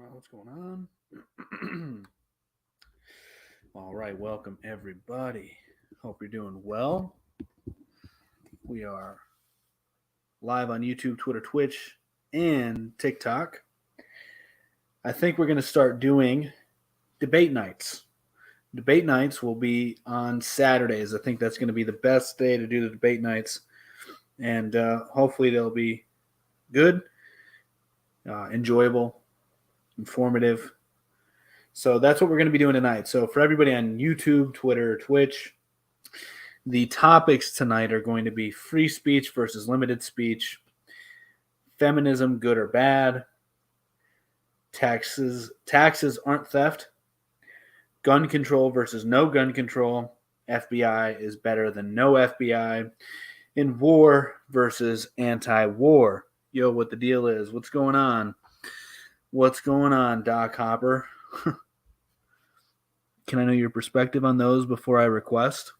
What's going on? All right, welcome everybody. Hope you're doing well. We are live on YouTube, Twitter, Twitch, and TikTok. I think we're going to start doing debate nights. Debate nights will be on Saturdays. I think that's going to be the best day to do the debate nights. And hopefully they'll be good, enjoyable, informative. So that's what we're going to be doing tonight. So for everybody on YouTube, Twitter, Twitch, the topics tonight are going to be free speech versus limited speech, feminism, good or bad, taxes aren't theft, gun control versus no gun control, FBI is better than no FBI, and war versus anti-war. Yo, what the deal is? What's going on? What's going on, Doc Hopper? Can I know your perspective on those before I request?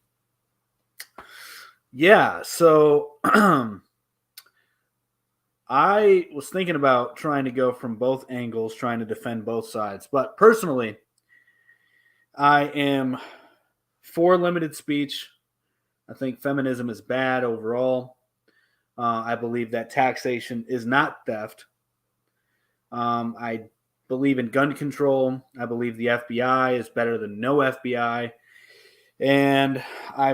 Yeah, so I was thinking about trying to go from both angles, trying to defend both sides. But personally, I am for limited speech. I think feminism is bad overall. I believe that taxation is not theft. I believe in gun control. I believe the FBI is better than no FBI. And I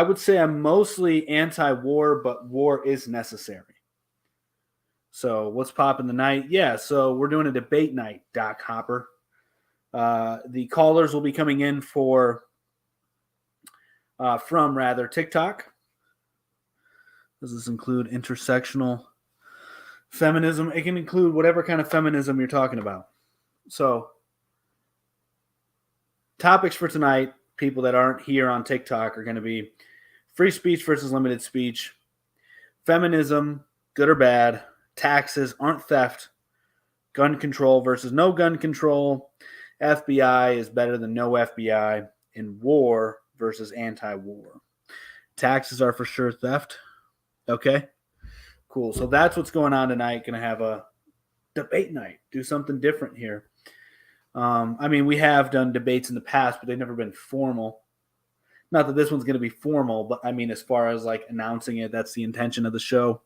would say I'm mostly anti-war, but war is necessary. So what's popping tonight? Yeah, so we're doing a debate night, Doc Hopper. The callers will be coming in from TikTok. Does this include intersectional feminism? It can include whatever kind of feminism you're talking about. So topics for tonight, people that aren't here on TikTok, are going to be free speech versus limited speech, feminism, good or bad, taxes aren't theft, gun control versus no gun control, FBI is better than no FBI, and war versus anti-war. Taxes are for sure theft. Okay, cool. So that's what's going on tonight. Going to have a debate night. Do something different here. We have done debates in the past, but they've never been formal. Not that this one's going to be formal, but as far as like announcing it, that's the intention of the show.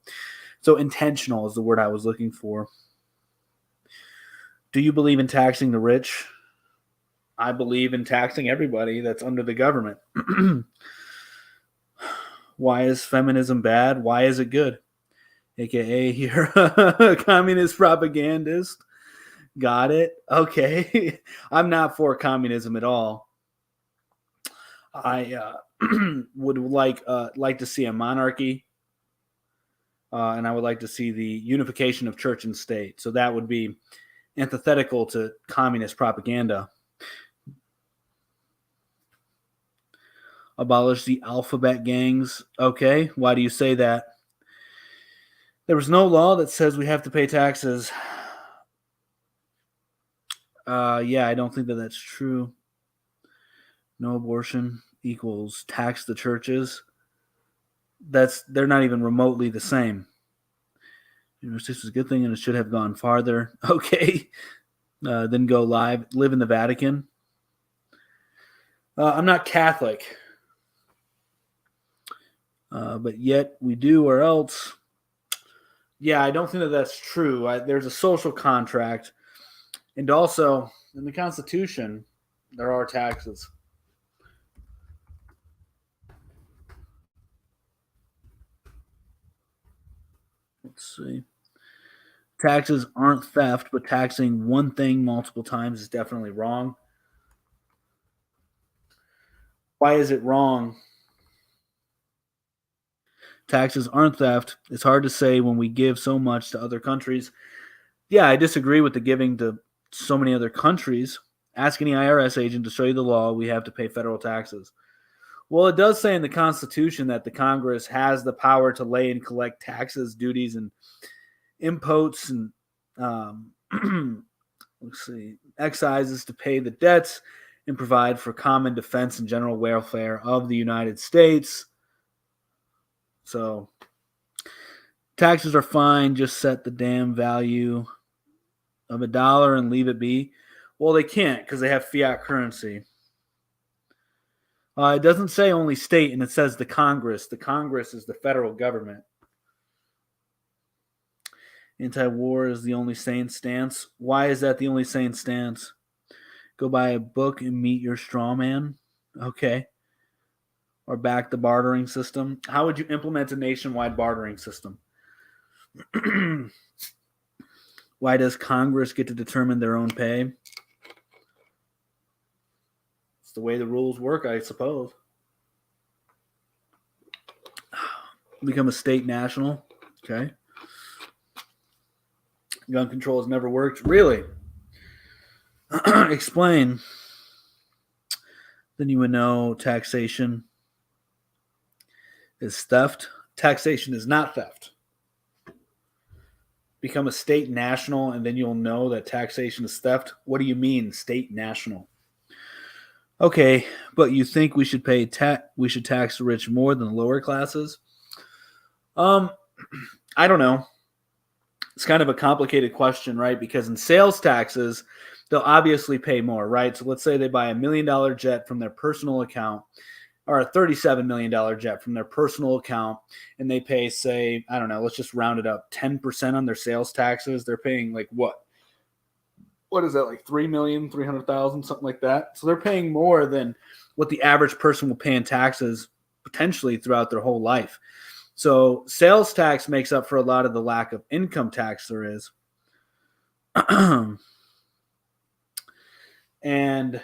So intentional is the word I was looking for. Do you believe in taxing the rich? I believe in taxing everybody that's under the government. Why is feminism bad? Why is it good? AKA, you're a communist propagandist. Got it. Okay. I'm not for communism at all. I would like to see a monarchy, and I would like to see the unification of church and state. So that would be antithetical to communist propaganda. Abolish the alphabet gangs. Okay. Why do you say that? There was no law that says we have to pay taxes. Yeah, I don't think that that's true. No abortion equals tax the churches. They're not even remotely the same. This is a good thing, and it should have gone farther. Okay, then go live. Live in the Vatican. I'm not Catholic, but yet we do, or else. Yeah, I don't think that that's true. There's a social contract. And also, in the Constitution, there are taxes. Let's see. Taxes aren't theft, but taxing one thing multiple times is definitely wrong. Why is it wrong? Taxes aren't theft. It's hard to say when we give so much to other countries. Yeah, I disagree with the giving to so many other countries. Ask any IRS agent to show you the law. We have to pay federal taxes. Well, it does say in the Constitution that the Congress has the power to lay and collect taxes, duties, and imposts, and excises to pay the debts and provide for common defense and general welfare of the United States. So taxes are fine. Just set the damn value of $1 and leave it be? Well, they can't because they have fiat currency. It doesn't say only state, and it says the Congress. The Congress is the federal government. Anti-war is the only sane stance. Why is that the only sane stance? Go buy a book and meet your straw man. Okay. Or back the bartering system. How would you implement a nationwide bartering system? Why does Congress get to determine their own pay? It's the way the rules work, I suppose. Become a state national. Okay. Gun control has never worked. Really? Explain. Then you would know taxation is theft. Taxation is not theft. Become a state national, and then you'll know that taxation is theft. What do you mean, state national? Okay, but you think we should we should tax the rich more than the lower classes? I don't know. It's kind of a complicated question, right? Because in sales taxes, they'll obviously pay more, right? So let's say they buy $1 million jet from their personal account, or a $37 million jet from their personal account, and they pay, say, I don't know, let's just round it up, 10% on their sales taxes. They're paying like what? What is that, like $3,300,000, something like that? So they're paying more than what the average person will pay in taxes potentially throughout their whole life. So sales tax makes up for a lot of the lack of income tax there is. And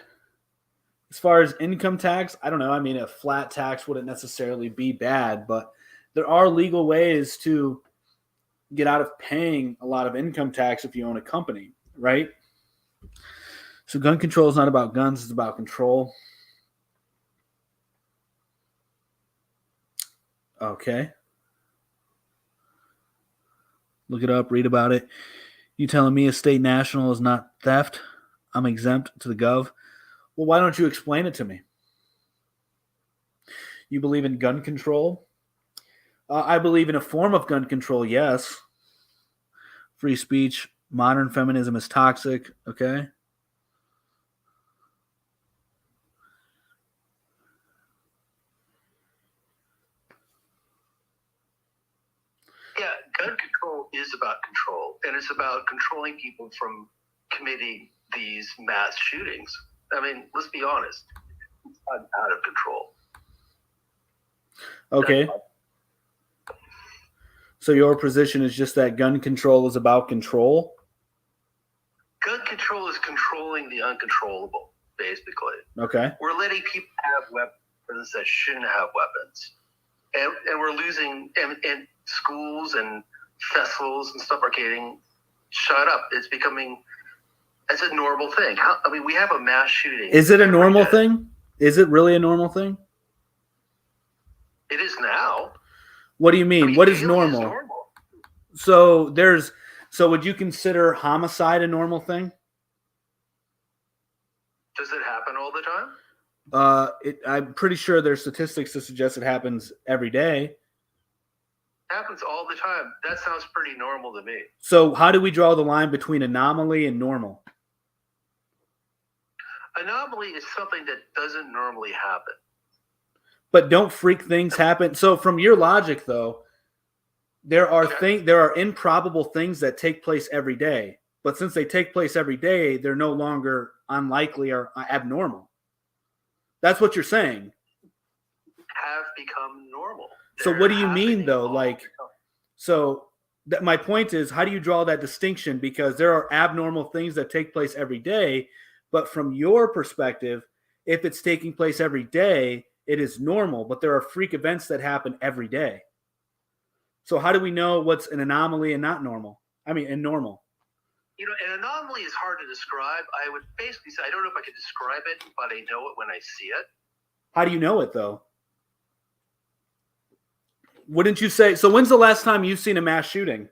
as far as income tax, I don't know. I mean, a flat tax wouldn't necessarily be bad, but there are legal ways to get out of paying a lot of income tax if you own a company, right? So gun control is not about guns, it's about control. Okay. Look it up, read about it. You telling me a state national is not theft? I'm exempt to the gov. Well, why don't you explain it to me? You believe in gun control? I believe in a form of gun control, yes. Free speech, modern feminism is toxic, okay? Yeah, gun control is about control, and it's about controlling people from committing these mass shootings. I mean, let's be honest, it's out of control. Okay. So your position is just that gun control is about control? Gun control is controlling the uncontrollable, basically. Okay. We're letting people have weapons that shouldn't have weapons. And we're losing, and schools and festivals and stuff are getting shut up. It's becoming, it's a normal thing. We have a mass shooting. Is it a normal thing? Is it really a normal thing? It is now. What do you mean? What is normal? So would you consider homicide a normal thing? Does it happen all the time? I'm pretty sure there's statistics to suggest it happens every day. Happens all the time. That sounds pretty normal to me. So how do we draw the line between anomaly and normal? Anomaly is something that doesn't normally happen. But don't freak things happen? So from your logic, though, there are improbable things that take place every day. But since they take place every day, they're no longer unlikely or abnormal. That's what you're saying. Have become normal. So what do you mean, though? My point is, how do you draw that distinction? Because there are abnormal things that take place every day, but from your perspective, if it's taking place every day, it is normal, but there are freak events that happen every day. So how do we know what's an anomaly and not normal? And normal. An anomaly is hard to describe. I would basically say, I don't know if I could describe it, but I know it when I see it. How do you know it, though? Wouldn't you say, so when's the last time you've seen a mass shooting?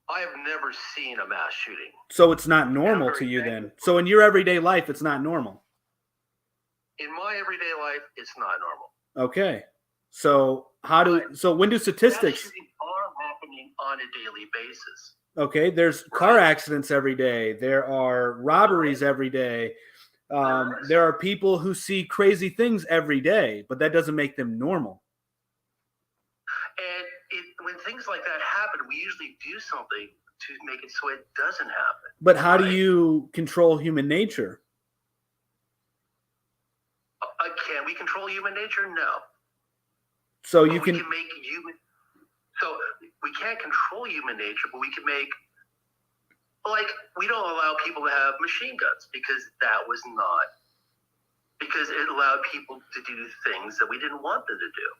I have never seen a mass shooting. So it's not normal to you then. So in your everyday life, it's not normal. In my everyday life, it's not normal. Okay. So when do statistics... Mass shootings are happening on a daily basis. Okay, there's car accidents every day. There are robberies every day. There are people who see crazy things every day, but that doesn't make them normal. And when things like that happen, we usually do something to make it so it doesn't happen. But how do you control human nature? Can we control human nature? No. So But you we can make human. So we can't control human nature, but we can make. Like, we don't allow people to have machine guns because it allowed people to do things that we didn't want them to do.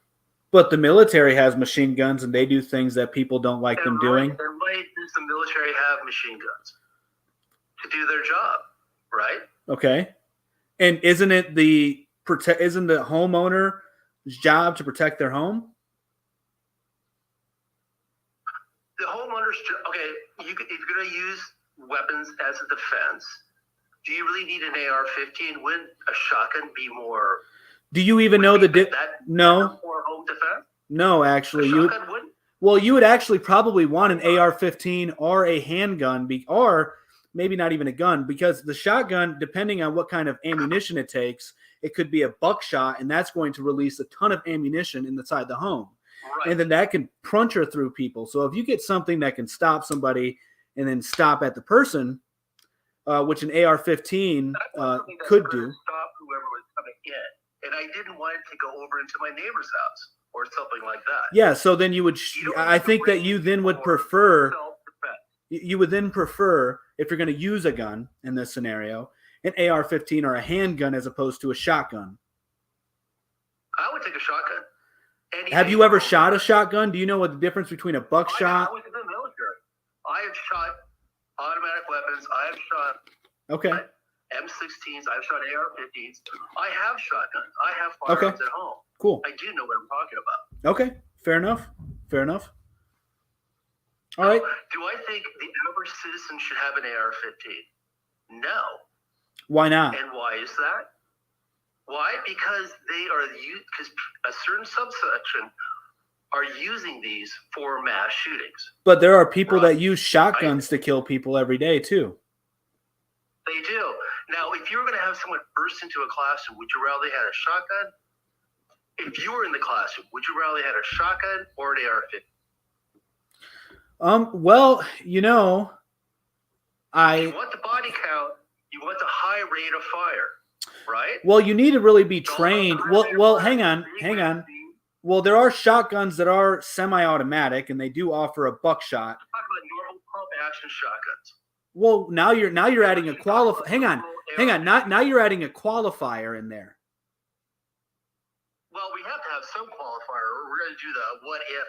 But the military has machine guns and they do things that people don't like them doing. And why does the military have machine guns? To do their job, right? Okay. And isn't the homeowner's job to protect their home? The homeowner's okay. If you're going to use weapons as a defense, do you really need an AR-15? Wouldn't a shotgun be more? Do you even know no? For home defense? No, actually, you would actually probably want an AR-15 or a handgun, or maybe not even a gun, because the shotgun, depending on what kind of ammunition it takes, it could be a buckshot, and that's going to release a ton of ammunition inside the home. Right. And then that can puncture through people. So if you get something that can stop somebody and then stop at the person, which an AR-15 could do. Stop whoever was coming in. And I didn't want it to go over into my neighbor's house or something like that. Yeah, so then you would, I think that you then would prefer, you would then prefer, if you're going to use a gun in this scenario, an AR-15 or a handgun as opposed to a shotgun. I would take a shotgun. Have you ever shot a shotgun? Do you know what the difference between a buckshot? I was in the military. I have shot automatic weapons. I have shot M16s. I've shot AR-15s. I have shotguns. I have firearms at home. Cool. I do know what I'm talking about. Okay. Fair enough. Fair enough. All right. Do I think the average citizen should have an AR-15? No. Why not? And why is that? Why? Because because a certain subsection are using these for mass shootings. But there are people that use shotguns to kill people every day too. They do. Now, if you were going to have someone burst into a classroom, would you rather had a shotgun? If you were in the classroom, would you rather had a shotgun or an AR-15? Well, you know, you want the body count, you want the high rate of fire. Right. Well, you need to really be trained. Well, hang on. Well, there are shotguns that are semi-automatic, and they do offer a buckshot. Talk about normal pump action shotguns. Well, now you're adding a qualifier. Hang on. Now you're adding a qualifier in there. Well, we have to have some qualifier. We're going to do the what if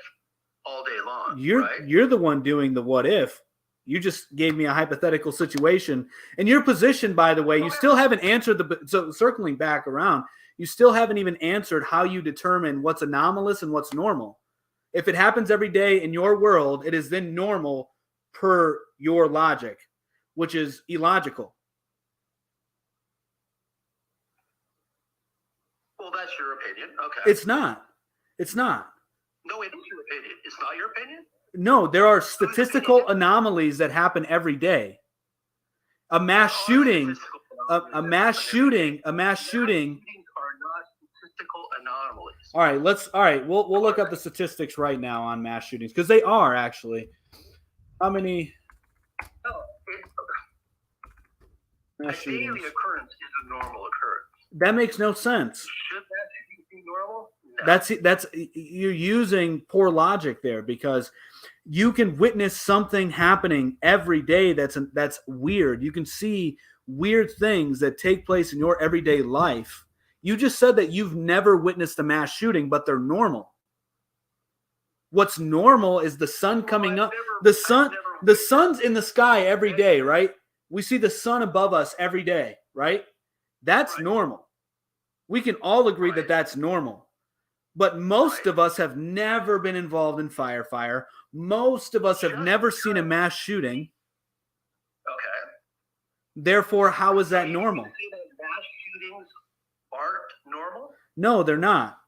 all day long. You're the one doing the what if. You just gave me a hypothetical situation. And your position, by the way, you still haven't answered so circling back around, you still haven't even answered how you determine what's anomalous and what's normal. If it happens every day in your world, it is then normal per your logic, which is illogical. Well, that's your opinion. Okay. It's not. No, it is your opinion. It's not your opinion? No, there are statistical anomalies that happen every day. A mass shooting. Are not statistical anomalies. All right. We'll look up the statistics right now on mass shootings because they are actually. How many? Mass shootings? Daily occurrence is a normal occurrence. That makes no sense. Should that be normal? No. That's you're using poor logic there because you can witness something happening every day that's weird. You can see weird things that take place in your everyday life. You just said that you've never witnessed a mass shooting, but they're normal. What's normal is the sun coming up. The sun's in the sky every day, right? We see the sun above us every day, right? That's normal. We can all agree that that's normal. But most of us have never been involved in fire. Most of us have never seen a mass shooting. Okay. Therefore, how is that normal? You say that mass shootings aren't normal? No, they're not.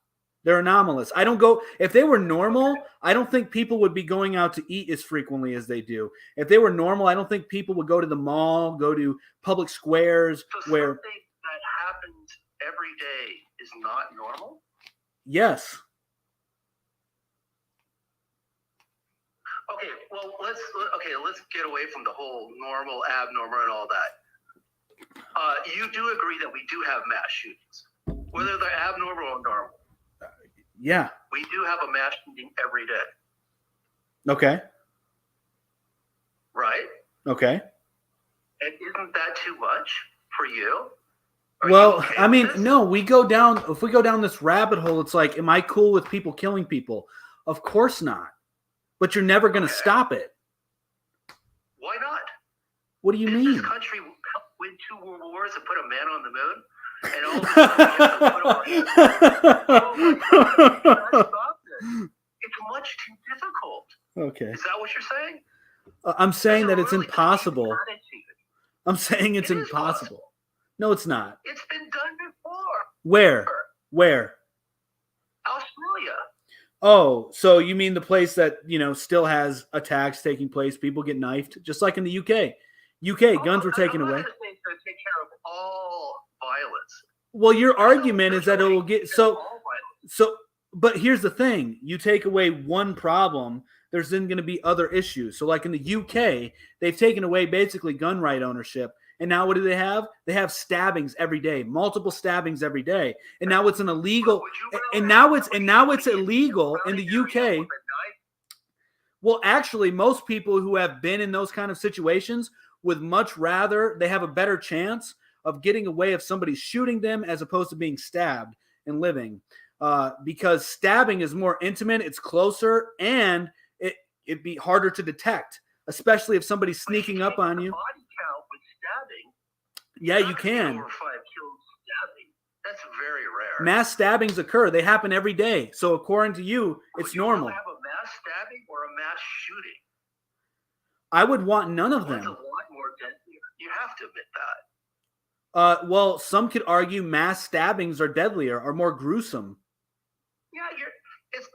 They're anomalous. I don't go if they were normal, I don't think people would be going out to eat as frequently as they do. If they were normal, I don't think people would go to the mall, go to public squares So where something that happens every day is not normal? yes. Okay, well let's get away from the whole normal, abnormal, and all that. You do agree that we do have mass shootings, whether they're abnormal or normal. Yeah. We do have a mass shooting every day, Okay. right? Okay. And isn't that too much for you? Are Well, you okay I with mean, this? no, if we go down this rabbit hole, it's like, am I cool with people killing people? Of course not. But you're never going to Okay. stop it. Why not? What do you Did mean? this country win 2 world wars and put a man on the moon? And all of a sudden we have to put him on the moon? Oh my God, you gotta stop this. It's much too difficult. Okay. Is that what you're saying? I'm saying That's that a it's really impossible. cheap attitude. I'm saying it's It is impossible. No, it's not. It's been done before. Where? Where? Australia. Oh, so you mean the place that, still has attacks taking place, people get knifed, just like in the UK. UK, guns were taken away. I'm not gonna say it's going to take care of all violence. Well, your argument is that it will get All violence. but here's the thing. You take away one problem, there's then going to be other issues. So like in the UK, they've taken away basically gun right ownership. And now what do they have? They have stabbings every day, multiple stabbings every day. And now it's an illegal Would you rather and now have it's somebody illegal in running the down UK. with a knife? Well, actually, most people who have been in those kind of situations would much rather, they have a better chance of getting away if somebody's shooting them as opposed to being stabbed and living. Because stabbing is more intimate, it's closer, and it'd be harder to detect, especially if somebody's sneaking up on you. Body count with stabbing. Yeah, You're you not gonna get can. over 5 kills stabbing. That's very rare. Mass stabbings occur. They happen every day. So according to you, it's Would you normal. rather have a mass stabbing or a mass shooting? I would want none of One's a them. lot more deadlier. You have to admit that. Well, some could argue mass stabbings are deadlier, are more gruesome. Yeah, it's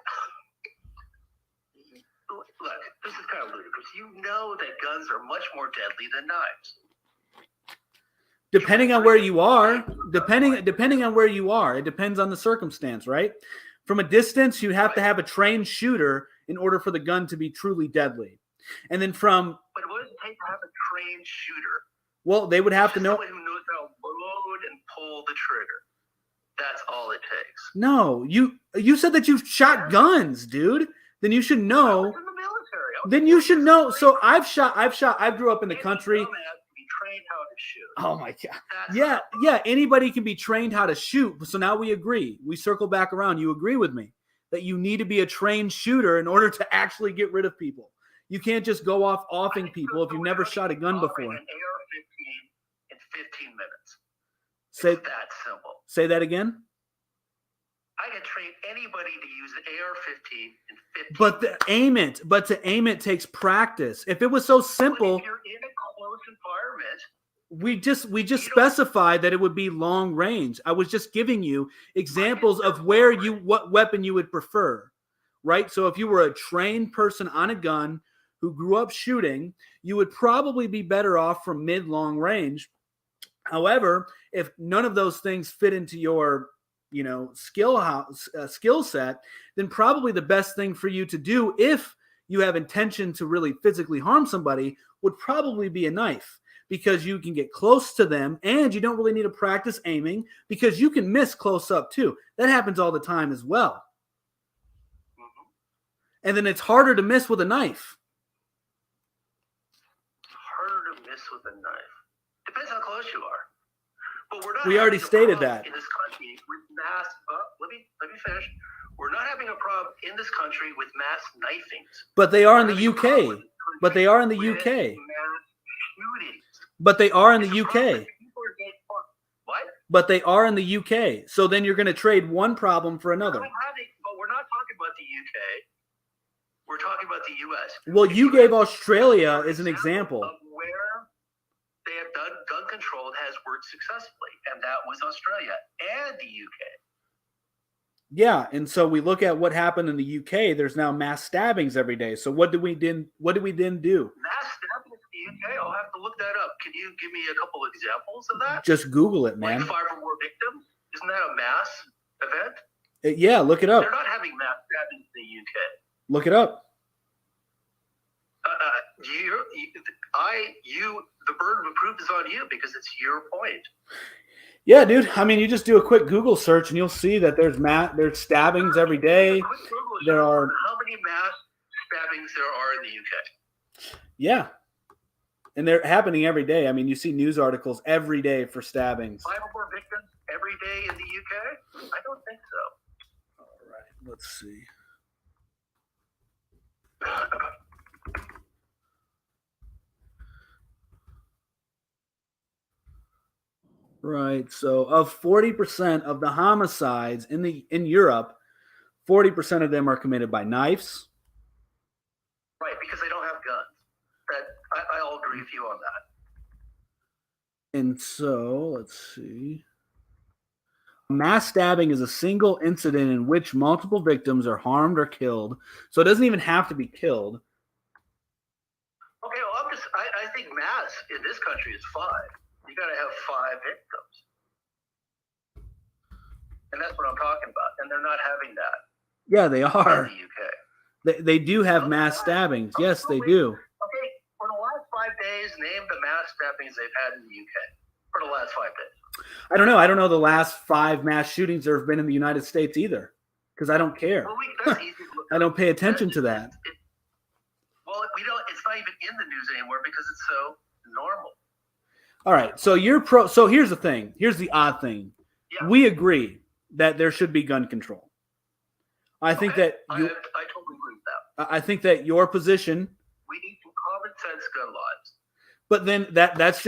look, this is kind of ludicrous. You know that guns are much more deadly than knives. Depending on where you are, depending on where you are, it depends on the circumstance, right? From a distance, you have to have a trained shooter in order for the gun to be truly deadly. And then But what does it take to have a trained shooter? well, they would have to know. Someone who knows how to load and pull the trigger. That's all it takes. No, you said that you've shot guns, dude. Then you should I know. was in the military. Then you should know. So I grew up in the country. Any dumbass can be trained how to shoot. Oh my God. That's Yeah, anybody can be trained how to shoot. So now we agree. We circle back around. You agree with me that you need to be a trained shooter in order to actually get rid of people. You can't just go off offing people if you've never shot a gun before. An AR-15 in 15 minutes. Say It's that simple. say that again. I can train anybody to use an AR-15 in 15 But minutes. to aim it takes practice. If it was so But simple, if you're in a close environment, we just specified that it would be long range. I was just giving you examples of what weapon you would prefer, right? So if you were a trained person on a gun who grew up shooting, you would probably be better off from mid-long range. However, if none of those things fit into your skill set, then probably the best thing for you to do if you have intention to really physically harm somebody would probably be a knife, because you can get close to them and you don't really need to practice aiming because you can miss close up too. That happens all the time as well. And then it's harder to miss with a knife. harder to miss with a knife. Depends how close you are. But we're not. We already having a stated problem that. in this country with mass. Let me finish. We're not having a problem in this country with mass knifings. But they are in We're the having a problem UK. in this country But they are in the with UK. Mass shootings. But they are in It's the a problem UK. that people are getting fucked. What? But they are in the UK. So then you're going to trade one problem for another. But we're not talking about the UK. We're talking about the US. Well, you gave Australia as an example. Of where they have done gun control has worked successfully, and that was Australia and the UK. Yeah, and so we look at what happened in the UK. There's now mass stabbings every day. So what did we then do? Mass stabbings in the UK? I'll have to look that up. Can you give me a couple examples of that? Just Google it, man. Like 5 or more victims? Isn't that a mass event? Yeah, look it up. They're not having mass stabbings in the UK. Look it up. The burden of proof is on you because it's your point. Yeah, dude. I mean, you just do a quick Google search and you'll see that there's stabbings every day. There are how many mass stabbings there are in the UK? Yeah, and they're happening every day. I mean, you see news articles every day for stabbings. 5 or more victims every day in the UK? I don't think so. All right, let's see. Right. So of 40% of the homicides in Europe, 40% of them are committed by knives. Right, because they don't have guns. I'll agree with you on that. And so, let's see. Mass stabbing is a single incident in which multiple victims are harmed or killed. So it doesn't even have to be killed. Okay, well, I think mass in this country is 5. You got to have 5 victims. And that's what I'm talking about. And they're not having that. Yeah, they are. In the UK. They do have mass stabbings. Yes, they do. Okay, for the last 5 days, name the mass stabbings they've had in the UK. For the last 5 days. I don't know. I don't know the last 5 mass shootings there have been in the United States either. Because I don't care. Well, that's easy to look I don't pay attention to that. It's not even in the news anymore because it's so normal. All right. So you're pro. So here's the thing. Here's the odd thing. Yeah. We agree that there should be gun control. I think that I totally agree with that. I think that your position. We need some common sense gun laws. But then that's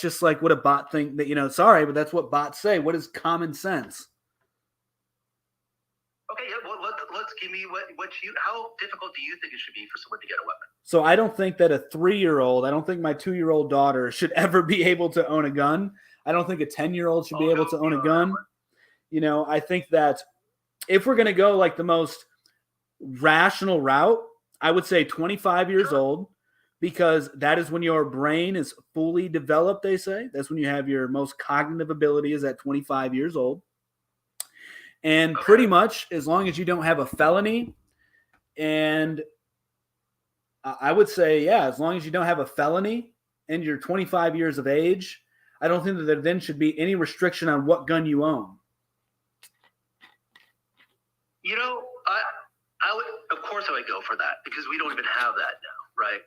just like what a bot think that sorry, but that's what bots say. What is common sense? Okay, yeah, well, let's give me how difficult do you think it should be for someone to get a weapon? So I don't think that a 3-year-old, I don't think my 2-year-old daughter should ever be able to own a gun. I don't think a 10-year-old should be able to own a gun. I think that if we're going to go like the most rational route, I would say 25 years old, because that is when your brain is fully developed, they say. That's when you have your most cognitive ability is at 25 years old. And pretty much as long as you don't have a felony, and I would say, yeah, as long as you don't have a felony and you're 25 years of age, I don't think that there then should be any restriction on what gun you own. Of course I would go for that because we don't even have that now, right?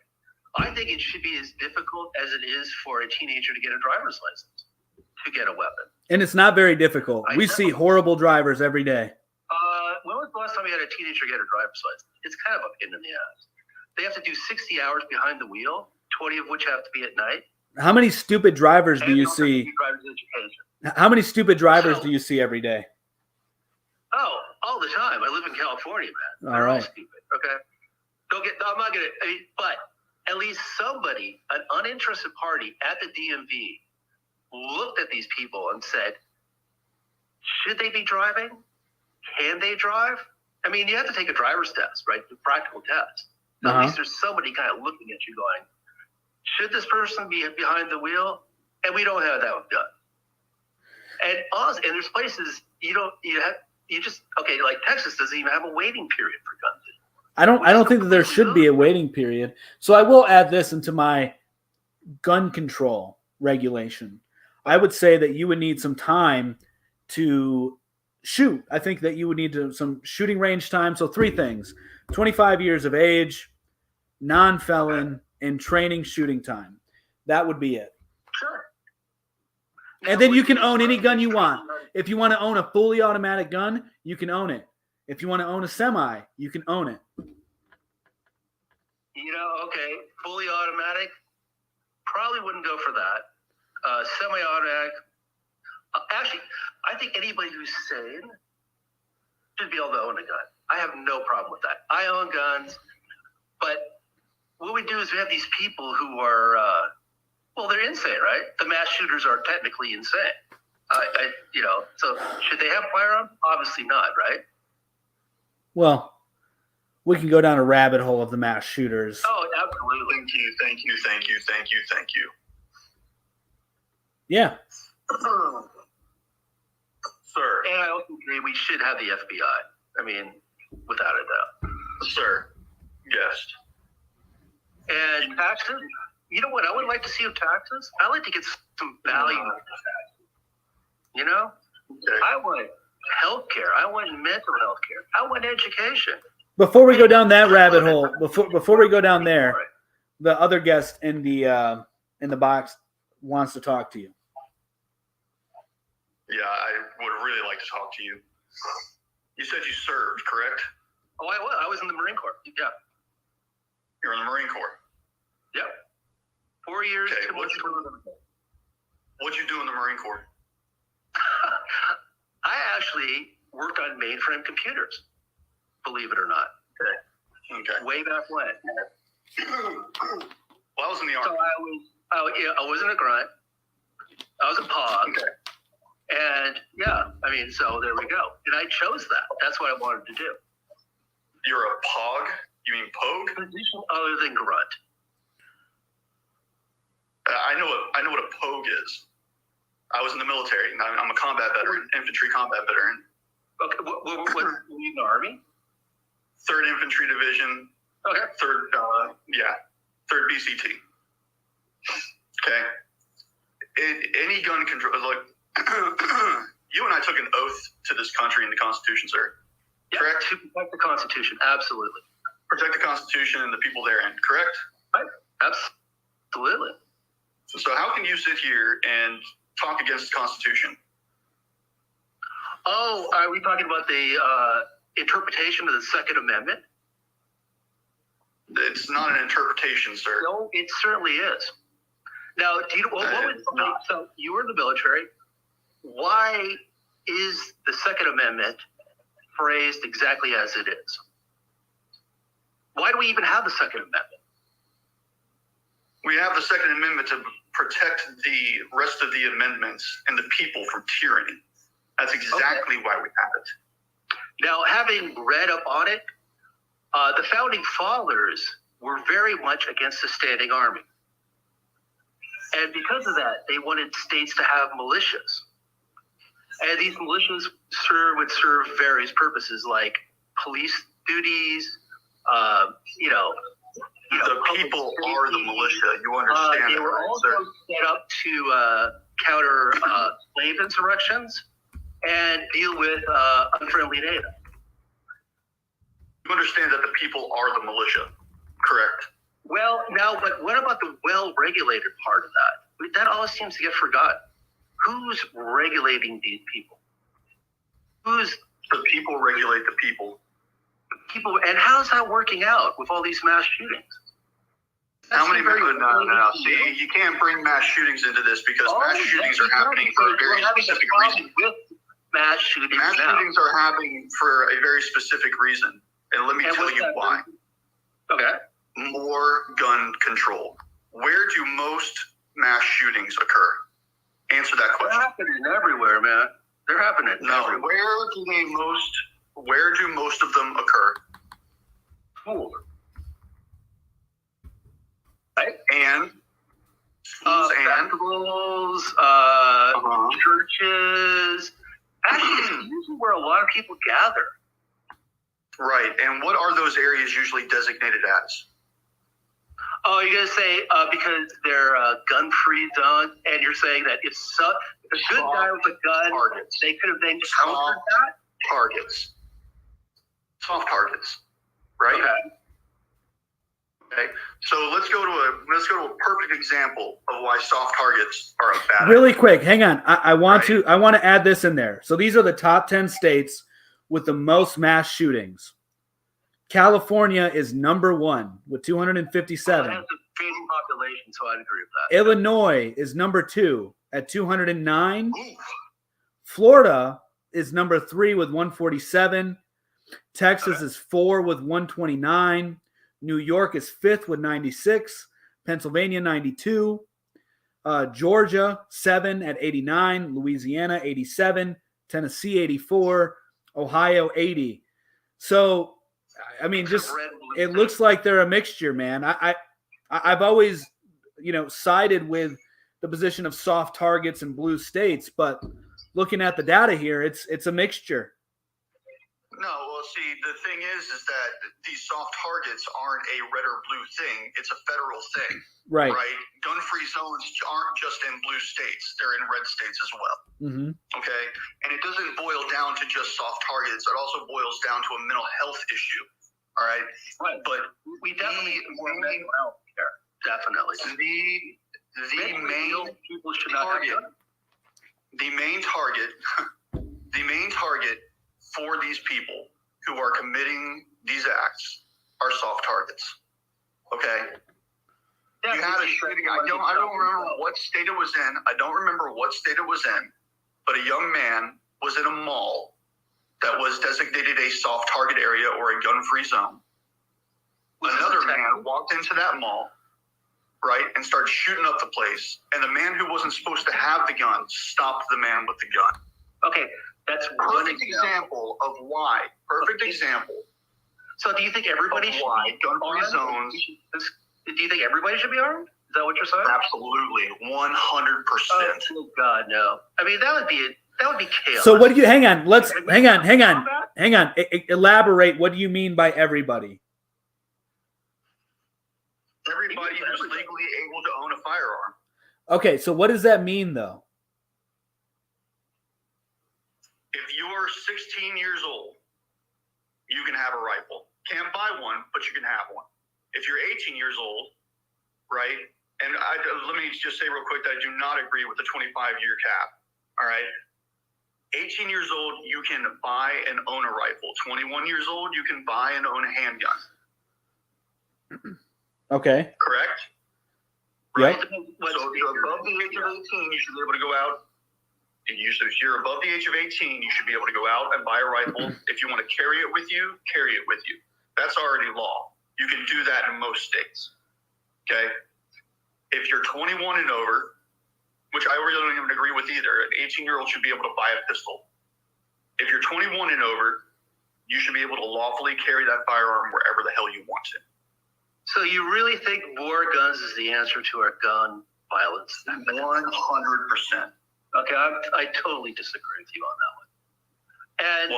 I think it should be as difficult as it is for a teenager to get a driver's license, to get a weapon. And it's not very difficult. We see horrible drivers every day. When was the last time we had a teenager get a driver's license? It's kind of a pain in the ass. They have to do 60 hours behind the wheel, 20 of which have to be at night. How many stupid drivers do you see? How many stupid drivers do you see every day? Oh, all the time. I live in California, man. They're all stupid. Okay. I'm not gonna. But at least somebody, an uninterested party at the DMV, looked at these people and said, "Should they be driving? Can they drive?" I mean, you have to take a driver's test, right? The practical test. At least there's somebody kind of looking at you, going, "Should this person be behind the wheel?" And we don't have that done. And there's places like Texas doesn't even have a waiting period for guns anymore. I don't think that there should be a waiting period. So I will add this into my gun control regulation. I would say that you would need some time to shoot. I think that you would need some shooting range time. So 3 things: 25 years of age, non-felon, and training shooting time. That would be it. Sure. And then you can own any gun you want. If you want to own a fully automatic gun, you can own it. If you want to own a semi, you can own it. Okay, fully automatic, probably wouldn't go for that. Semi-automatic, actually, I think anybody who's sane should be able to own a gun. I have no problem with that. I own guns, but what we do is we have these people who are, they're insane, right? The mass shooters are technically insane. So should they have firearms? Obviously not, right? Well, we can go down a rabbit hole of the mass shooters. Oh, absolutely. Thank you. Yeah. Sir. And I also agree we should have the FBI. I mean, without a doubt. Sir. Yes. And taxes? You know what I would like to see of taxes? I'd like to get some value out of taxes. You know? Okay. I want healthcare. I want mental health care. I want education. Before we go down that rabbit hole, before we go down there, the other guest in the box wants to talk to you. Yeah, I would really like to talk to you. You said you served, correct? Oh, I was. I was in the Marine Corps. Yeah. You're in the Marine Corps. Yeah. 4 years. Okay, 2 months. What'd you do in the Marine Corps? I actually worked on mainframe computers, believe it or not. Okay. Way back when. Well, I was in the So Army. I wasn't a grunt. I was a pog. Okay. And yeah, I mean, so there we go. And I chose that. That's what I wanted to do. You're a POG? You mean Pogue? Position other than grunt. I know what a Pogue is. I was in the military. And I'm a combat veteran, infantry combat veteran. Okay, what were you in the Army? 3rd Infantry Division, Okay. 3rd BCT. Okay. Any gun control, like, you and I took an oath to this country and the Constitution, sir. Yeah, Correct? to protect the Constitution, absolutely. Protect the Constitution and the people therein, correct? Absolutely. So how can you sit here and talk against the Constitution? Oh, are we talking about the interpretation of the Second Amendment? It's not an interpretation, sir. No, it certainly is. Now, do you know what was not. so you were in the military? Why is the Second Amendment phrased exactly as it is? Why do we even have the Second Amendment? We have the Second Amendment to protect the rest of the amendments and the people from tyranny. That's exactly why we have it. Now, having read up on it, the founding fathers were very much against the standing army. And because of that, they wanted states to have militias. And these militias would serve various purposes like police duties, The people are the militia. You understand they that, were right, also sir? set up to counter slave insurrections and deal with unfriendly natives. You understand that the people are the militia, correct? Well, now, but what about the well-regulated part of that? That always seems to get forgotten. Who's regulating these people? Who's The people regulate the people. people? And how's that working out with all these mass shootings? How many That's people? very- No. See, you can't bring mass shootings into this because mass shootings are happening for a very specific reason. With mass shootings Mass now. shootings are happening for a very specific reason. And let me And tell what's you that why. reason? Okay. More gun control. Where do most mass shootings occur? Answer that They're question. happening everywhere, man. They're happening No. everywhere. Where do most of them occur? Schools. Right? And schools and Festivals, Uh-huh. churches. Actually, it's usually where a lot of people gather. right. And what are those areas usually designated as? Oh, you're gonna say because they're gun-free zones, and you're saying that if a good guy with a gun, Targets. they could have then countered that. Targets. Soft targets. Right? Okay. Okay. So let's go to a perfect example of why soft targets are a bad Really quick, hang on. I want Right. to add this in there. So these are the top 10 states with the most mass shootings. California is number 1 with It 257. has a big population, so I'd agree with that. Illinois is number 2 at 209. Ooh. Florida is number 3 with 147. Texas is 4 with 129. New York is 5th with 96. Pennsylvania 92. Georgia 7 at 89. Louisiana 87. Tennessee 84. Ohio 80. So, I mean, just Red, blue, it looks like they're a mixture, man. I've always, sided with the position of soft targets and blue states, but looking at the data here, it's a mixture. No, well, see, the thing is that these soft targets aren't a red or blue thing. It's a federal thing, Right. Gun-free zones aren't just in blue states; they're in red states as well. Mm-hmm. Okay, and it doesn't boil down to just soft targets. It also boils down to a mental health issue. All right, Right. But we definitely need more mental health care. Definitely. The main people should not target, have the main target for these people who are committing these acts are soft targets. Okay. You had a shooting. I don't remember what state it was in. But a young man was in a mall that was designated a soft target area or a gun-free zone. Another man walked into that mall, and started shooting up the place. And the man who wasn't supposed to have the gun stopped the man with the gun. Okay, that's Perfect example of why. Perfect example. So do you think everybody should be gun-free zones? Do you think everybody should be armed? Is that what you're saying? Absolutely, 100%. Oh God, no. I mean, that would be chaos. So what do you? Hang on. Hang on. Elaborate. What do you mean by everybody? Everybody who's legally able to own a firearm. Okay, so what does that mean, though? If you're 16 years old, you can have a rifle. Can't buy one, but you can have one. If you're 18 years old, and let me just say real quick that I do not agree with the 25-year cap. All right. 18 years old, you can buy and own a rifle. 21 years old, you can buy and own a handgun. Okay. Correct? Right. So if you're above the age of 18, you should be able to go out. If you're above the age of 18, you should be able to go out and buy a rifle. If you want to carry it with you, carry it with you. That's already law. You can do that in most states. Okay? If you're 21 and over, which I really don't even agree with either, an 18-year-old should be able to buy a pistol. If you're 21 and over, you should be able to lawfully carry that firearm wherever the hell you want to. So you really think more guns is the answer to our gun violence? 100%. Okay, I totally disagree with you on that one. And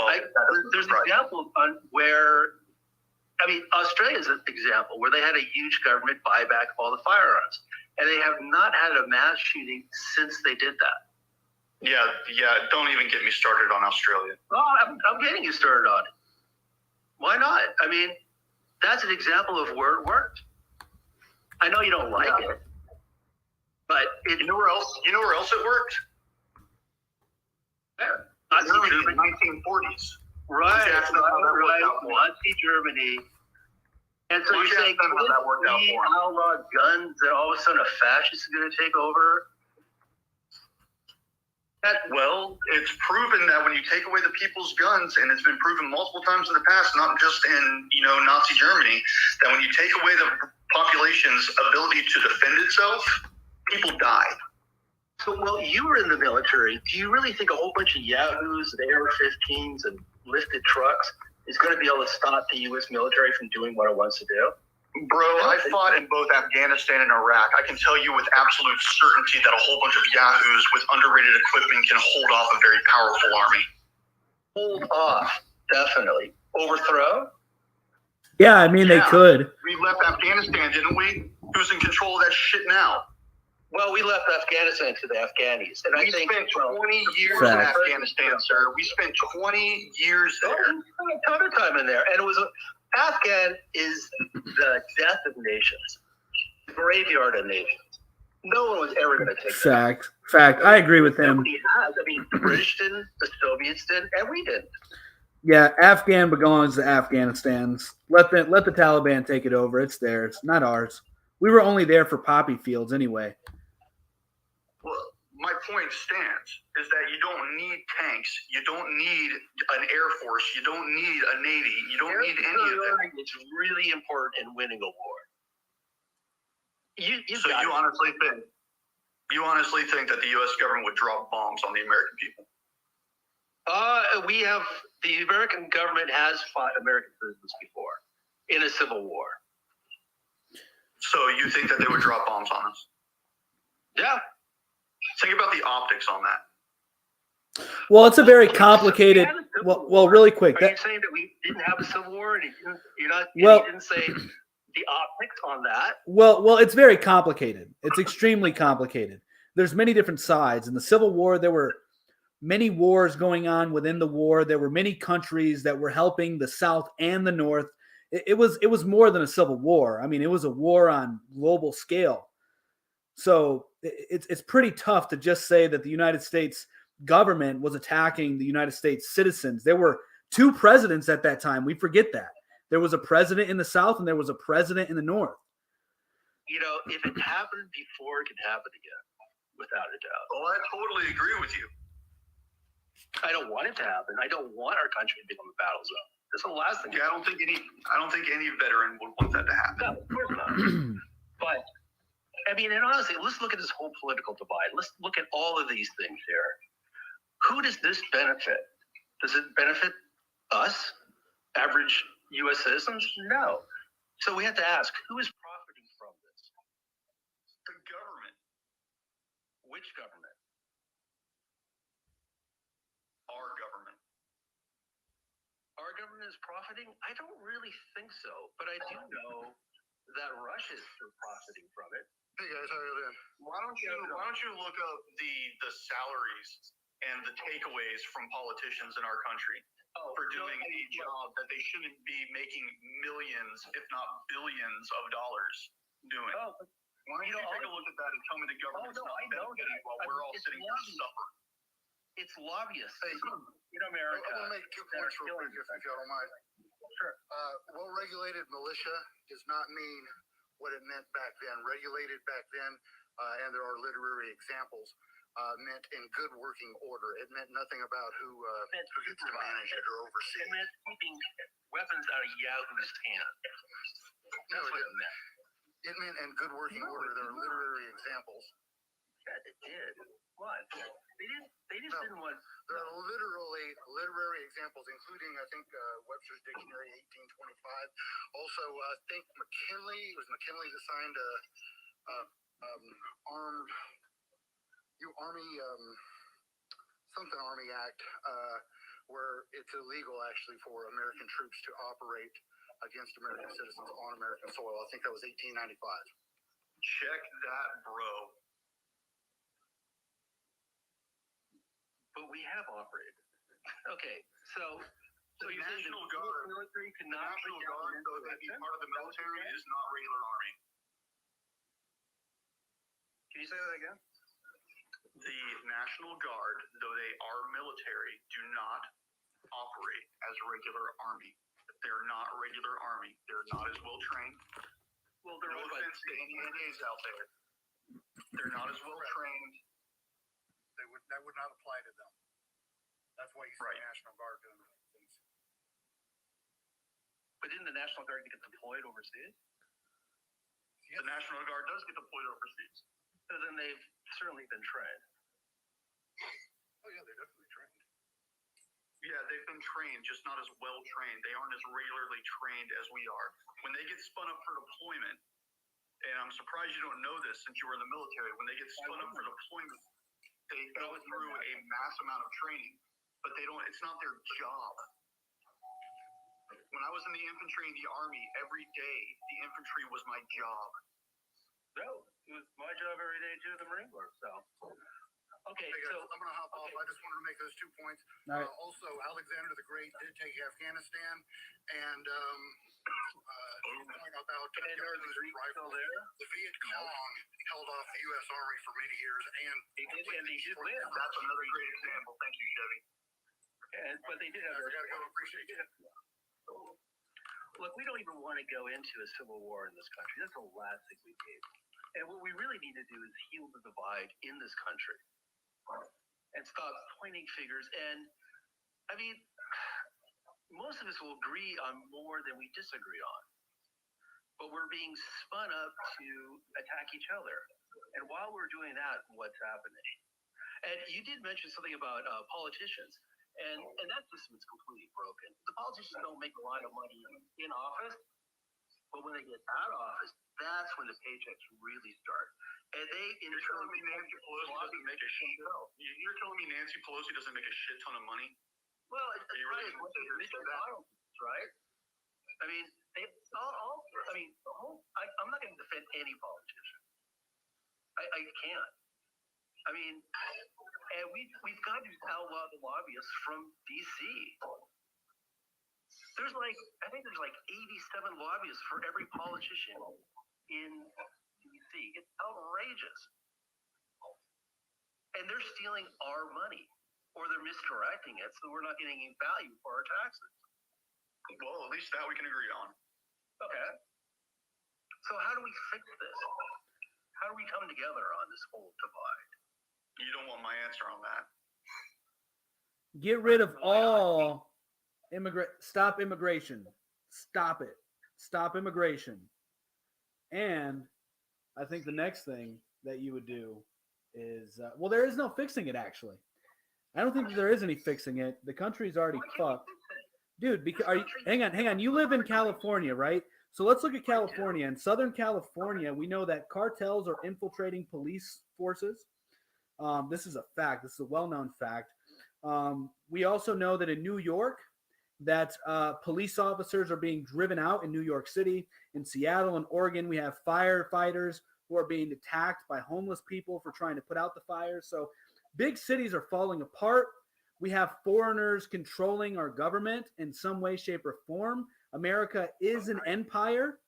there's an example on where, Australia's an example where they had a huge government buyback of all the firearms, and they have not had a mass shooting since they did that. Yeah. Don't even get me started on Australia. Oh, I'm getting you started on it. Why not? That's an example of where it worked. I know you don't like it, but you know where else it worked? Nazi Germany in the 1940s. Right. Nazi Germany. And so you're saying we outlaw guns, and all of a sudden a fascist is going to take over? Well, it's proven that when you take away the people's guns, and it's been proven multiple times in the past, not just in Nazi Germany, that when you take away the population's ability to defend itself, people die. So, you were in the military. Do you really think a whole bunch of Yahoos and AR-15s and lifted trucks is going to be able to stop the U.S. military from doing what it wants to do? Bro, I fought in both Afghanistan and Iraq. I can tell you with absolute certainty that a whole bunch of Yahoos with underrated equipment can hold off a very powerful army. Hold off, definitely. Overthrow? Yeah, they could. We left Afghanistan, didn't we? Who's in control of that shit now? Well, we left Afghanistan to the Afghanis. And we spent 20 years in Afghanistan, sir. We spent 20 years there. We spent a ton of time in there. And it was Afghan is the death of nations, the graveyard of nations. No one was ever going to take that. Fact. I agree with him. Nobody has. The British didn't, the Soviets didn't, and we didn't. Yeah, Afghan belongs to Afghanistan's. Let the Taliban take it over. It's theirs, not ours. We were only there for poppy fields anyway. Well, my point stands is that you don't need tanks. You don't need an Air Force. You don't need a Navy. You don't need any of that. It's really important in winning a war. You honestly think that the U.S. government would drop bombs on the American people? We have The American government has fought American citizens before in a civil war. So you think that they would drop bombs on us? Yeah. Think about the optics on that. Well, it's a very complicated. Well, really quick. Are you saying that we didn't have a civil war, and you didn't say the optics on that? Well, it's very complicated. It's extremely complicated. There's many different sides. In the Civil War, there were many wars going on within the war. There were many countries that were helping the South and the North. It was more than a civil war. I mean, it was a war on global scale. So it's pretty tough to just say that the United States government was attacking the United States citizens. There were two presidents at that time. We forget that. There was a president in the South and there was a president in the North. If it happened before, it could happen again, without a doubt. Well, I totally agree with you. I don't want it to happen. I don't want our country to become a battle zone. That's the last thing. Yeah, I don't think any veteran would want that to happen. No, of course not. But I mean, and honestly, let's look at this whole political divide. Let's look at all of these things here. Who does this benefit? Does it benefit us, average U.S. citizens? No. So we have to ask, who is profiting from this? The government. Which government? Our government. Our government is profiting? I don't really think so, but I do know that Russia is profiting from it. Hey guys, how are you doing? Why don't you look up the salaries and the takeaways from politicians in our country for doing a job that they shouldn't be making millions, if not billions of dollars doing? Why don't you take a look at that and tell me the government's not benefiting while we're all sitting here suffering? It's lobbyists. Hey, America. I want to make 2 points real quick, if you don't mind. Sure. Well-regulated militia does not mean what it meant back then. Regulated back then, and there are literary examples, meant in good working order. It meant nothing about who gets to manage it or oversee It meant keeping weapons out of Yahoo's hand. That's what it meant. It meant in good working order. There are literary examples. Yeah, it did. What? They just didn't want. There are literally literary examples, including, I think, Webster's Dictionary, 1825. Also, I think McKinley that signed a Army Act, where it's illegal actually for American troops to operate against American citizens on American soil. I think that was 1895. Check that, bro. But we have operated. Okay, so The you think National the Guard, military could not National Guard, though they be part of the military, is not regular army. Can you say that again? The National Guard, though they are military, do not operate as regular army. They're not regular army. They're not as well trained. Well, they're No offense to any NAs out there. They're not as well trained. That would not apply to them. That's why you see Right. the National Guard doing things. But didn't the National Guard get deployed overseas? The National Guard does get deployed overseas. So then they've certainly been trained. Oh yeah, they're definitely trained. Yeah, they've been trained, just not as well trained. They aren't as regularly trained as we are. When they get spun up for deployment, and I'm surprised you don't know this since you were in the military, when they get spun up for deployment, they go through a mass amount of training, but they don't. It's not their job. When I was in the infantry and the army, every day the infantry was my job. No, it was my job every day too, the Marine Corps. So, okay, Hey guys, so I'm going to hop off. I just wanted to make those 2 points. All right. Also, Alexander the Great did take Afghanistan, and point about and are the Greeks still there? the Viet Cong held off the U.S. Army for many years, and They did, and they did win. That's another great example. Thank you, Chevy. But they did have I gotta go. Appreciate you. Look, we don't even want to go into a civil war in this country. That's the last thing we need. And what we really need to do is heal the divide in this country and stop pointing fingers. And I mean, most of us will agree on more than we disagree on. But we're being spun up to attack each other. And while we're doing that, what's happening? And you did mention something about politicians. And that system is completely broken. The politicians don't make a lot of money in office, but when they get out of office, that's when the paychecks really start. And they You're telling me Nancy Pelosi doesn't make a shit? You're telling me Nancy Pelosi doesn't make a shit ton of money? Well, it's Are you really probably gonna sit here and Mitch say that? McConnell, right? I mean, I'm not going to defend any politician. I can't. I mean, and we've got to outlaw the lobbyists from D.C. I think there's like 87 lobbyists for every politician in D.C. It's outrageous. And they're stealing our money, or they're misdirecting it, so we're not getting any value for our taxes. Well, at least that we can agree on. Okay. So how do we fix this? How do we come together on this whole divide? You don't want my answer on that. Get rid of all stop immigration. Stop it. Stop immigration. And I think the next thing that you would do is, well, there is no fixing it, actually. I don't think there is any fixing it. The country's already fucked. Dude, because hang on. You live in California, right? So let's look at California. In Southern California, we know that cartels are infiltrating police forces. This is a fact. This is a well-known fact. We also know that in New York, that police officers are being driven out in New York City. In Seattle and Oregon, we have firefighters who are being attacked by homeless people for trying to put out the fires. So big cities are falling apart. We have foreigners controlling our government in some way, shape, or form. America is an empire.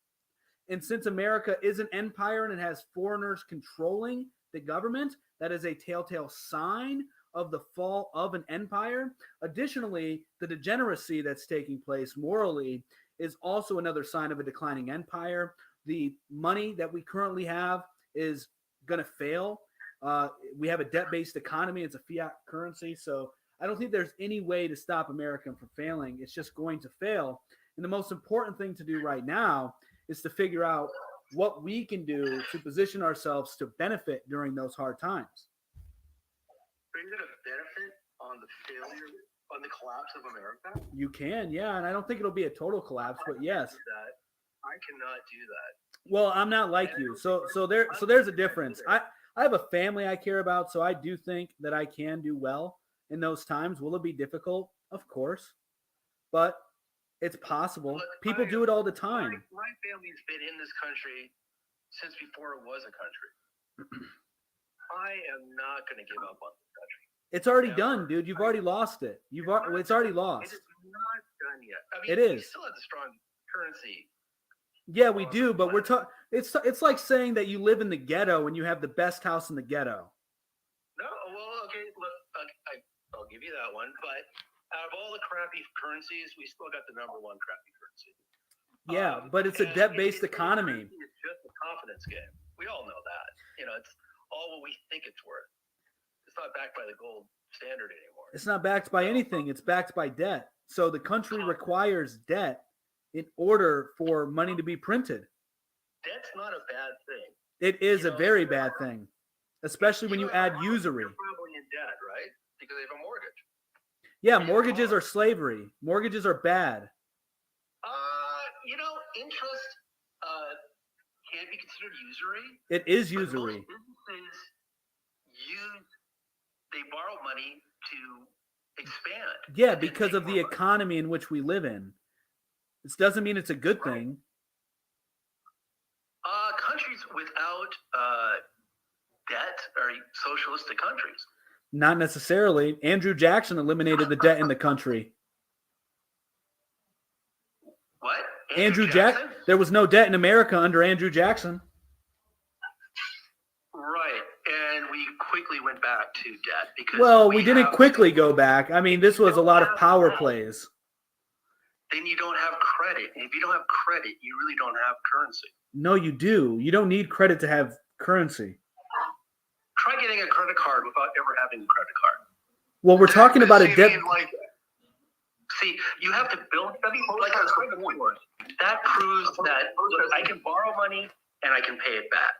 And since America is an empire and it has foreigners controlling the government, that is a telltale sign of the fall of an empire. Additionally, the degeneracy that's taking place morally is also another sign of a declining empire. The money that we currently have is going to fail. We have a debt-based economy. It's a fiat currency. So I don't think there's any way to stop America from failing. It's just going to fail. And the most important thing to do right now is to figure out what we can do to position ourselves to benefit during those hard times. Are you going to benefit on the failure, on the collapse of America? You can, yeah. And I don't think it'll be a total collapse, but yes. I cannot do that. Well, I'm not like you. So there's a difference. I have a family I care about, so I do think that I can do well in those times. Will it be difficult? Of course. But it's possible. Look, people do it all the time. My family's been in this country since before it was a country. I am not going to give up on this country. It's already done, dude. You've already lost it. It's already lost. It is not done yet. I mean, it is. We still have the strong currency. Yeah, we do, but we're talking. It's like saying that you live in the ghetto and you have the best house in the ghetto. No, well, okay, look, I'll give you that one. But out of all the crappy currencies, we still got the number one crappy currency. Yeah, but it's a debt-based economy. It's just a confidence game. We all know that. It's all what we think it's worth. It's not backed by the gold standard anymore. It's not backed by anything. It's backed by debt. So the country requires debt in order for money to be printed. Debt's not a bad thing. It is a very bad thing, especially when you add usury. You're probably in debt, right? Because they have a mortgage. Yeah, mortgages are slavery. Mortgages are bad. Interest can be considered usury. It is But usury. most businesses they borrow money to expand. Yeah, because of the economy in which we live in. This doesn't mean it's a good thing. Countries without debt are socialistic countries. Not necessarily. Andrew Jackson eliminated the debt in the country. What? Andrew Jackson? There was no debt in America under Andrew Jackson. Right. And we quickly went back to debt because we didn't quickly go back. I mean, this was a lot of power plays. Then you don't have credit. And if you don't have credit, you really don't have currency. No, you do. You don't need credit to have currency. Try getting a credit card without ever having a credit card. Well, we're talking about a debt. See, you have to build. That proves that look, I can borrow money and I can pay it back.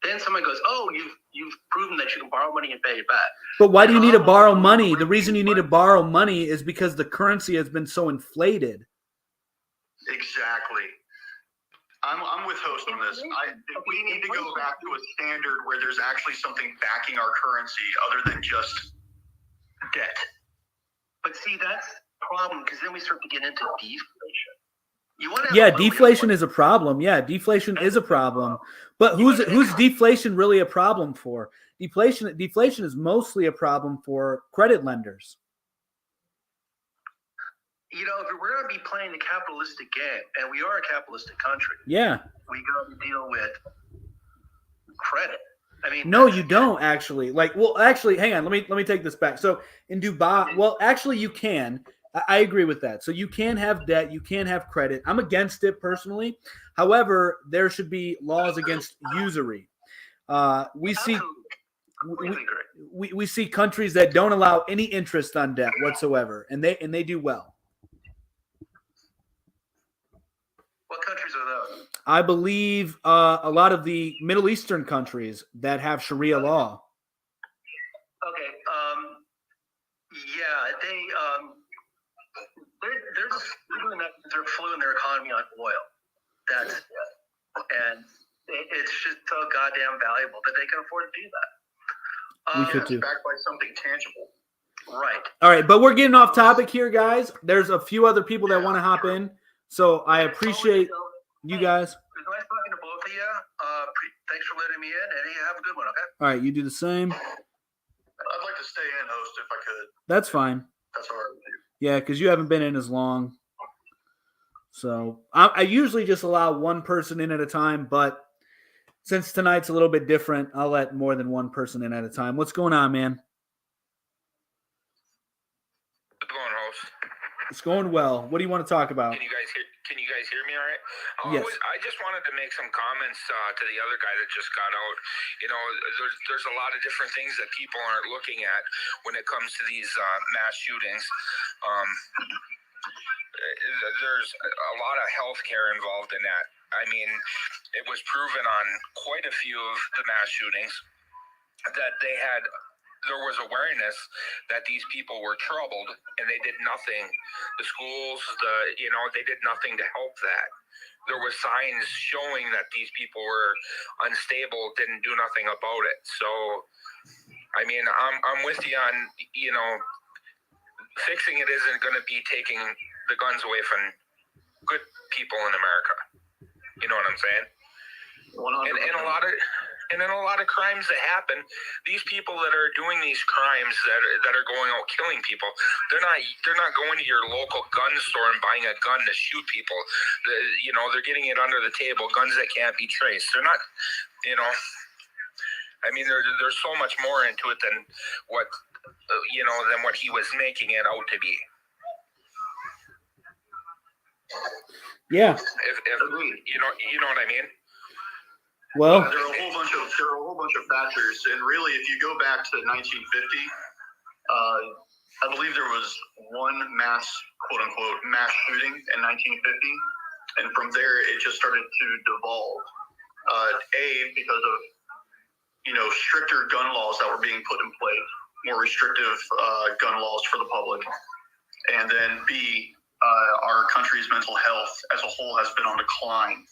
Then someone goes, "Oh, you've proven that you can borrow money and pay it back." But why do you need to borrow money? The reason you need to borrow money is because the currency has been so inflated. Exactly. I'm with host on this. We need to go back to a standard where there's actually something backing our currency other than just debt. But see, that's the problem because then we start to get into deflation. You want to Yeah, deflation is a problem. Yeah, deflation is a problem. But who's deflation really a problem for? Deflation is mostly a problem for credit lenders. You know, if we're going to be playing the capitalistic game, and we are a capitalistic country, Yeah. we got to deal with credit. I mean, No, you don't actually. Actually, hang on. Let me take this back. So in Dubai, well, actually, you can. I agree with that. So you can have debt, you can have credit. I'm against it personally. However, there should be laws against usury. We see countries that don't allow any interest on debt whatsoever, and they do well. What countries are those? I believe a lot of the Middle Eastern countries that have Sharia law. Okay. Yeah, they're fluing their economy on oil. That's it. And it's just so goddamn valuable that they can afford to do that. We could It's too. backed by something tangible. Right. All right, but we're getting off topic here, guys. There's a few other people that want to hop in, so I appreciate you guys. It was nice talking to both of you. Thanks for letting me in, and you have a good one, okay? All right, you do the same. I'd like to stay in, host, if I could. That's fine. That's all right with you. Yeah, because you haven't been in as long. So I usually just allow one person in at a time, but since tonight's a little bit different, I'll let more than one person in at a time. What's going on, man? What's going on, host? It's going well. What do you want to talk about? Can you guys hear me all right? Yes. I just wanted to make some comments to the other guy that just got out. You know, there's a lot of different things that people aren't looking at when it comes to these mass shootings. There's a lot of healthcare involved in that. I mean, it was proven on quite a few of the mass shootings that there was awareness that these people were troubled, and they did nothing. The schools, they did nothing to help that. There were signs showing that these people were unstable, didn't do nothing about it. So, I mean, I'm with you on, fixing it isn't going to be taking the guns away from good people in America. You know what I'm saying? 100%. And then a lot of crimes that happen, these people that are doing these crimes that are going out killing people, they're not going to your local gun store and buying a gun to shoot people. They're getting it under the table, guns that can't be traced. They're not, I mean, there's so much more into it than what he was making it out to be. Yeah. If you know what I mean? Well, There are a whole bunch of factors, and really, if you go back to 1950, I believe there was one mass, quote unquote, mass shooting in 1950, and from there it just started to devolve. Because of stricter gun laws that were being put in place, more restrictive gun laws for the public, and then B, our country's mental health as a whole has been on decline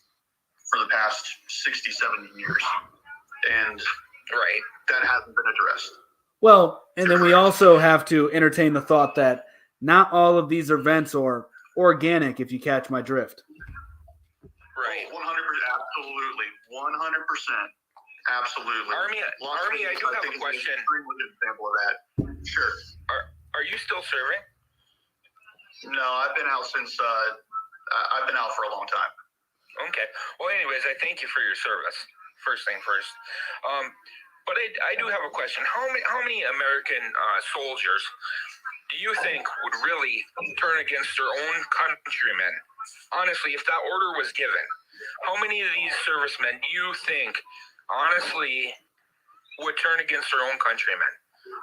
for the past 60, 70 years. And that hasn't been addressed. well, and then we also have to entertain the thought that not all of these events are organic, if you catch my drift. Right. 100%, absolutely. 100%. Absolutely. Army, I do have a question. An extremely good example of that. Sure. Are you still serving? No, I've been out since, I've been out for a long time. Okay. Well, anyways, I thank you for your service. First thing first. But I do have a question. How many American soldiers do you think would really turn against their own countrymen? Honestly, if that order was given, how many of these servicemen do you think, honestly, would turn against their own countrymen?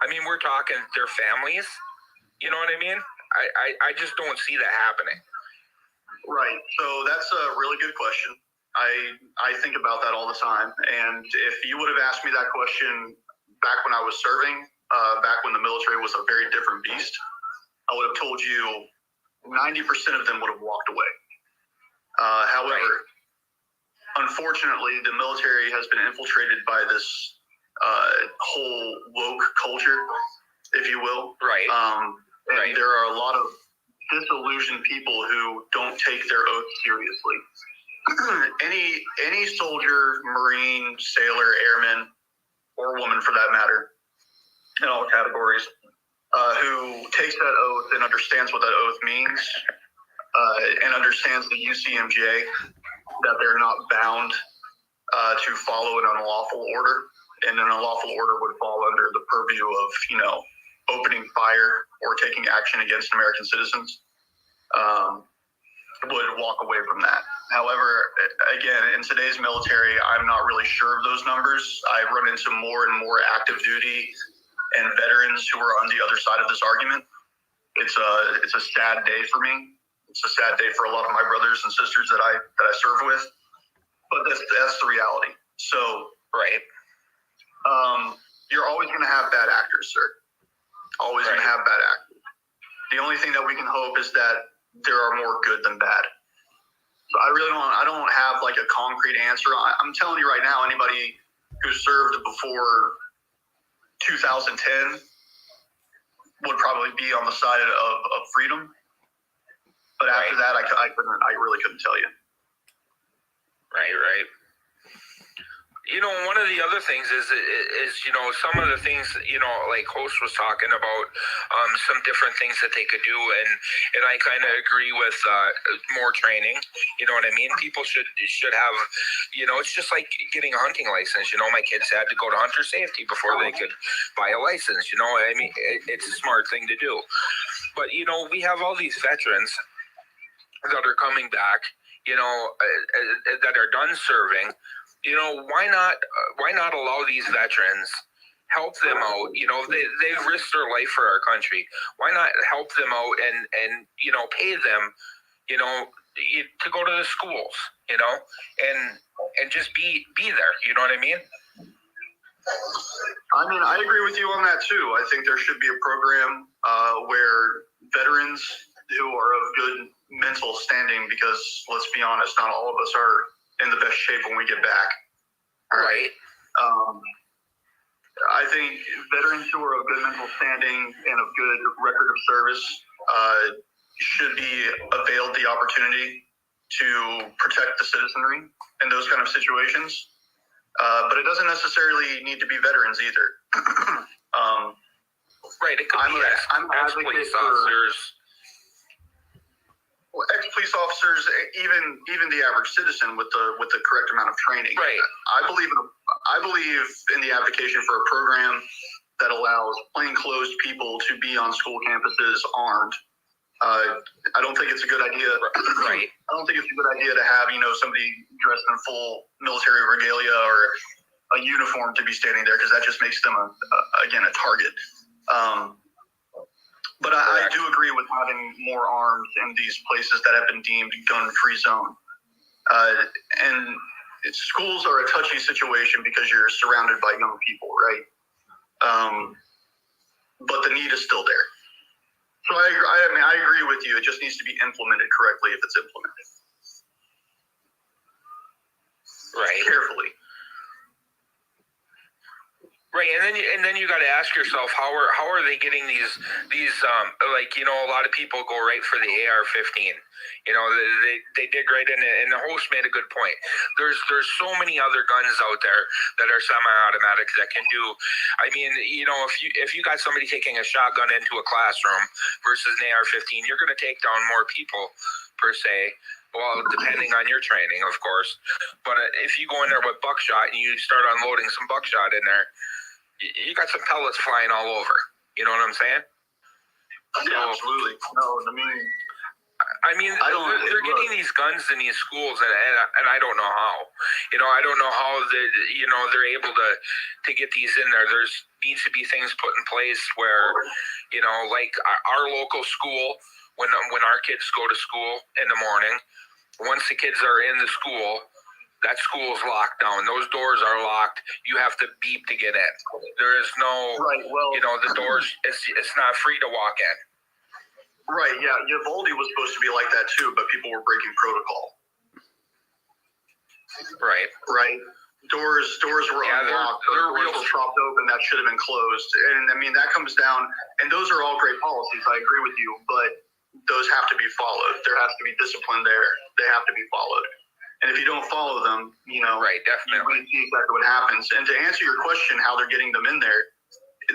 I mean, we're talking their families. You know what I mean? I just don't see that happening. Right. So that's a really good question. I think about that all the time. And if you would have asked me that question back when I was serving, back when the military was a very different beast, I would have told you 90% of them would have walked away. However, unfortunately, the military has been infiltrated by this whole woke culture, if you will. Right. And there are a lot of disillusioned people who don't take their oath seriously. Any soldier, Marine, sailor, airman, or woman for that matter, in all categories, who takes that oath and understands what that oath means, and understands the UCMJ, that they're not bound to follow an unlawful order, and an unlawful order would fall under the purview of, opening fire or taking action against American citizens, would walk away from that. However, again, in today's military, I'm not really sure of those numbers. I run into more and more active duty and veterans who are on the other side of this argument. It's a sad day for me. It's a sad day for a lot of my brothers and sisters that I serve with. But that's the reality. So, you're always going to have bad actors, sir. Always going to have bad actors. The only thing that we can hope is that there are more good than bad. So I don't have like a concrete answer. I'm telling you right now, anybody who served before 2010 would probably be on the side of freedom. But after that, I really couldn't tell you. Right. One of the other things is some of the things, like Host was talking about, some different things that they could do. And I kind of agree with more training. You know what I mean? People should have, it's just like getting a hunting license. My kids had to go to hunter safety before they could buy a license. I mean, it's a smart thing to do. But, we have all these veterans that are coming back, that are done serving. Why not allow these veterans, help them out? They've risked their life for our country. Why not help them out and pay them, to go to the schools, and just be there. You know what I mean? I mean, I agree with you on that too. I think there should be a program where veterans who are of good mental standing, because let's be honest, not all of us are in the best shape when we get back. Right. I think veterans who are of good mental standing and of good record of service should be availed the opportunity to protect the citizenry in those kind of situations. But it doesn't necessarily need to be veterans either. Right. It could be ex-police officers. Well, ex-police officers, even the average citizen with the correct amount of training. Right. I believe in the advocation for a program that allows plainclothes people to be on school campuses armed. I don't think it's a good idea. Right. I don't think it's a good idea to have somebody dressed in full military regalia or a uniform to be standing there, because that just makes them a target. But I do agree with having more arms in these places that have been deemed gun-free zone. And schools are a touchy situation because you're surrounded by young people, right? But the need is still there. So I agree with you. It just needs to be implemented correctly if it's implemented. Right. Carefully. Right, and then you got to ask yourself, how are they getting these a lot of people go right for the AR-15. They dig right in it, and the host made a good point. There's so many other guns out there that are semi-automatic that can do. I mean, if you got somebody taking a shotgun into a classroom versus an AR-15, you're going to take down more people per se. Well, depending on your training, of course. But if you go in there with buckshot and you start unloading some buckshot in there, you got some pellets flying all over. You know what I'm saying? Yeah, absolutely. No, they're getting these guns in these schools, and I don't know how. I don't know how they're able to get these in there. There's needs to be things put in place where, like our local school, when our kids go to school in the morning, once the kids are in the school, that school is locked down. Those doors are locked. You have to beep to get in. There is no, Right. Well, the doors, it's not free to walk in. Right, yeah. Uvalde was supposed to be like that too, but people were breaking protocol. Right. Right. Doors were unlocked. Doors were propped open that should have been closed. And I mean, that comes down, and those are all great policies. I agree with you, but those have to be followed. There has to be discipline there. They have to be followed. And if you don't follow them, Right, you definitely. see exactly what happens. And to answer your question, how they're getting them in there,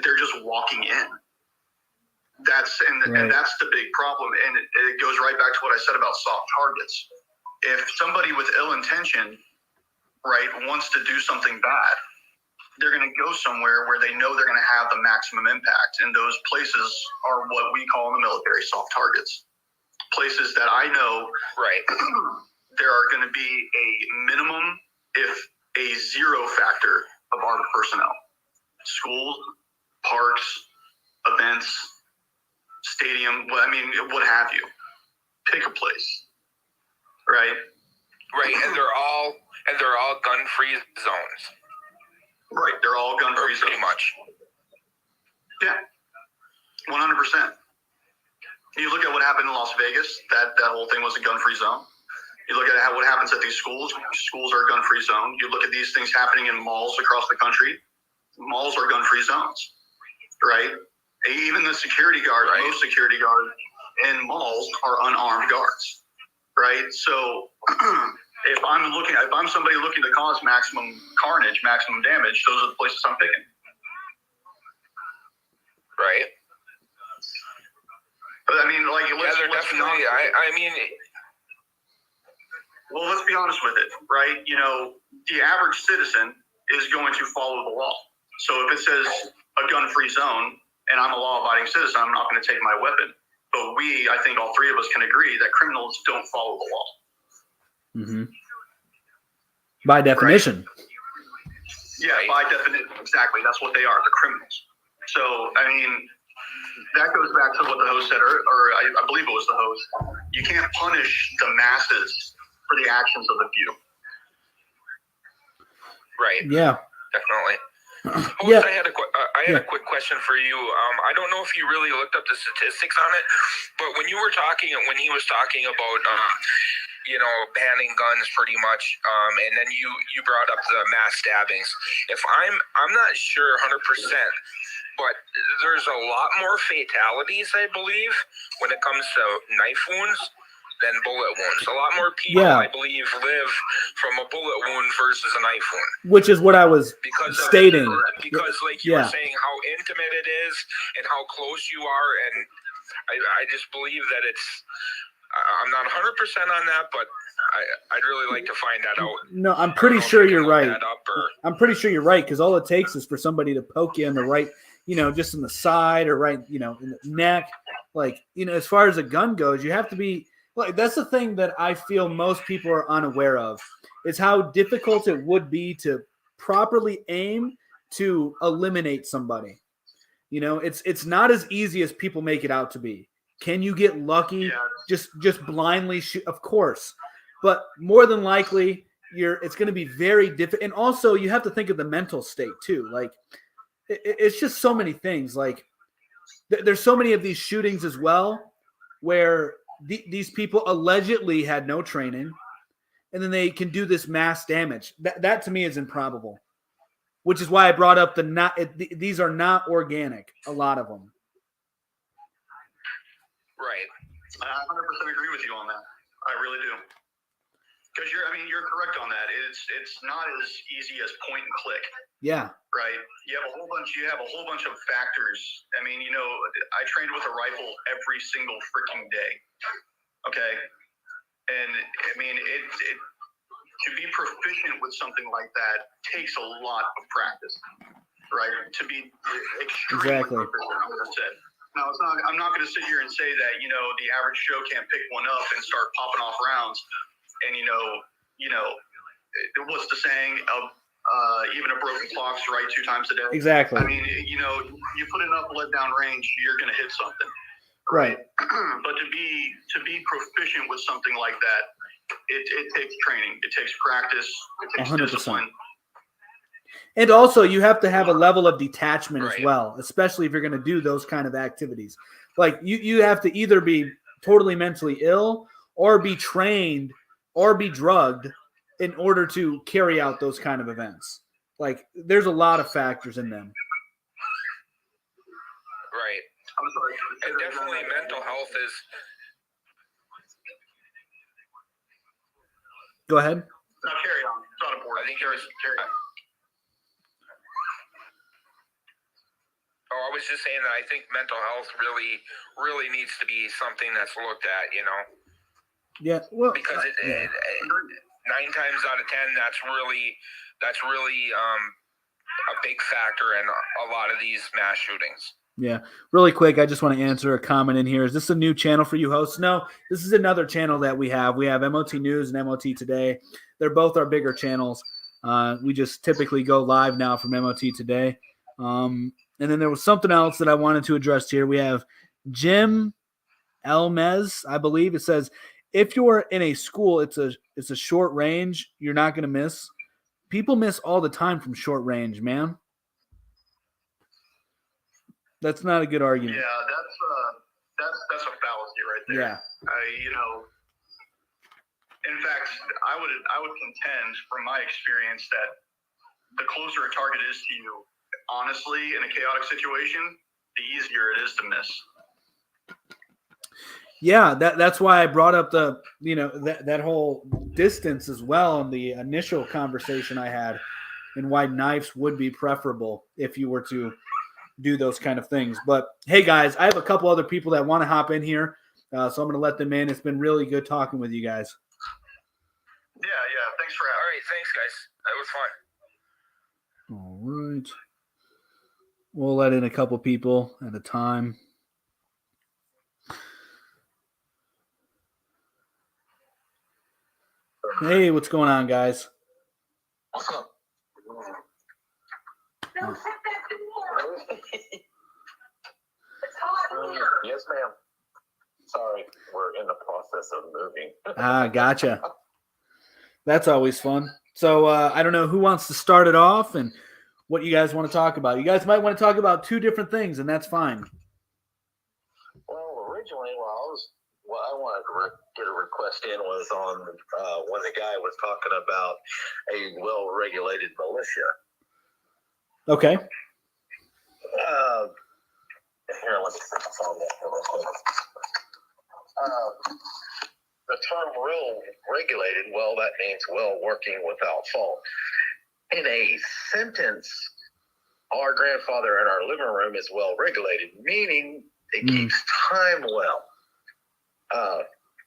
they're just walking in. And that's the big problem. And it goes right back to what I said about soft targets. If somebody with ill intention, right, wants to do something bad, they're going to go somewhere where they know they're going to have the maximum impact. And those places are what we call in the military soft targets. Places that I know Right. there are going to be a minimum, if a zero factor, of armed personnel. Schools, parks, events, stadium, what have you. Pick a place, right? Right, and they're all gun-free zones. Right, they're all gun-free Pretty zones. much. Yeah, 100%. You look at what happened in Las Vegas. That whole thing was a gun-free zone. You look at what happens at these schools. Schools are a gun-free zone. You look at these things happening in malls across the country. Malls are gun-free zones, right? Even the security guards, Right. most security guards in malls are unarmed guards, right? So if I'm somebody looking to cause maximum carnage, maximum damage, those are the places I'm picking. Right. But I mean, like, Yeah, they're let's be definitely. honest. Well, let's be honest with it, right? The average citizen is going to follow the law. So if it says a gun-free zone and I'm a law-abiding citizen, I'm not going to take my weapon. But I think all three of us can agree that criminals don't follow the law. Mm-hmm. By definition. Yeah, by definition, exactly. That's what they are, the criminals. So, I mean, that goes back to what the host said, or I believe it was the host. You can't punish the masses for the actions of the few. Right. Yeah. Definitely. Host, Yeah. I had a quick question for you. I don't know if you really looked up the statistics on it, but when he was talking about banning guns pretty much, and then you brought up the mass stabbings. If I'm not sure 100%, but there's a lot more fatalities, I believe, when it comes to knife wounds than bullet wounds. A lot more people, Yeah. I believe, live from a bullet wound versus a knife wound. Which is what I was stating. Because like you were saying, how intimate it is and how close you are, and I just believe that I'm not 100% on that, but I'd really like to find that out. No, I'm pretty sure you're right. I'm pretty sure you're right, because all it takes is for somebody to poke you in the right, just in the side or right, in the neck. Like, as far as a gun goes, you have to be like, that's the thing that I feel most people are unaware of, is how difficult it would be to properly aim to eliminate somebody. It's not as easy as people make it out to be. Can you get lucky? Yeah. Just blindly shoot? Of course. But more than likely, it's going to be very difficult. And also, you have to think of the mental state too. Like, it's just so many things. Like, there's so many of these shootings as well, where these people allegedly had no training, and then they can do this mass damage. That to me is improbable. Which is why I brought up these are not organic. A lot of them. Right. I 100% agree with you on that. I really do. Because you're correct on that. It's not as easy as point and click. Yeah. Right. You have a whole bunch of factors. I trained with a rifle every single freaking day. Okay. And to be proficient with something like that takes a lot of practice. Right. To be extremely Exactly. proficient, as I said. Now, I'm not going to sit here and say that, the average Joe can't pick one up and start popping off rounds. And, what's the saying? Even a broken clock's right 2 times a day. Exactly. I mean, you put enough lead down range, you're going to hit something. Right. But to be proficient with something like that it takes training. It takes practice. It takes 100%. discipline. And also, you have to have a level of detachment as Right. well, especially if you're going to do those kind of activities. Like you have to either be totally mentally ill or be trained or be drugged in order to carry out those kind of events. Like there's a lot of factors in them. Right. I'm sorry. And definitely mental health is Go ahead. No, carry on. It's not important. I think there's Carry on. I was just saying that I think mental health really needs to be something that's looked at, you know, Yeah. Well, because it 9 times out of 10 that's really a big factor in a lot of these mass shootings. yeah. Really quick, I just want to answer a comment in here. Is this a new channel for you hosts? No, this is another channel that we have. We have MOT News and MOT Today. They're both our bigger channels. We just typically go live now from MOT Today. And then there was something else that I wanted to address here. We have Jim Elmez, I believe. It says, if you're in a school, it's a short range, you're not going to miss. People miss all the time from short range, man. That's not a good argument. Yeah, that's a fallacy right there. Yeah. In fact, I would contend from my experience that the closer a target is to you, honestly, in a chaotic situation, the easier it is to miss. Yeah, that's why I brought up that whole distance as well in the initial conversation I had, and why knives would be preferable if you were to do those kind of things. But hey, guys, I have a couple other people that want to hop in here, so I'm going to let them in. It's been really good talking with you guys. Yeah. Thanks for All having right, thanks guys. That was fun. All right. We'll let in a couple people at a time. Hey, what's going on, guys? What's up? Oh. Yes, ma'am. Sorry, we're in the process of moving. Gotcha. That's always fun. So I don't know who wants to start it off and what you guys want to talk about. You guys might want to talk about two different things, and that's fine. Well, originally, what I wanted to get a request in was on when the guy was talking about a well-regulated militia. Okay. Here, let's follow that real quick. The term regulated, well, that means well working without fault. In a sentence, our grandfather in our living room is well regulated, meaning it keeps time well.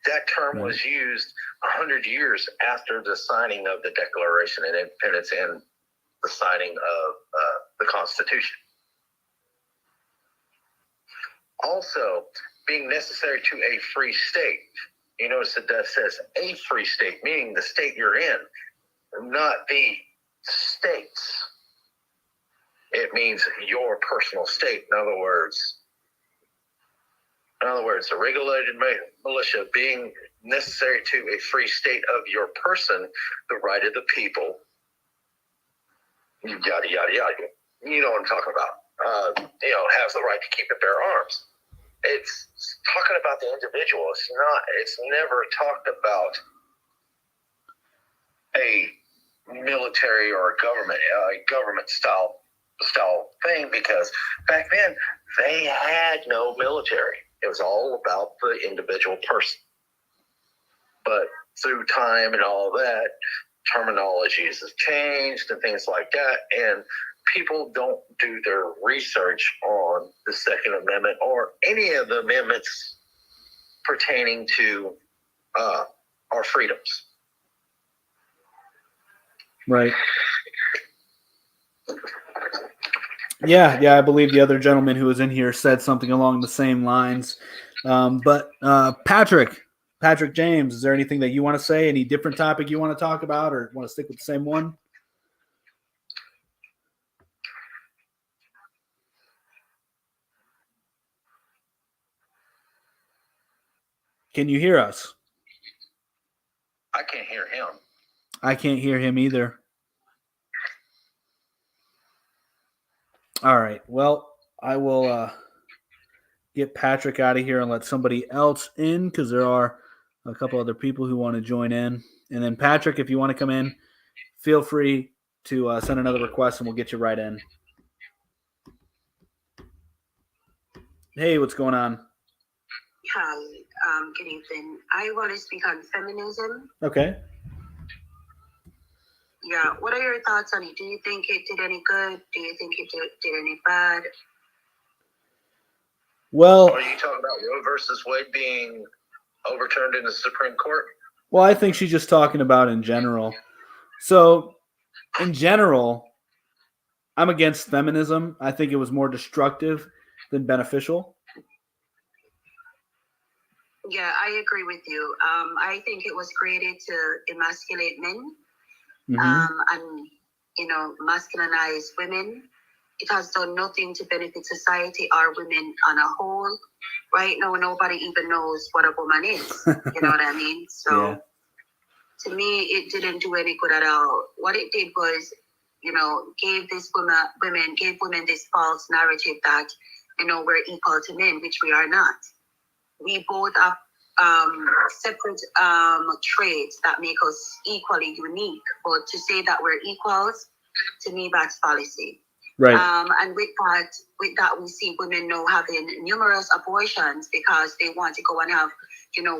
That term was used 100 years after the signing of the Declaration of Independence and the signing of the Constitution. Also, being necessary to a free state. You notice that says a free state, meaning the state you're in, not the states. It means your personal state. In other words, a regulated militia being necessary to a free state of your person, the right of the people, yada, yada, yada. You know what I'm talking about. Has the right to keep and bear arms. It's talking about the individual. It's never talked about a military or a government style thing, because back then they had no military. It was all about the individual person. But through time and all of that, terminologies have changed and things like that, and people don't do their research on the Second Amendment or any of the amendments pertaining to our freedoms. Right. Yeah, I believe the other gentleman who was in here said something along the same lines. But Patrick James, is there anything that you want to say? Any different topic you want to talk about, or want to stick with the same one? Can you hear us? I can't hear him. I can't hear him either. All right. Well, I will get Patrick out of here and let somebody else in because there are a couple other people who want to join in. And then, Patrick, if you want to come in, feel free to send another request and we'll get you right in. Hey, what's going on? Hi, good evening. I want to speak on feminism. Okay. Yeah, what are your thoughts on it? Do you think it did any good? Do you think it did any bad? Well, Are you talking about Roe versus Wade being overturned in the Supreme Court? Well, I think she's just talking about in general. So, in general, I'm against feminism. I think it was more destructive than beneficial. Yeah, I agree with you. I think it was created to emasculate men and, masculinize women. It has done nothing to benefit society or women on a whole. Right now, nobody even knows what a woman is. You know what I mean? So, Yeah. To me, it didn't do any good at all. What it did was, gave women this false narrative that, we're equal to men, which we are not. We both have separate traits that make us equally unique. But to say that we're equals, to me, that's fallacy. Right. And with that, we see women now having numerous abortions because they want to go and have,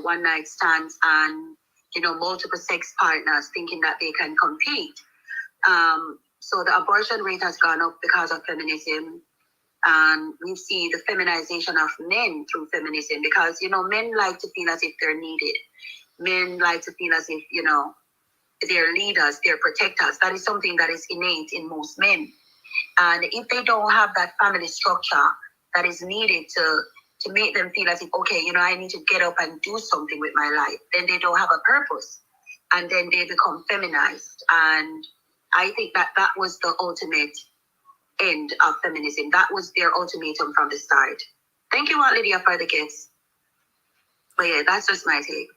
one night stands and, multiple sex partners, thinking that they can compete. So the abortion rate has gone up because of feminism. And we see the feminization of men through feminism because, men like to feel as if they're needed. Men like to feel as if, they're leaders, they're protectors. That is something that is innate in most men. And if they don't have that family structure that is needed to make them feel as if, okay, I need to get up and do something with my life, then they don't have a purpose. And then they become feminized. And I think that was the ultimate end of feminism. That was their ultimatum from the start. Thank you, Aunt Lydia, for the gifts. But yeah, that's just my take.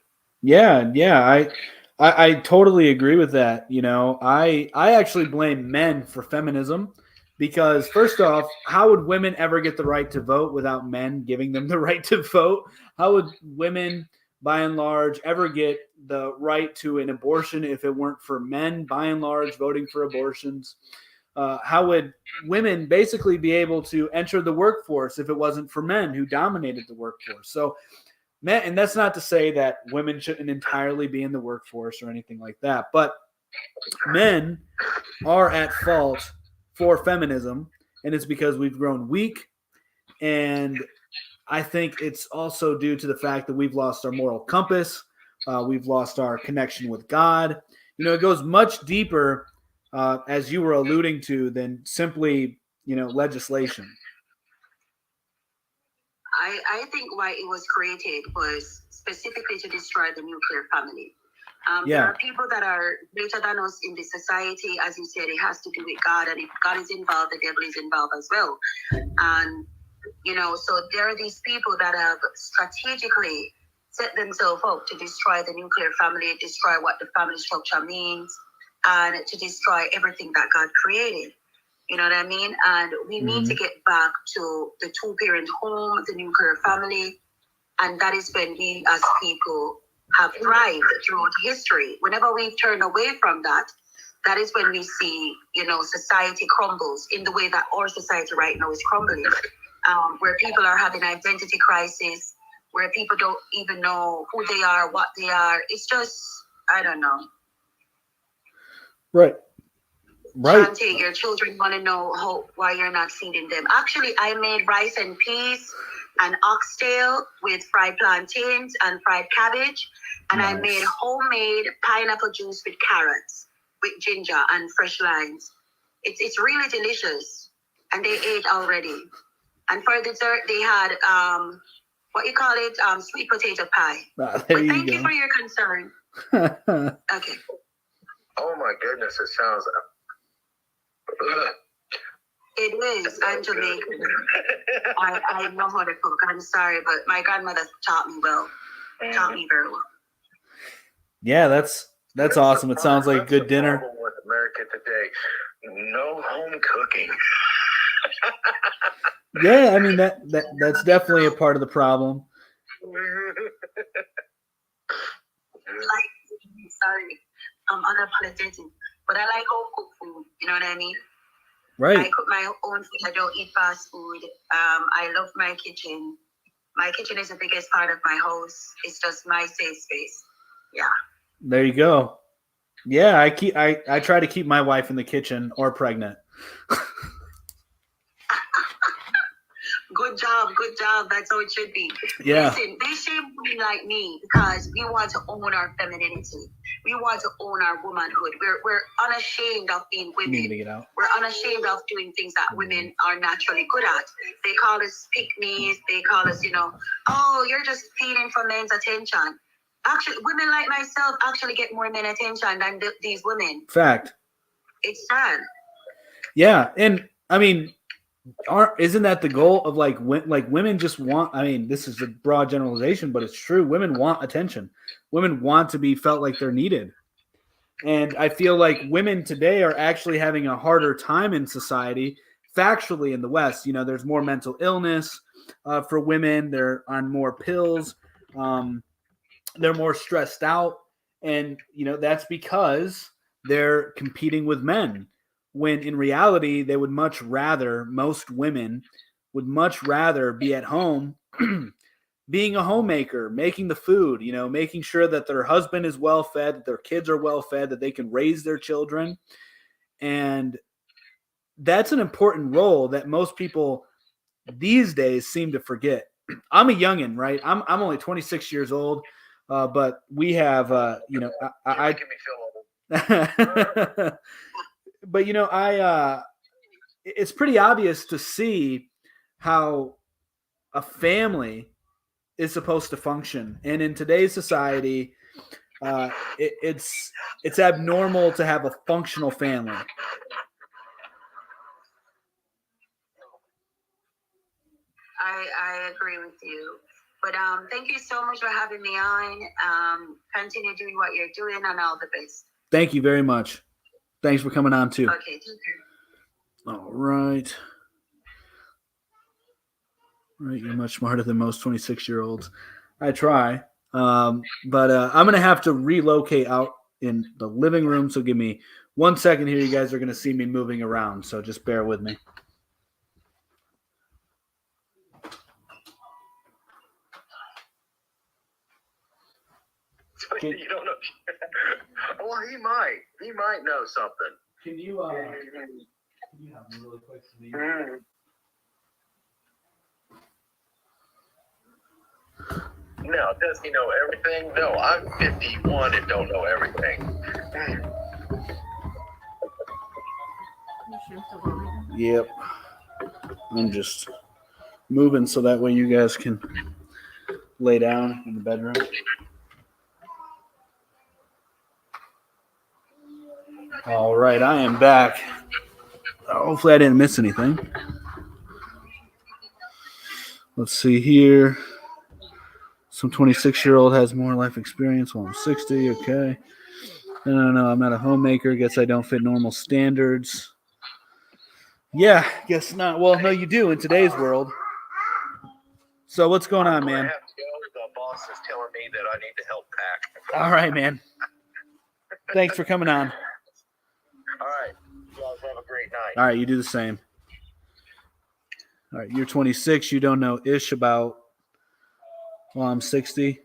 Yeah. I totally agree with that. I actually blame men for feminism because, first off, how would women ever get the right to vote without men giving them the right to vote? How would women, by and large, ever get the right to an abortion if it weren't for men, by and large, voting for abortions? How would women basically be able to enter the workforce if it wasn't for men who dominated the workforce? So, men, and that's not to say that women shouldn't entirely be in the workforce or anything like that, but men are at fault for feminism, and it's because we've grown weak, and I think it's also due to the fact that we've lost our moral compass, we've lost our connection with God. It goes much deeper, as you were alluding to, than simply, legislation. I think why it was created was specifically to destroy the nuclear family. There are people that are greater than us in this society. As you said, it has to do with God. And if God is involved, the devil is involved as well. And, so there are these people that have strategically set themselves up to destroy the nuclear family, destroy what the family structure means, and to destroy everything that God created. You know what I mean? And we need to get back to the two-parent home, the nuclear family. And that is when we as people have thrived throughout history. Whenever we turn away from that, that is when we see, society crumbles in the way that our society right now is crumbling. Where people are having identity crisis, where people don't even know who they are, what they are. It's just, I don't know. Right. Shantae, your children want to know why you're not feeding them. Actually, I made rice and peas and oxtail with fried plantains and fried cabbage. And nice. I made homemade pineapple juice with carrots, with ginger and fresh limes. It's really delicious. And they ate already. And for dessert, they had, sweet potato pie. But thank you for your concern. Okay. Oh my goodness, it sounds... It is. I'm Jamaican. I know how to cook. I'm sorry, but my grandmother taught me well. Taught me very well. Yeah, that's awesome. It sounds like a good dinner. Problem with America today, no home cooking. Yeah, I mean that's definitely a part of the problem. Like, sorry, I'm unapologetic, but I like home cooked food. You know what I mean? I Right. cook my own food. I don't eat fast food. I love my kitchen. My kitchen is the biggest part of my house. It's just my safe space. Yeah. There you go. Yeah, I try to keep my wife in the kitchen or pregnant. Good job. Good job. That's how it should be. Yeah. Listen, they shame women like me because we want to own our femininity. We want to own our womanhood. We're unashamed of being You need to women. get out. We're unashamed of doing things that women are naturally good at. They call us pick-me's. They call us, oh, you're just feeding for men's attention. Actually, women like myself actually get more men attention than these women. Fact. It's sad. Yeah, and I mean, isn't that the goal of like women just want? I mean, this is a broad generalization, but it's true. Women want attention. Women want to be felt like they're needed, and I feel like women today are actually having a harder time in society. Factually, in the West, there's more mental illness for women. They're on more pills. They're more stressed out, and that's because they're competing with men. When in reality, they would much rather, most women would much rather be at home being a homemaker, making the food, making sure that their husband is well fed, that their kids are well fed, that they can raise their children. And that's an important role that most people these days seem to forget. I'm a youngin', right? I'm only 26 years old, but we have, You're making me feel old. but it's pretty obvious to see how a family is supposed to function, and in today's society, it's abnormal to have a functional family. I agree with you. But thank you so much for having me on. Continue doing what you're doing, and all the best. Thank you very much. Thanks for coming on too. Okay, take care. All right. Right, you're much smarter than most 26-year-olds. I try. But I'm going to have to relocate out in the living room. So give me 1 second here. You guys are going to see me moving around. So just bear with me. You don't know. Well, he might. He might know something. Can you have me really quick to me? No, does he know everything? No, I'm 51 and don't know everything. Yep. I'm just moving so that way you guys can lay down in the bedroom. All right, I am back. Hopefully I didn't miss anything. Let's see here. Some 26-year-old has more life experience while I'm 60. Okay. No, I'm not a homemaker. Guess I don't fit normal standards. Yeah, guess not. Well, no, you do in today's world. So what's going on, man? I have to go. The boss is telling me that I need to help pack. All right, man. Thanks for coming on. All right. You guys have a great night. All right, you do the same. All right, you're 26. You don't know ish about. Well, I'm 60.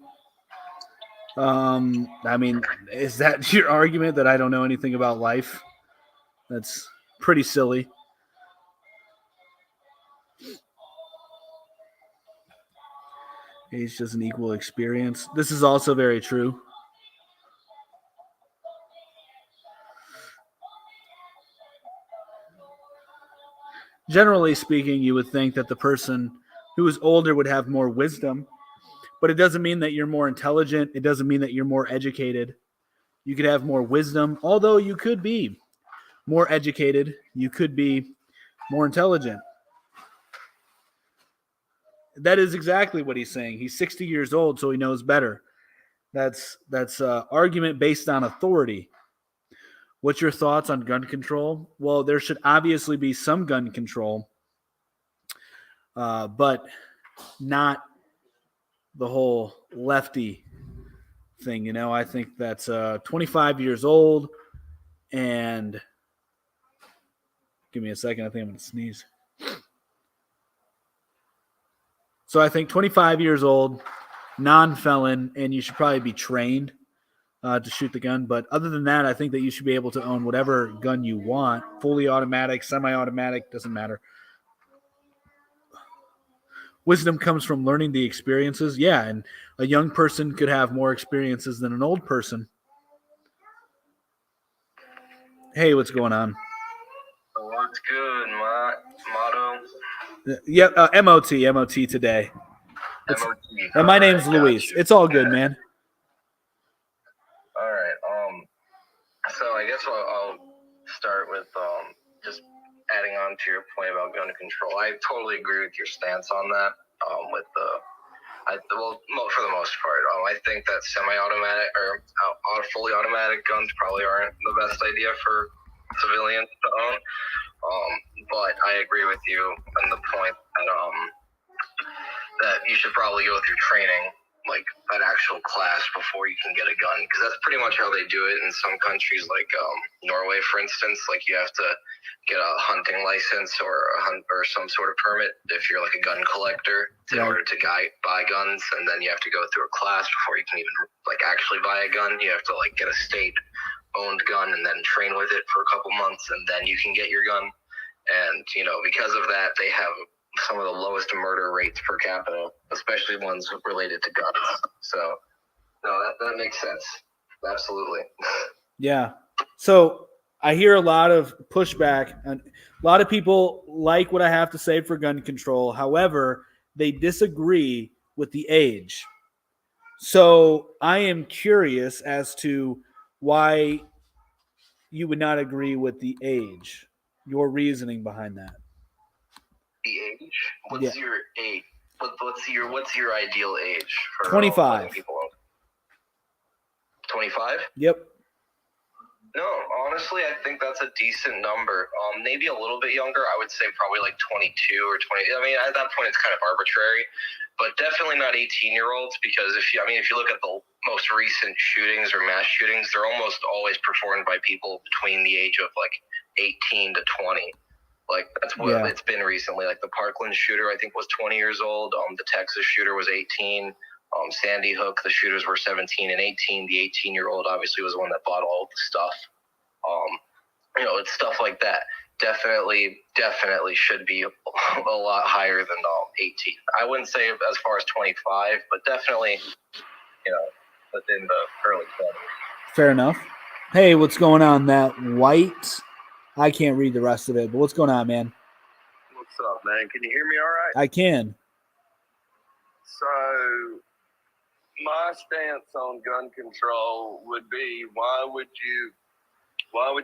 I mean, is that your argument that I don't know anything about life? That's pretty silly. Age doesn't equal experience. This is also very true. Generally speaking, you would think that the person who is older would have more wisdom, but it doesn't mean that you're more intelligent. It doesn't mean that you're more educated. You could have more wisdom, although you could be more educated. You could be more intelligent. That is exactly what he's saying. He's 60 years old, so he knows better. That's argument based on authority. What's your thoughts on gun control? Well, there should obviously be some gun control, but not the whole lefty thing. You know, I think that's 25 years old, and give me a second. I think I'm going to sneeze. So I think 25 years old, non-felon, and you should probably be trained to shoot the gun. But other than that, I think that you should be able to own whatever gun you want, fully automatic, semi-automatic, doesn't matter. Wisdom comes from learning the experiences. Yeah, and a young person could have more experiences than an old person. Hey, what's going on? What's good, Motto? Yep, MOT today. MOT. And my name's Luis. It's all good, man. All right. So I guess I'll start with just adding on to your point about gun control. I totally agree with your stance on that. For the most part, I think that semi-automatic or fully automatic guns probably aren't the best idea for civilians to own. But I agree with you on the point that you should probably go through training, like an actual class, before you can get a gun, because that's pretty much how they do it in some countries, like Norway, for instance. Like you have to get a hunting license or some sort of permit if you're like a gun collector in order to buy guns, and then you have to go through a class before you can even like actually buy a gun. You have to like get a state-owned gun and then train with it for a couple months, and then you can get your gun. And because of that, they have some of the lowest murder rates per capita, especially ones related to guns. So, no, that makes sense. Absolutely. Yeah. So I hear a lot of pushback, and a lot of people like what I have to say for gun control. However, they disagree with the age. So I am curious as to why you would not agree with the age, your reasoning behind that. The age? What's your age? What's your ideal age for 25 people? 25? Yep. No, honestly, I think that's a decent number. Maybe a little bit younger. I would say probably like 22 or 20. I mean, at that point, it's kind of arbitrary, but definitely not 18-year-olds, because if you look at the most recent shootings or mass shootings, they're almost always performed by people between the age of like 18 to 20. Like that's what it's been recently. Like the Parkland shooter, I think, was 20 years old. The Texas shooter was 18. Sandy Hook, the shooters were 17 and 18. The 18-year-old obviously was the one that bought all of the stuff. It's stuff like that. Definitely should be a lot higher than 18. I wouldn't say as far as 25, but definitely, within the early 20s. Fair enough. Hey, what's going on? That white, I can't read the rest of it, but what's going on, man? What's up, man? Can you hear me all right? I can. So, my stance on gun control would be, why would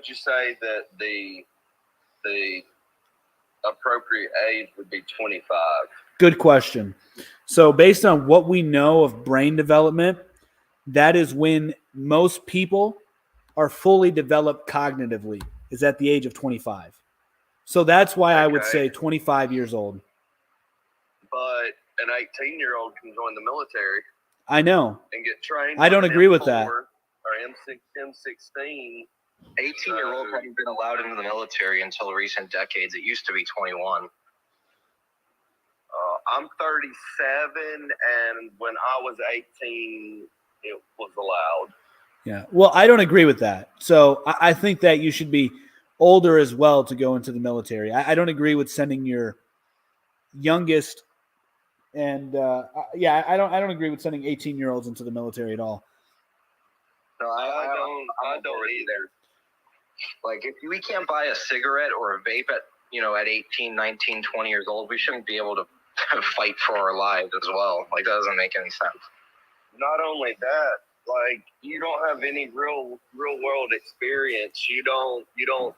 you say that the appropriate age would be 25? Good question. So based on what we know of brain development, that is when most people are fully developed cognitively, is at the age of 25. So that's why I would say 25 years old. But an 18-year-old can join the military. I know. And get trained. I don't agree with that. Or M16. 18-year-olds haven't been allowed into the military until recent decades. It used to be 21. I'm 37, and when I was 18, it was allowed. Yeah. Well, I don't agree with that. So I think that you should be older as well to go into the military. I don't agree with sending your youngest, and I don't agree with sending 18-year-olds into the military at all. No, I don't either. Like, if we can't buy a cigarette or a vape at 18, 19, 20 years old, we shouldn't be able to fight for our lives as well. Like, that doesn't make any sense. Not only that, like, you don't have any real world experience. You don't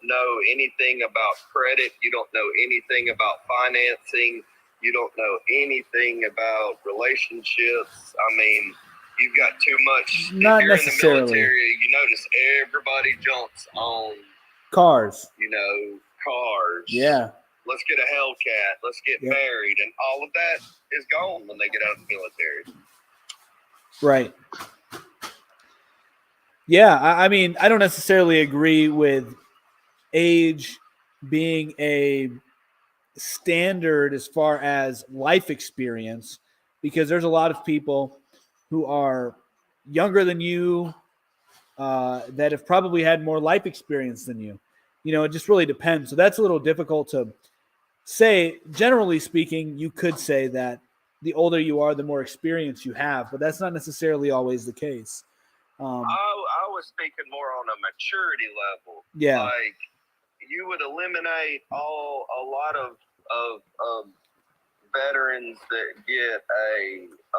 know anything about credit. You don't know anything about financing. You don't know anything about relationships. I mean, you've got too much. Not if you're necessarily. in the military, you notice everybody jumps on, Cars. cars. Yeah. Let's get a Hellcat. Let's get Yep. married. And all of that is gone when they get out of the military. Right. Yeah, I mean, I don't necessarily agree with age being a standard as far as life experience, because there's a lot of people who are younger than you that have probably had more life experience than you. It just really depends. So that's a little difficult to say. Generally speaking, you could say that the older you are, the more experience you have, but that's not necessarily always the case. I was speaking more on a maturity level. Yeah. Like, you would eliminate a lot of veterans that get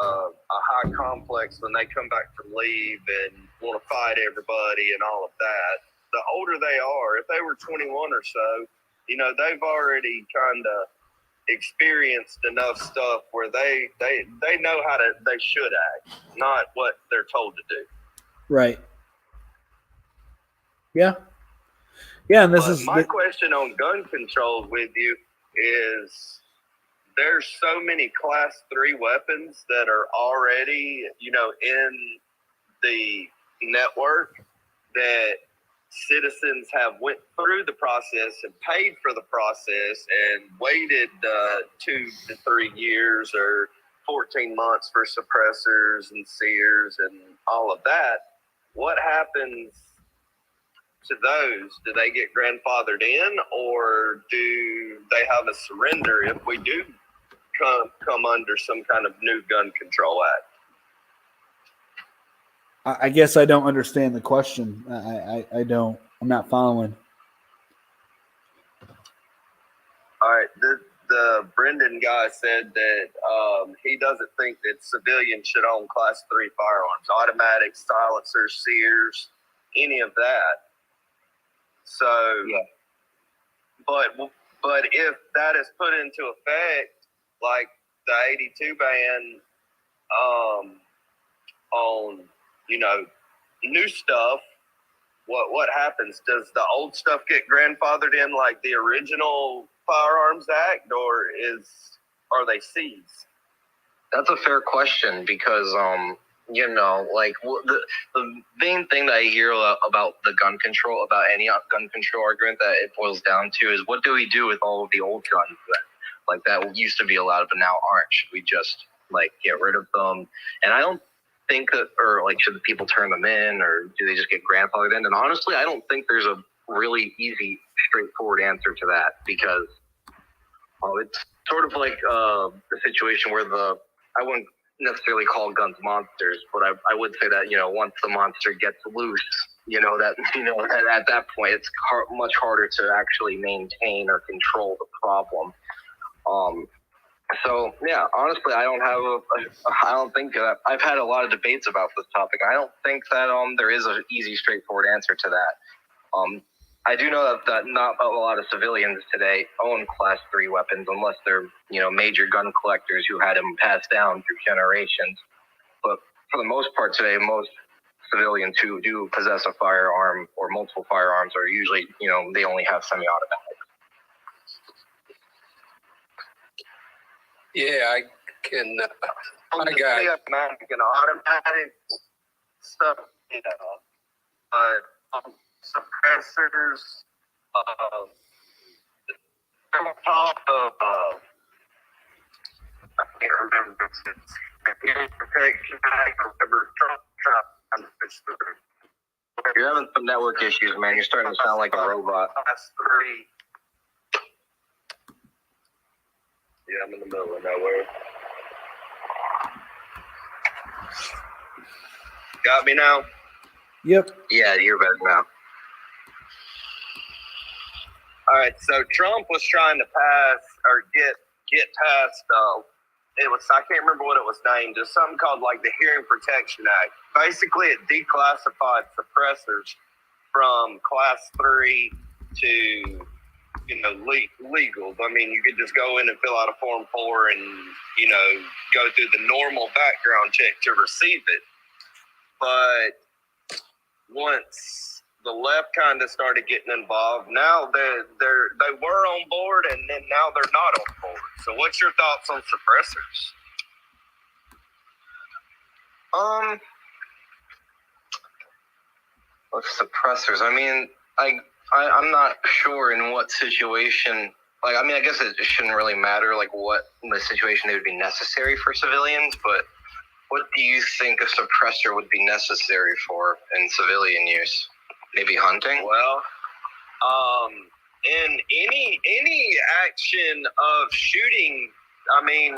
a high complex when they come back from leave and want to fight everybody and all of that. The older they are, if they were 21 or so, they've already kind of experienced enough stuff where they know they should act, not what they're told to do. Right. Yeah. Yeah, and this But is my question on gun control with you is, there's so many class 3 weapons that are already, in the network, that citizens have went through the process and paid for the process and waited 2 to 3 years or 14 months for suppressors and sears and all of that. What happens to those? Do they get grandfathered in, or do they have a surrender if we do come under some kind of new gun control act? I guess I don't understand the question. I don't. I'm not following. All right. The Brendan guy said that he doesn't think that civilians should own class 3 firearms, automatic, silencers, sears, any of that. So, Yeah. but if that is put into effect, like the 82 ban on new stuff, what happens? Does the old stuff get grandfathered in like the original Firearms Act, or are they seized? That's a fair question, because the main thing that I hear about the gun control, about any gun control argument, that it boils down to is, what do we do with all of the old guns that used to be allowed but now aren't? Should we just get rid of them? And I don't think that, or should the people turn them in, or do they just get grandfathered in? And honestly, I don't think there's a really easy, straightforward answer to that, because it's sort of like the situation where I wouldn't necessarily call guns monsters, but I would say that, once the monster gets loose, at that point it's much harder to actually maintain or control the problem. So yeah, honestly, I don't think I've had a lot of debates about this topic. I don't think that there is an easy, straightforward answer to that. I do know that not a lot of civilians today own class 3 weapons, unless they're, major gun collectors who had them passed down through generations. But for the most part today, most civilians who do possess a firearm or multiple firearms are usually, they only have semi-automatic. Yeah, I can. On the got automatic and automatic stuff, suppressors, on top of, I can't remember if it's Protection Act or whatever Trump pushed through. You're having some network issues, man. You're starting to sound like a robot. Class 3. Yeah, I'm in the middle of nowhere. Got me now? Yep. Yeah, you're better now. All right, so Trump was trying to pass or get past. I can't remember what it was named. There's something called the Hearing Protection Act. Basically, it declassified suppressors from class 3 to legal. I mean, you could just go in and fill out a Form 4 and go through the normal background check to receive it. but once the left kind of started getting involved, now they were on board, and then now they're not on board. So, what's your thoughts on suppressors? With suppressors, I mean, I'm not sure in what situation. Like, I mean, I guess it shouldn't really matter, like, what the situation they would be necessary for civilians, but what do you think a suppressor would be necessary for in civilian use? Maybe hunting? Well, in any action of shooting, I mean,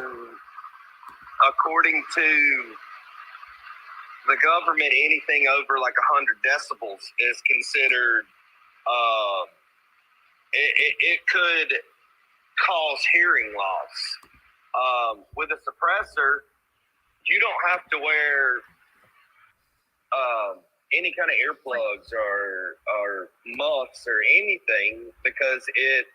according to the government, anything over like 100 decibels is considered, it could cause hearing loss. With a suppressor, you don't have to wear any kind of earplugs or muffs or anything, because it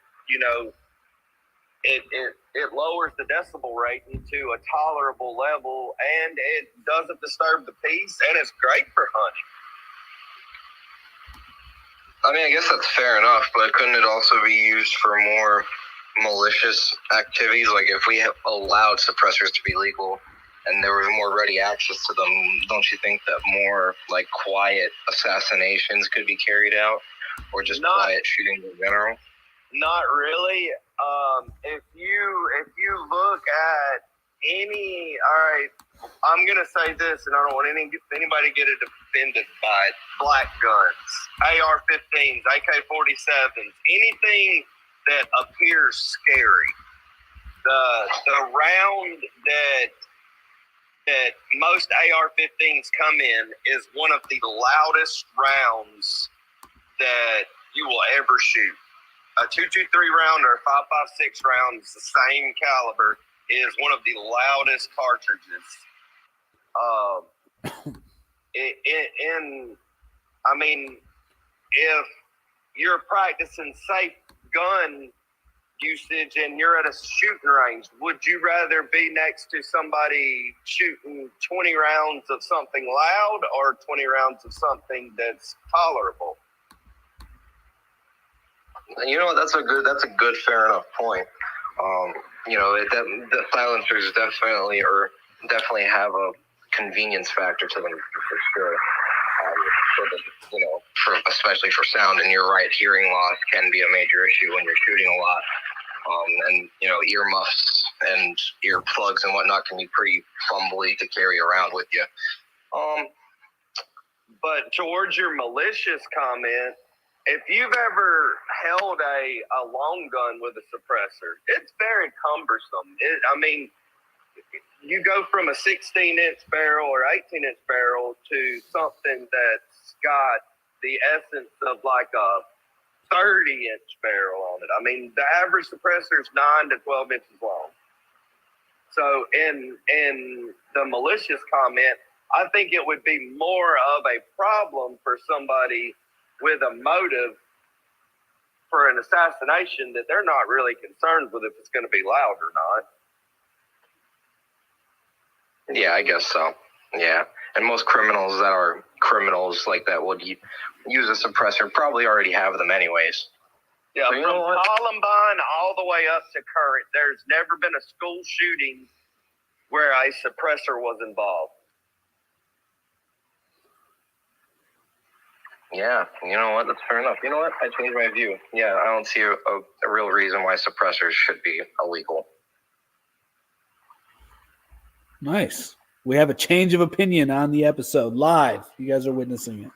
lowers the decibel rating to a tolerable level, and it doesn't disturb the peace, and it's great for hunting. I mean, I guess that's fair enough, but couldn't it also be used for more malicious activities? Like, if we allowed suppressors to be legal and there was more ready access to them, don't you think that more, like, quiet assassinations could be carried out, or just quiet shooting in general? Not really. If you look at any, all right, I'm gonna say this, and I don't want anybody to get offended by it. Black guns, AR-15s, AK-47s, anything that appears scary. The round that most AR-15s come in is one of the loudest rounds that you will ever shoot. A 223 round or a 5.56 round is the same caliber, is one of the loudest cartridges. I mean, if you're practicing safe gun usage and you're at a shooting range, would you rather be next to somebody shooting 20 rounds of something loud or 20 rounds of something that's tolerable? You know, that's a good, fair enough point. The silencers definitely have a convenience factor to them for sure. Especially for sound, and you're right, hearing loss can be a major issue when you're shooting a lot. And earmuffs and earplugs and whatnot can be pretty fumbly to carry around with you. But towards your malicious comment, if you've ever held a long gun with a suppressor, it's very cumbersome. You go from a 16-inch barrel or 18-inch barrel to something that's got the essence of like a 30-inch barrel on it. I mean, the average suppressor is 9 to 12 inches long. So in the malicious comment, I think it would be more of a problem for somebody with a motive for an assassination that they're not really concerned with if it's going to be loud or not. Yeah, I guess so. Yeah. And most criminals that are criminals like that would use a suppressor probably already have them anyways. Yeah, so from Columbine all the way up to current, there's never been a school shooting where a suppressor was involved. Yeah, you know what? That's fair enough. You know what? I changed my view. Yeah, I don't see a real reason why suppressors should be illegal. Nice. We have a change of opinion on the episode live. You guys are witnessing it.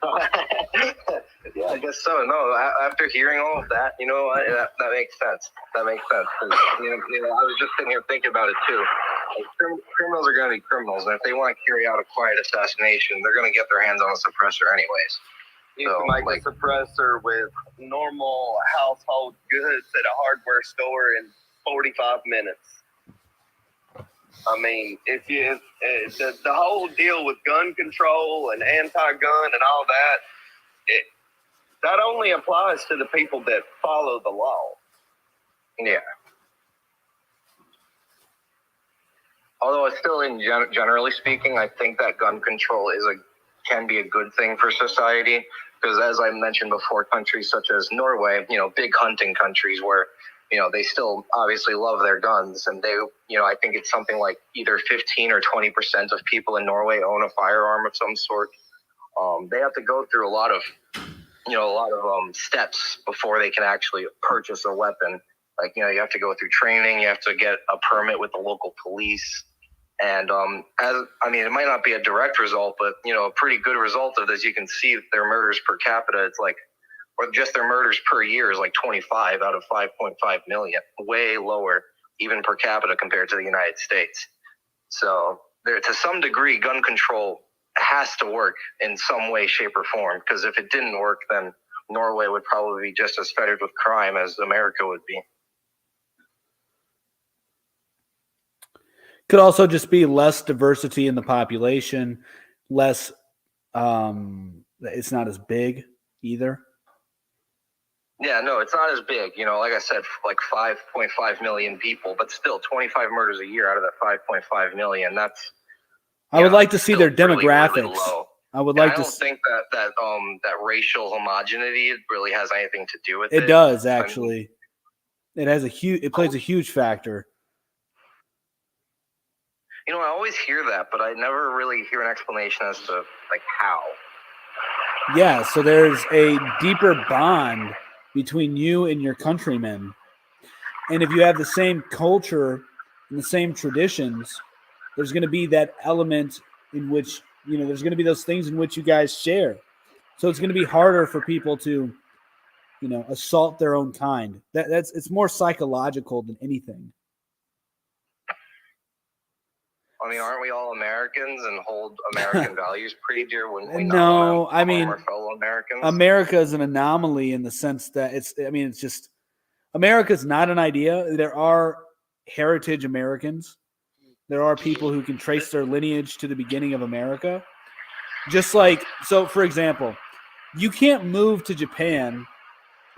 Yeah, I guess so. No, after hearing all of that, that makes sense. That makes sense. I was just sitting here thinking about it too. Like, criminals are going to be criminals, and if they want to carry out a quiet assassination, they're going to get their hands on a suppressor anyways. You can make a suppressor with normal household goods at a hardware store in 45 minutes. I mean, the whole deal with gun control and anti-gun and all that, that only applies to the people that follow the law. Yeah. Although it's still, generally speaking, I think that gun control can be a good thing for society. Because as I mentioned before, countries such as Norway, big hunting countries where, they still obviously love their guns. And they, I think it's something like either 15 or 20% of people in Norway own a firearm of some sort. They have to go through a lot of steps before they can actually purchase a weapon. Like, you have to go through training, you have to get a permit with the local police. And it might not be a direct result, but, a pretty good result of this, you can see their murders per capita, it's like, or just their murders per year is like 25 out of 5.5 million, way lower even per capita compared to the United States. So there, to some degree, gun control has to work in some way, shape, or form, because if it didn't work, then Norway would probably be just as fettered with crime as America would be. Could also just be less diversity in the population, less it's not as big either. Yeah, no, it's not as big. Like I said, like 5.5 million people, but still 25 murders a year out of that 5.5 million. That's. I would like to see their demographics. Really low. I would like to. I don't think that racial homogeneity really has anything to do with it. It does actually. It has it plays a huge factor. I always hear that, but I never really hear an explanation as to like how. Yeah, so there's a deeper bond between you and your countrymen. And if you have the same culture and the same traditions, there's going to be that element in which, there's going to be those things in which you guys share. So it's going to be harder for people to, assault their own kind. It's more psychological than anything. Aren't we all Americans and hold American values pretty dear? Wouldn't we? No, our fellow Americans. America is an anomaly in the sense that it's just America's not an idea. There are heritage Americans. There are people who can trace their lineage to the beginning of America. Just like, so for example, you can't move to Japan,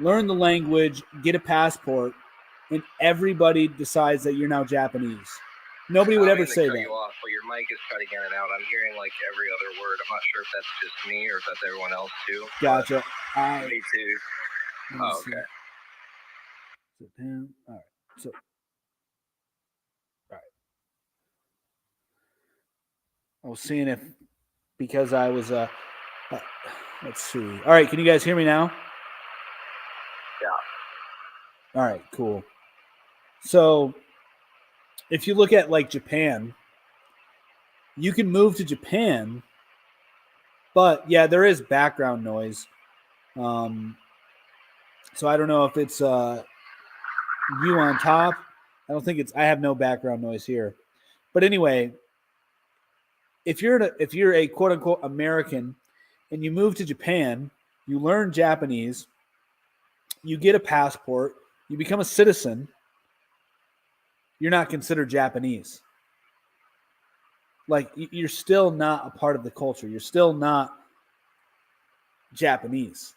learn the language, get a passport, and everybody decides that you're now Japanese. Nobody would ever say that. You off, but your mic is cutting in and out. I'm hearing like every other word. I'm not sure if that's just me or if that's everyone else too. Gotcha. Me too. Oh, okay. Sit down. All right. So, all right. I was seeing if, because I was, let's see. All right. Can you guys hear me now? Yeah. All right. Cool. So, if you look at like Japan, you can move to Japan, but yeah, there is background noise. So I don't know if it's you on top. I don't think I have no background noise here. But anyway, if you're a quote unquote American and you move to Japan, you learn Japanese, you get a passport, you become a citizen, you're not considered Japanese. Like, you're still not a part of the culture. You're still not Japanese.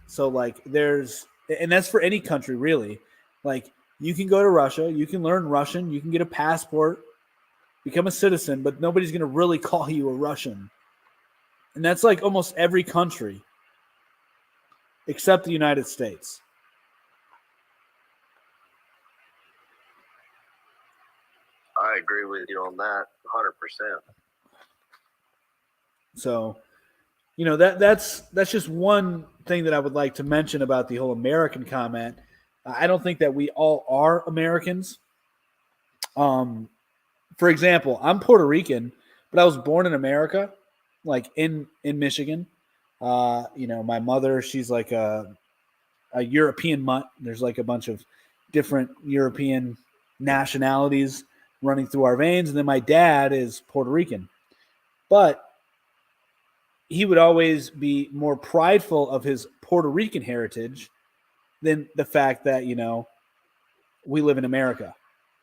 So, like, and that's for any country, really. Like, you can go to Russia, you can learn Russian, you can get a passport, become a citizen, but nobody's going to really call you a Russian. And that's like almost every country except the United States. I agree with you on that 100%. So, that's just one thing that I would like to mention about the whole American comment. I don't think that we all are Americans. For example, I'm Puerto Rican, but I was born in America, like in Michigan. My mother, she's like a European mutt. There's like a bunch of different European nationalities running through our veins. And then my dad is Puerto Rican. But he would always be more prideful of his Puerto Rican heritage than the fact that, we live in America.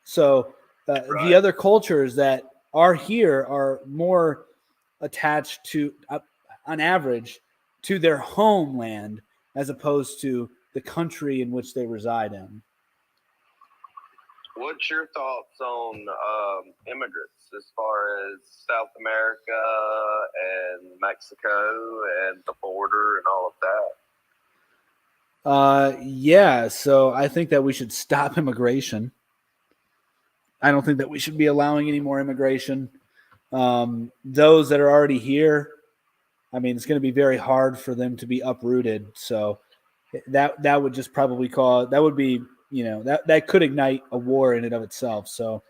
So the other cultures that are here are more attached to, on average, to their homeland as opposed to the country in which they reside in. What's your thoughts on immigrants as far as South America and Mexico and the border and all of that? Yeah, so I think that we should stop immigration. I don't think that we should be allowing any more immigration. Those that are already here, I mean, it's going to be very hard for them to be uprooted. So that would just probably cause, that would be, that could ignite a war in and of itself. So,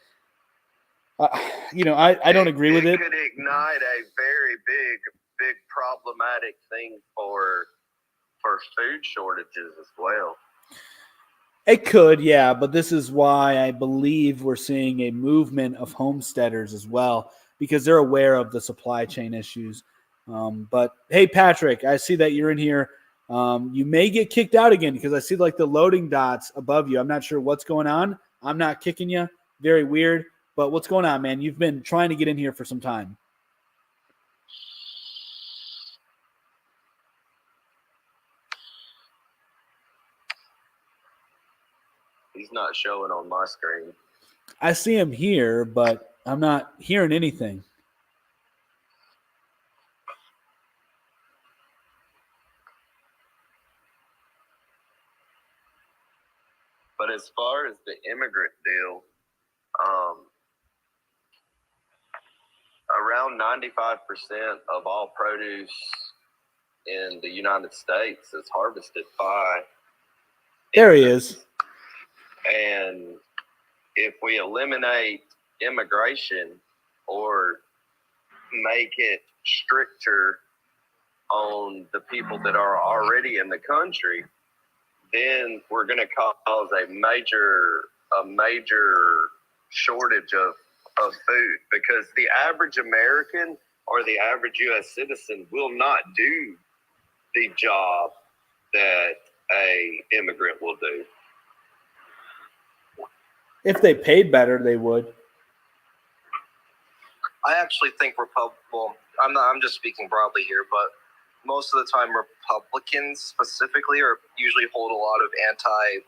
I don't agree with it. It could ignite a very big problematic thing for food shortages as well. It could, yeah, but this is why I believe we're seeing a movement of homesteaders as well, because they're aware of the supply chain issues. But hey, Patrick, I see that you're in here. You may get kicked out again because I see like the loading dots above you. I'm not sure what's going on. I'm not kicking you. Very weird. But what's going on, man? You've been trying to get in here for some time. He's not showing on my screen. I see him here, but I'm not hearing anything. But as far as the immigrant deal, around 95% of all produce in the United States is harvested by There he is. And if we eliminate immigration or make it stricter on the people that are already in the country, then we're going to cause a major shortage of food, because the average American or the average U.S. citizen will not do the job that a immigrant will do. If they paid better, they would. I actually think I'm just speaking broadly here, but most of the time Republicans specifically usually hold a lot of anti,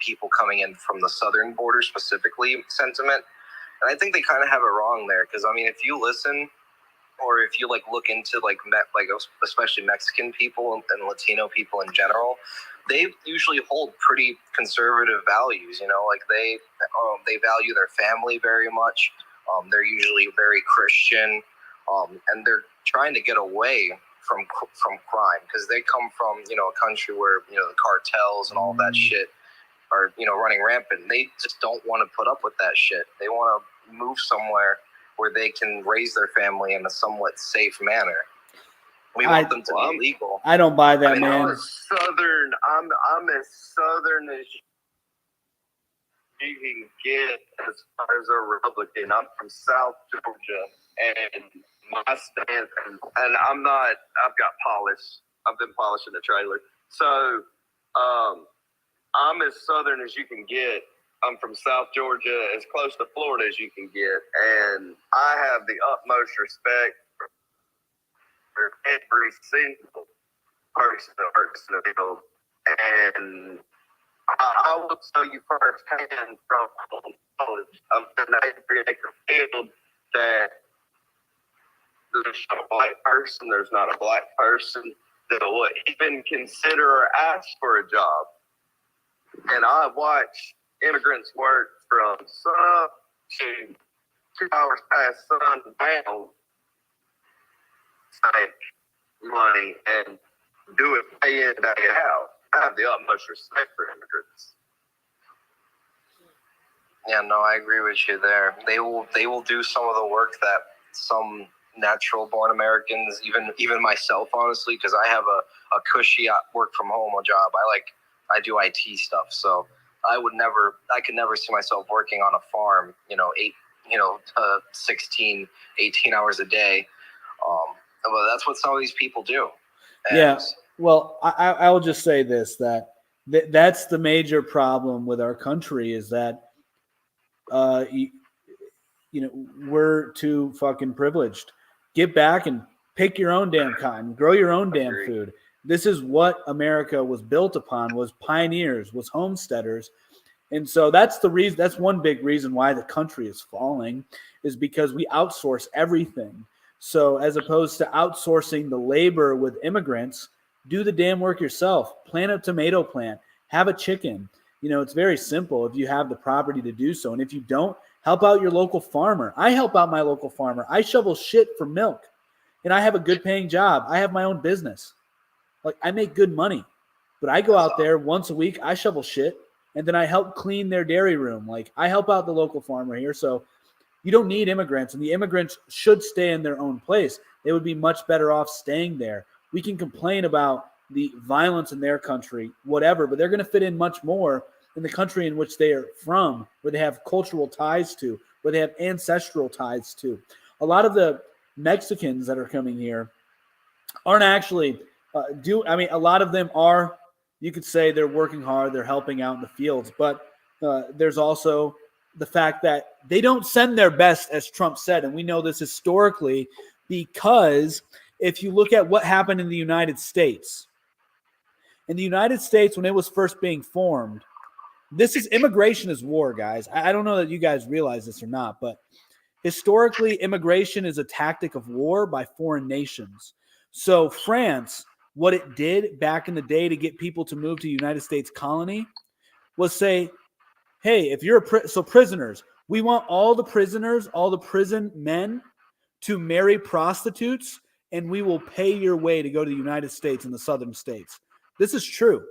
people coming in from the southern border specifically sentiment. And I think they kind of have it wrong there, because I mean, if you listen or if you look into especially Mexican people and Latino people in general, they usually hold pretty conservative values. They value their family very much. They're usually very Christian, and they're trying to get away from crime, because they come from a country where the cartels and all that shit are running rampant. They just don't want to put up with that shit. They want to move somewhere where they can raise their family in a somewhat safe manner. We want them to be legal. I don't buy that, man. I'm as southern as you can get as far as a Republican. I'm from South Georgia, and my stance, and I've got polish. I've been polishing the trailer. So I'm as southern as you can get. I'm from South Georgia, as close to Florida as you can get. And I have the utmost respect for every single person that works in the field. And I will tell you firsthand from college of an 8-acre field that there's not a white person, there's not a black person that will even consider or ask for a job. And I watch immigrants work from sun up to 2 hours past sundown, take money and do it day in, day out. I have the utmost respect for immigrants. Yeah, no, I agree with you there. They will do some of the work that some natural-born Americans, even myself, honestly, because I have a cushy work from home job. I do IT stuff, so I could never see myself working on a farm, 16, 18 hours a day. But that's what some of these people do. And yeah. Well, I will just say this, that's the major problem with our country, is that, we're too fucking privileged. Get back and pick your own damn cotton, grow your own damn food. This is what America was built upon, was pioneers, was homesteaders. And so that's the reason. That's one big reason why the country is falling, is because we outsource everything. So as opposed to outsourcing the labor with immigrants, do the damn work yourself. Plant a tomato plant. Have a chicken. It's very simple if you have the property to do so. And if you don't, help out your local farmer. I help out my local farmer. I shovel shit for milk. And I have a good paying job. I have my own business. Like, I make good money. But I go out there once a week. I shovel shit. And then I help clean their dairy room. Like, I help out the local farmer here. So you don't need immigrants. And the immigrants should stay in their own place. They would be much better off staying there. We can complain about the violence in their country, whatever, but they're going to fit in much more in the country in which they are from, where they have cultural ties to, where they have ancestral ties to. A lot of the Mexicans that are coming here aren't actually a lot of them are, you could say they're working hard, they're helping out in the fields, but there's also the fact that they don't send their best, as Trump said, and we know this historically, because if you look at what happened in the United States, when it was first being formed, immigration is war, guys. I don't know that you guys realize this or not, but historically, immigration is a tactic of war by foreign nations. So France, what it did back in the day to get people to move to the United States colony was say, hey, if you're prisoners, we want all the prisoners, all the prison men to marry prostitutes, and we will pay your way to go to the United States and the southern states. This is true.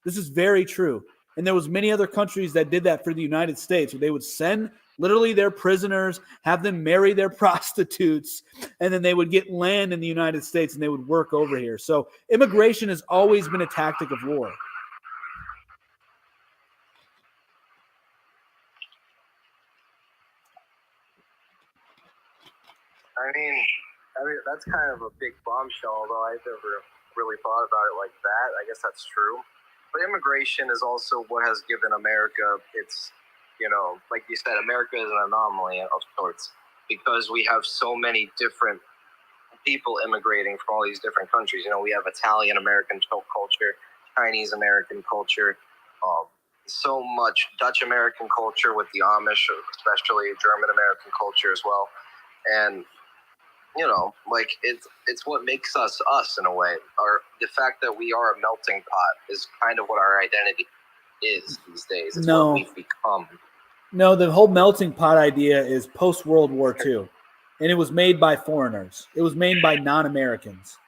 This is very true. And there was many other countries that did that for the United States, where they would send literally their prisoners, have them marry their prostitutes, and then they would get land in the United States and they would work over here. So immigration has always been a tactic of war. I mean, that's kind of a big bombshell, although I've never really thought about it like that. I guess that's true. But immigration is also what has given America its, like you said, America is an anomaly of sorts, because we have so many different people immigrating from all these different countries. We have Italian American culture, Chinese American culture, so much Dutch American culture with the Amish, especially German American culture as well. And it's what makes us us in a way. Or the fact that we are a melting pot is kind of what our identity is these days. It's what we've become. No, the whole melting pot idea is post-World War II. And it was made by foreigners. It was made by non-Americans.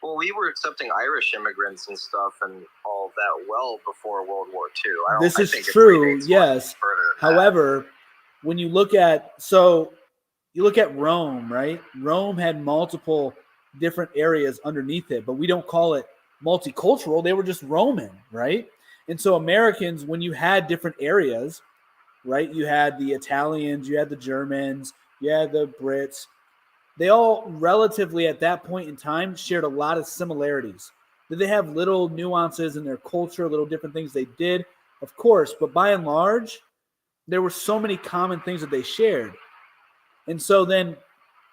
Well, we were accepting Irish immigrants and stuff and all that well before World War II. This is true, yes. However, when you look at Rome, right? Rome had multiple different areas underneath it, but we don't call it multicultural. They were just Roman, right? And so Americans, when you had different areas, right? You had the Italians, you had the Germans, you had the Brits. They all relatively at that point in time shared a lot of similarities. Did they have little nuances in their culture, little different things they did? Of course, but by and large, there were so many common things that they shared. And so then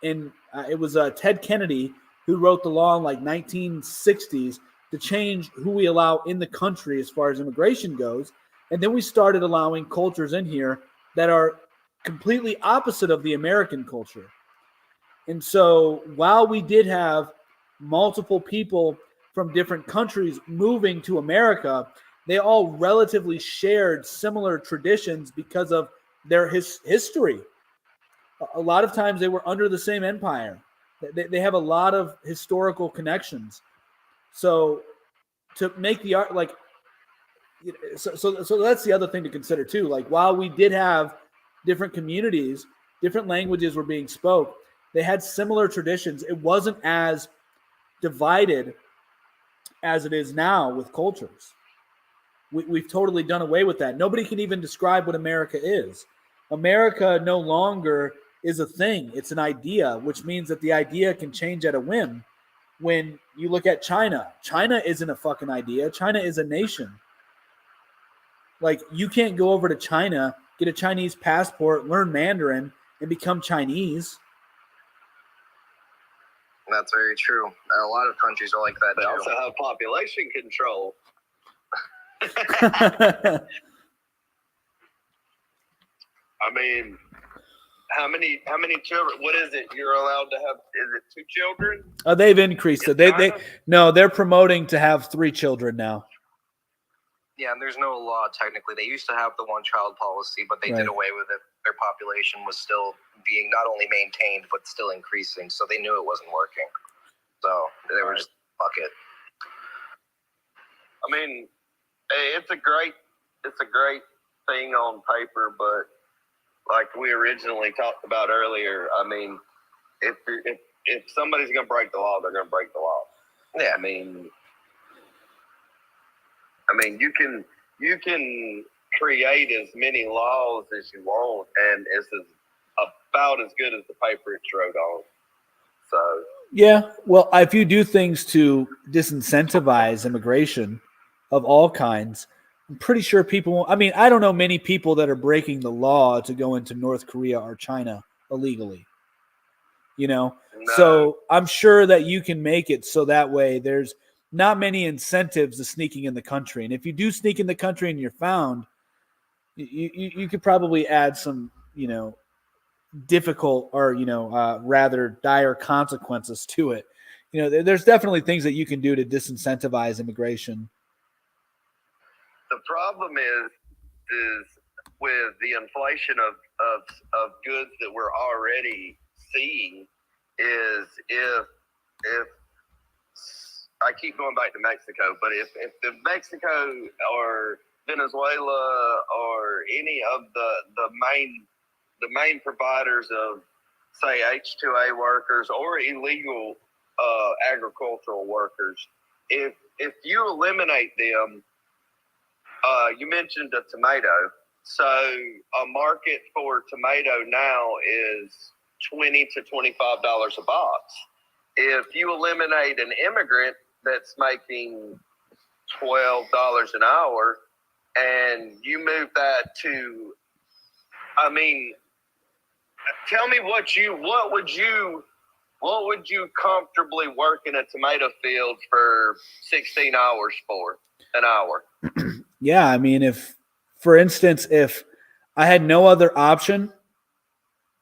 it was Ted Kennedy who wrote the law in like 1960s to change who we allow in the country as far as immigration goes. And then we started allowing cultures in here that are completely opposite of the American culture. And so while we did have multiple people from different countries moving to America, they all relatively shared similar traditions because of their history. A lot of times they were under the same empire. They have a lot of historical connections. So to make the art, so that's the other thing to consider too. Like, while we did have different communities, different languages were being spoke, they had similar traditions. It wasn't as divided as it is now with cultures. We've totally done away with that. Nobody can even describe what America is. America no longer is a thing. It's an idea, which means that the idea can change at a whim. When you look at China, China isn't a fucking idea. China is a nation. Like, you can't go over to China, get a Chinese passport, learn Mandarin, and become Chinese. That's very true. A lot of countries are like that. They also have population control. I mean, how many children? What is it? You're allowed to have? Is it 2 children? They've increased it. They're promoting to have 3 children now. Yeah, and there's no law technically. They used to have the one-child policy, but they did away with it. Their population was still being not only maintained but still increasing, so they knew it wasn't working. So they were just fuck it. I mean, hey, it's a great thing on paper, but like we originally talked about earlier, I mean, if somebody's gonna break the law, they're gonna break the law. Yeah, I mean, you can create as many laws as you want, and it's about as good as the paper it's wrote on. So Yeah, well, if you do things to disincentivize immigration of all kinds, I'm pretty sure people won't. I mean, I don't know many people that are breaking the law to go into North Korea or China illegally. No. So I'm sure that you can make it so that way there's not many incentives to sneaking in the country. And if you do sneak in the country and you're found, you could probably add some, difficult or, rather dire consequences to it. There's definitely things that you can do to disincentivize immigration. The problem is with the inflation of goods that we're already seeing is if I keep going back to Mexico, but if the Mexico or Venezuela or any of the main providers of, say, H-2A workers or illegal agricultural workers, if you eliminate them, you mentioned a tomato. So a market for tomato now is $20 to $25 a box. If you eliminate an immigrant that's making $12 an hour and you move that to, I mean, tell me what would you comfortably work in a tomato field for 16 hours for an hour? Yeah, I mean, if I had no other option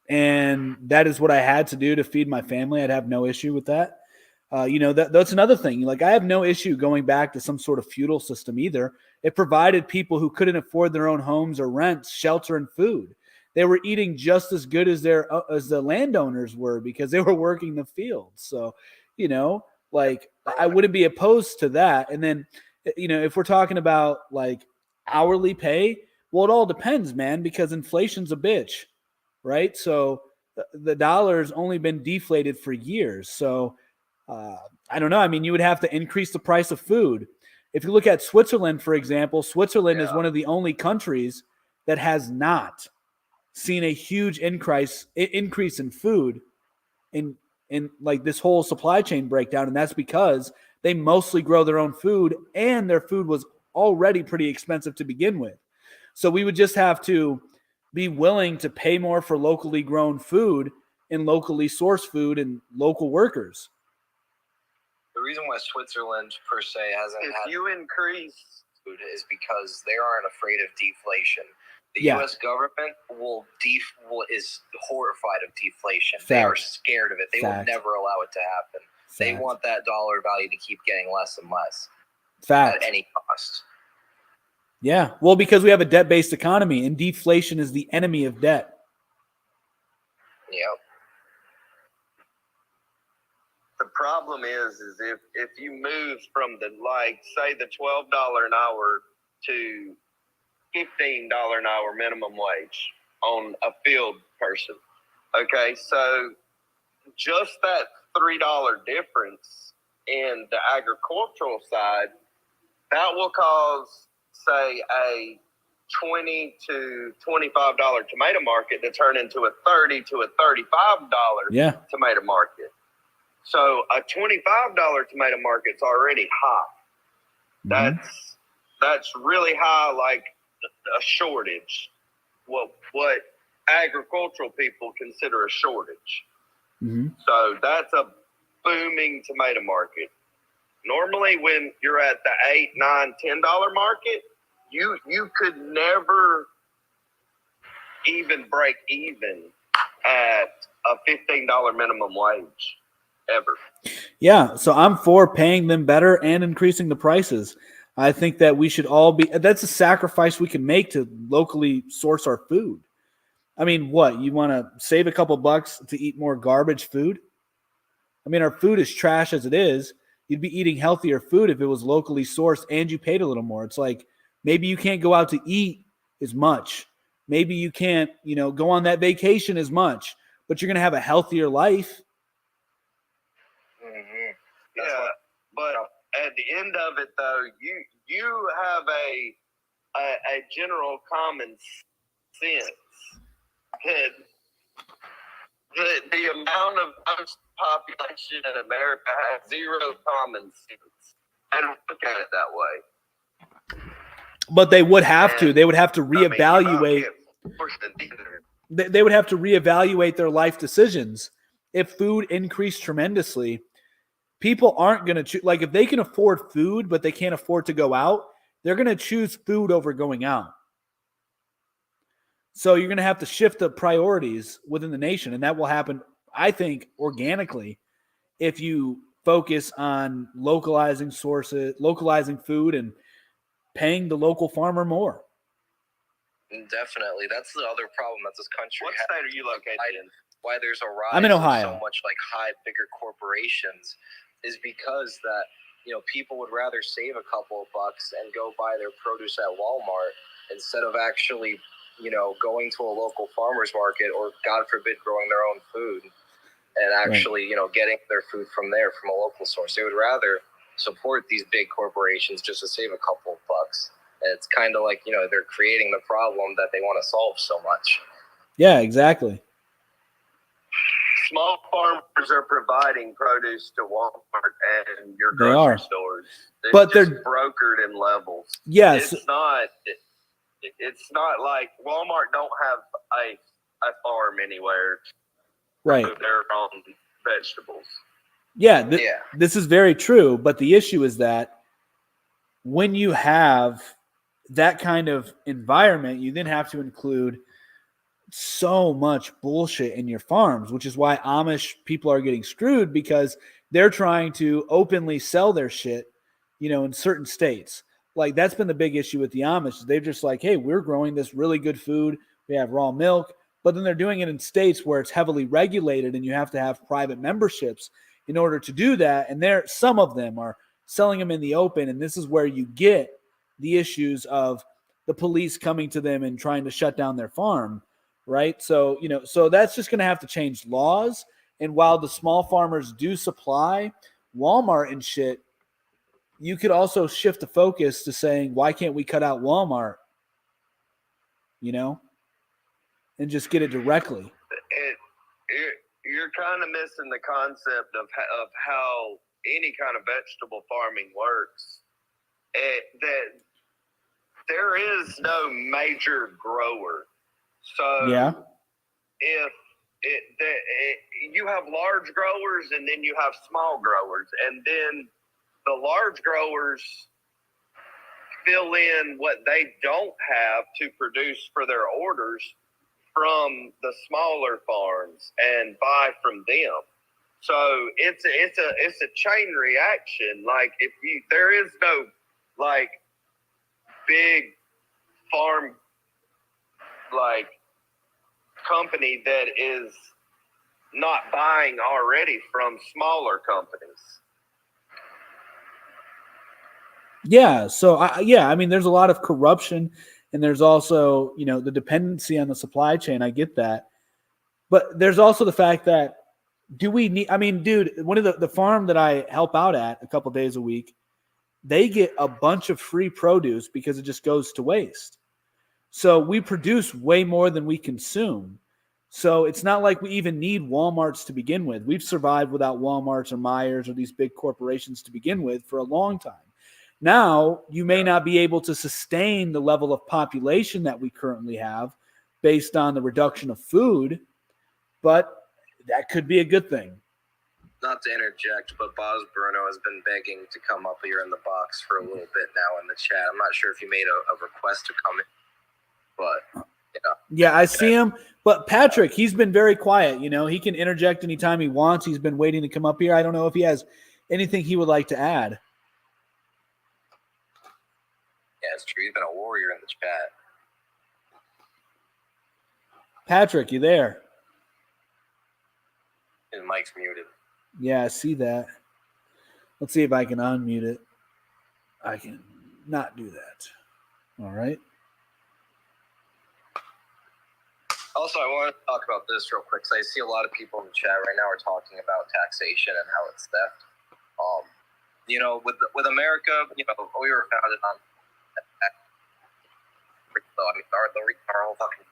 and that is what I had to do to feed my family, I'd have no issue with that. That's another thing. Like, I have no issue going back to some sort of feudal system either. It provided people who couldn't afford their own homes or rents, shelter, and food. They were eating just as good as the landowners were because they were working the fields. So, I wouldn't be opposed to that. And then, if we're talking about like hourly pay, well, it all depends, man, because inflation's a bitch, right? So the dollar's only been deflated for years. So I don't know. I mean, you would have to increase the price of food. If you look at Switzerland, for example, Switzerland is one of the only countries that has not seen a huge increase in food in like this whole supply chain breakdown. And that's because they mostly grow their own food and their food was already pretty expensive to begin with. So we would just have to be willing to pay more for locally grown food and locally sourced food and local workers. The reason why Switzerland per se hasn't if you increase food is because they aren't afraid of deflation. The U.S. government is horrified of deflation. Fact. They are scared of it. They Fact. will never allow it to happen. Fact. They want that dollar value to keep getting less and less Fact. at any cost. Yeah. Well, because we have a debt-based economy and deflation is the enemy of debt. Yep. The problem is if you move from say the $12 an hour to $15 an hour minimum wage on a field person. Okay, so just that $3 difference in the agricultural side, that will cause, say, a $20 to $25 tomato market to turn into a $30 to a $35 tomato market. So a $25 tomato market's already high. Mm-hmm. That's really high, like a shortage. What agricultural people consider a shortage. Mm-hmm. So that's a booming tomato market. Normally, when you're at the $8, $9, $10 market, you could never even break even at a $15 minimum wage ever. Yeah, so I'm for paying them better and increasing the prices. I think that we should all be – that's a sacrifice we can make to locally source our food. I mean, what? You want to save a couple bucks to eat more garbage food? I mean, our food is trash as it is. You'd be eating healthier food if it was locally sourced and you paid a little more. It's like maybe you can't go out to eat as much. Maybe you can't, go on that vacation as much, but you're going to have a healthier life. Mm-hmm. Yeah, but at the end of it, though, you have a general common sense that the amount of population in America has zero common sense. I don't look at it that way. But they would have to. They would have to reevaluate. They would have to reevaluate their life decisions. If food increased tremendously, people aren't going to choose. Like if they can afford food, but they can't afford to go out, they're going to choose food over going out. So you're going to have to shift the priorities within the nation. And that will happen, I think, organically if you focus on localizing food and paying the local farmer more. Definitely. That's the other problem that this country What has. state are you located in? Why there's a rise I'm in Ohio. of so much like bigger corporations is because that, people would rather save a couple of bucks and go buy their produce at Walmart instead of actually, going to a local farmer's market or, God forbid, growing their own food and actually, getting their food from a local source. They would rather support these big corporations just to save a couple of bucks. And it's kind of like, they're creating the problem that they want to solve so much. Yeah, exactly. Small farmers are providing produce to Walmart and your They are. grocery stores. It's But just they're brokered in levels. Yes. It's not like Walmart don't have a farm anywhere. Right. With their own vegetables. Yeah, this is very true. But the issue is that when you have that kind of environment, you then have to include so much bullshit in your farms, which is why Amish people are getting screwed because they're trying to openly sell their shit, in certain states. Like that's been the big issue with the Amish. They're just like, hey, we're growing this really good food. We have raw milk, but then they're doing it in states where it's heavily regulated and you have to have private memberships in order to do that. And some of them are selling them in the open. And this is where you get the issues of the police coming to them and trying to shut down their farm. Right. So, so that's just going to have to change laws. And while the small farmers do supply Walmart and shit, you could also shift the focus to saying, why can't we cut out Walmart? And just get it directly. You're kind of missing the concept of how any kind of vegetable farming works. That there is no major grower. So yeah, if you have large growers and then you have small growers, and then the large growers fill in what they don't have to produce for their orders from the smaller farms and buy from them. So it's a chain reaction. Like there is no like big farm like company that is not buying already from smaller companies. Yeah. So I mean, there's a lot of corruption, and there's also the dependency on the supply chain. I get that, but there's also the fact that one of the farm that I help out at a couple days a week, they get a bunch of free produce because it just goes to waste. So we produce way more than we consume. So it's not like we even need Walmarts to begin with. We've survived without Walmarts or Myers or these big corporations to begin with for a long time. Now, you may not be able to sustain the level of population that we currently have based on the reduction of food, but that could be a good thing. Not to interject, but Boz Bruno has been begging to come up here in the box for a little bit now in the chat. I'm not sure if you made a request to come in, but Yeah, I see him. But Patrick, he's been very quiet. You know, he can interject anytime he wants. He's been waiting to come up here. I don't know if he has anything he would like to add. Yeah, it's true. He's been a warrior in the chat. Patrick, you there? His mic's muted. Yeah, I see that. Let's see if I can unmute it. I can not do that. All right. Also, I want to talk about this real quick because I see a lot of people in the chat right now are talking about taxation and how it's theft. You know, with America, you know, we were founded on. I mean, our whole fucking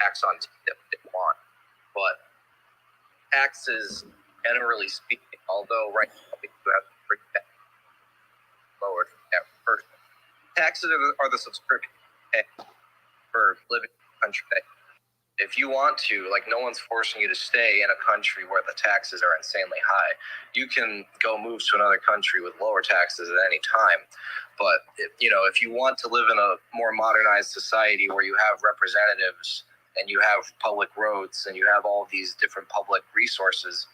tax on that we didn't want, but taxes, generally speaking, although right now we do have to bring that lower first, taxes are the subscription for living in a country that if you want to, like, no one's forcing you to stay in a country where the taxes are insanely high. You can go move to another country with lower taxes at any time. But, if you want to live in a more modernized society where you have representatives and you have public roads and you have all these different public resources,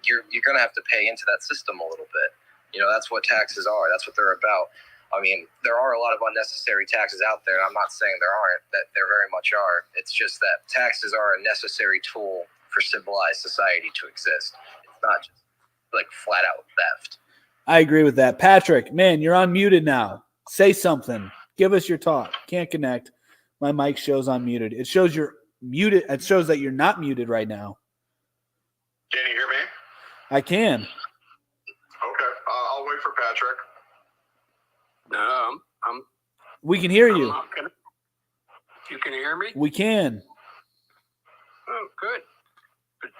you're going to have to pay into that system a little bit. That's what taxes are. That's what they're about. I mean, there are a lot of unnecessary taxes out there. I'm not saying there aren't, that there very much are. It's just that taxes are a necessary tool for civilized society to exist. It's not just like flat out theft. I agree with that. Patrick, man, you're unmuted now. Say something. Give us your talk. Can't connect. My mic shows unmuted. It shows you're muted. It shows that you're not muted right now. Can you hear me? I can. Okay. I'll wait for Patrick. No, We can hear I'm you. not gonna. You can hear me? We can. Oh, good. But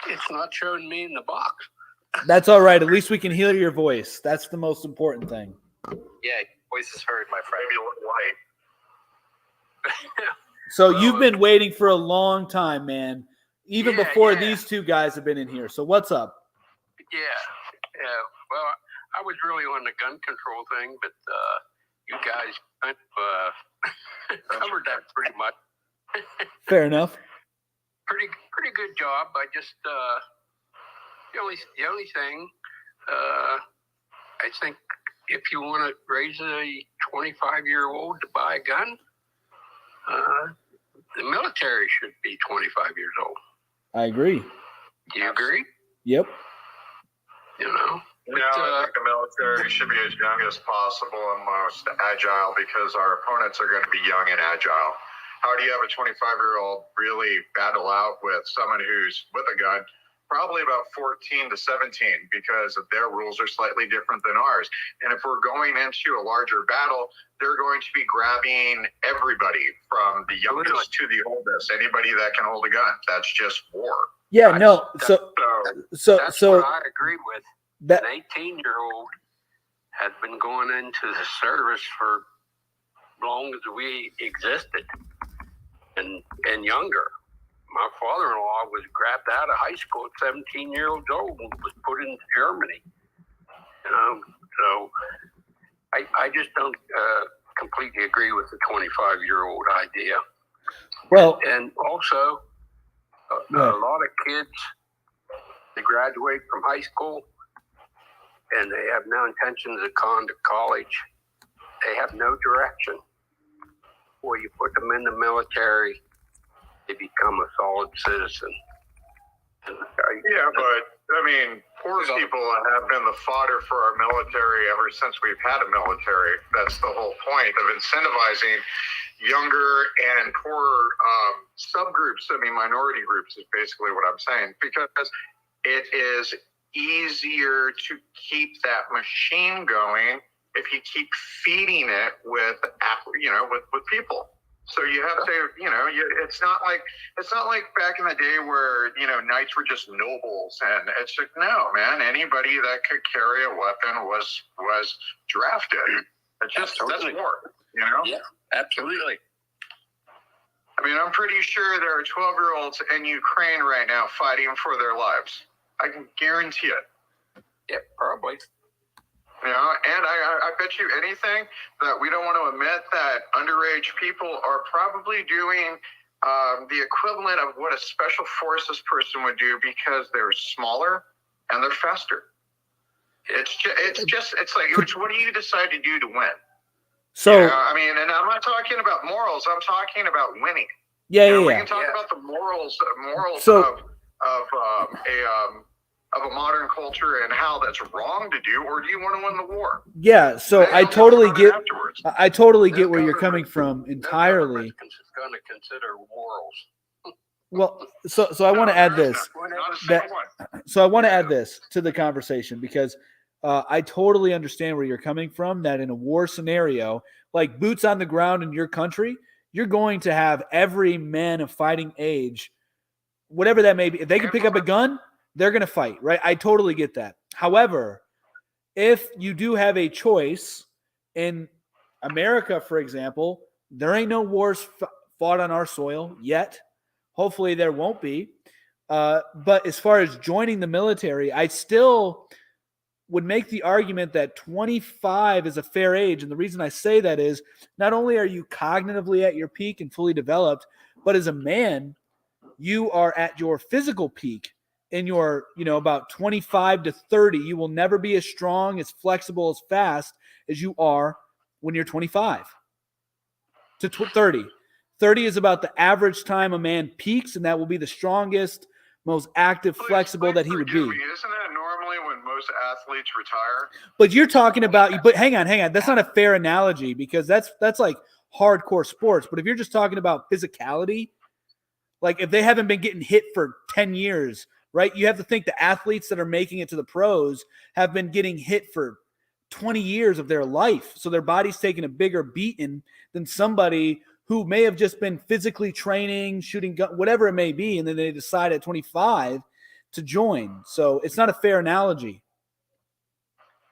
it's not showing me in the box. That's all right. At least we can hear your voice. That's the most important thing. Yeah, voice is heard, my friend. Maybe a little light. So Well, you've been waiting for a long time, man. Even Yeah, before yeah. these two guys have been in here. So what's up? Yeah. Well, I was really on the gun control thing, but you guys kind of covered that pretty much. Fair enough. Pretty good job. I just the only thing I think if you want to raise a 25-year-old to buy a gun, the military should be 25 years old. I agree. Do you agree? Yep. I think the military should be as young as possible and most agile because our opponents are going to be young and agile. How do you have a 25-year-old really battle out with someone who's with a gun, probably about 14 to 17, because their rules are slightly different than ours? And if we're going into a larger battle, they're going to be grabbing everybody from the youngest to the oldest, anybody that can hold a gun. That's just war. Yeah, no. That's what I agree with. that An 18-year-old has been going into the service for long as we existed and younger. My father-in-law was grabbed out of high school at 17 years old and was put into Germany. So I just don't completely agree with the 25-year-old idea. well, And also, a lot of kids, they graduate from high school and they have no intentions of going to college. They have no direction. Well, you put them in the military, they become a solid citizen. Yeah, but I mean, poor people have been the fodder for our military ever since we've had a military. That's the whole point of incentivizing younger and poorer subgroups. I mean, minority groups is basically what I'm saying, because it is easier to keep that machine going if you keep feeding it with people. So you have to, it's not like back in the day where, knights were just nobles, and it's like, no, man, anybody that could carry a weapon was drafted. It's just, that's war, Yeah, absolutely. I mean, I'm pretty sure there are 12-year-olds in Ukraine right now fighting for their lives. I can guarantee it. Yeah, probably. You know, and I bet you anything that we don't want to admit that underage people are probably doing the equivalent of what a special forces person would do because they're smaller and they're faster. It's like, what do you decide to do to win? So, you know, I mean, and I'm not talking about morals. I'm talking about winning. Yeah. We can talk about the morals of a modern culture and how that's wrong to do, or do you want to win the war? Yeah, so I totally get where you're coming from No entirely. government's going to consider morals. Well, so I want to add this. Not a single one. So I want to add this to the conversation because I totally understand where you're coming from, that in a war scenario, like boots on the ground in your country, you're going to have every man of fighting age, whatever that may be. If they can pick up a gun, they're going to fight, right? I totally get that. However, if you do have a choice in America, for example, there ain't no wars fought on our soil yet. Hopefully there won't be. But as far as joining the military, I still would make the argument that 25 is a fair age. And the reason I say that is not only are you cognitively at your peak and fully developed, but as a man, you are at your physical peak in your, about 25 to 30. You will never be as strong, as flexible, as fast as you are when you're 25 to 30. 30 is about the average time a man peaks, and that will be the strongest, most active, flexible that he would be. Isn't that normally when most athletes retire? But you're talking about, but hang on. That's not a fair analogy because that's like hardcore sports. But if you're just talking about physicality, like if they haven't been getting hit for 10 years, right? You have to think the athletes that are making it to the pros have been getting hit for 20 years of their life. So their body's taking a bigger beating than somebody who may have just been physically training, shooting gun, whatever it may be, and then they decide at 25 to join. So it's not a fair analogy.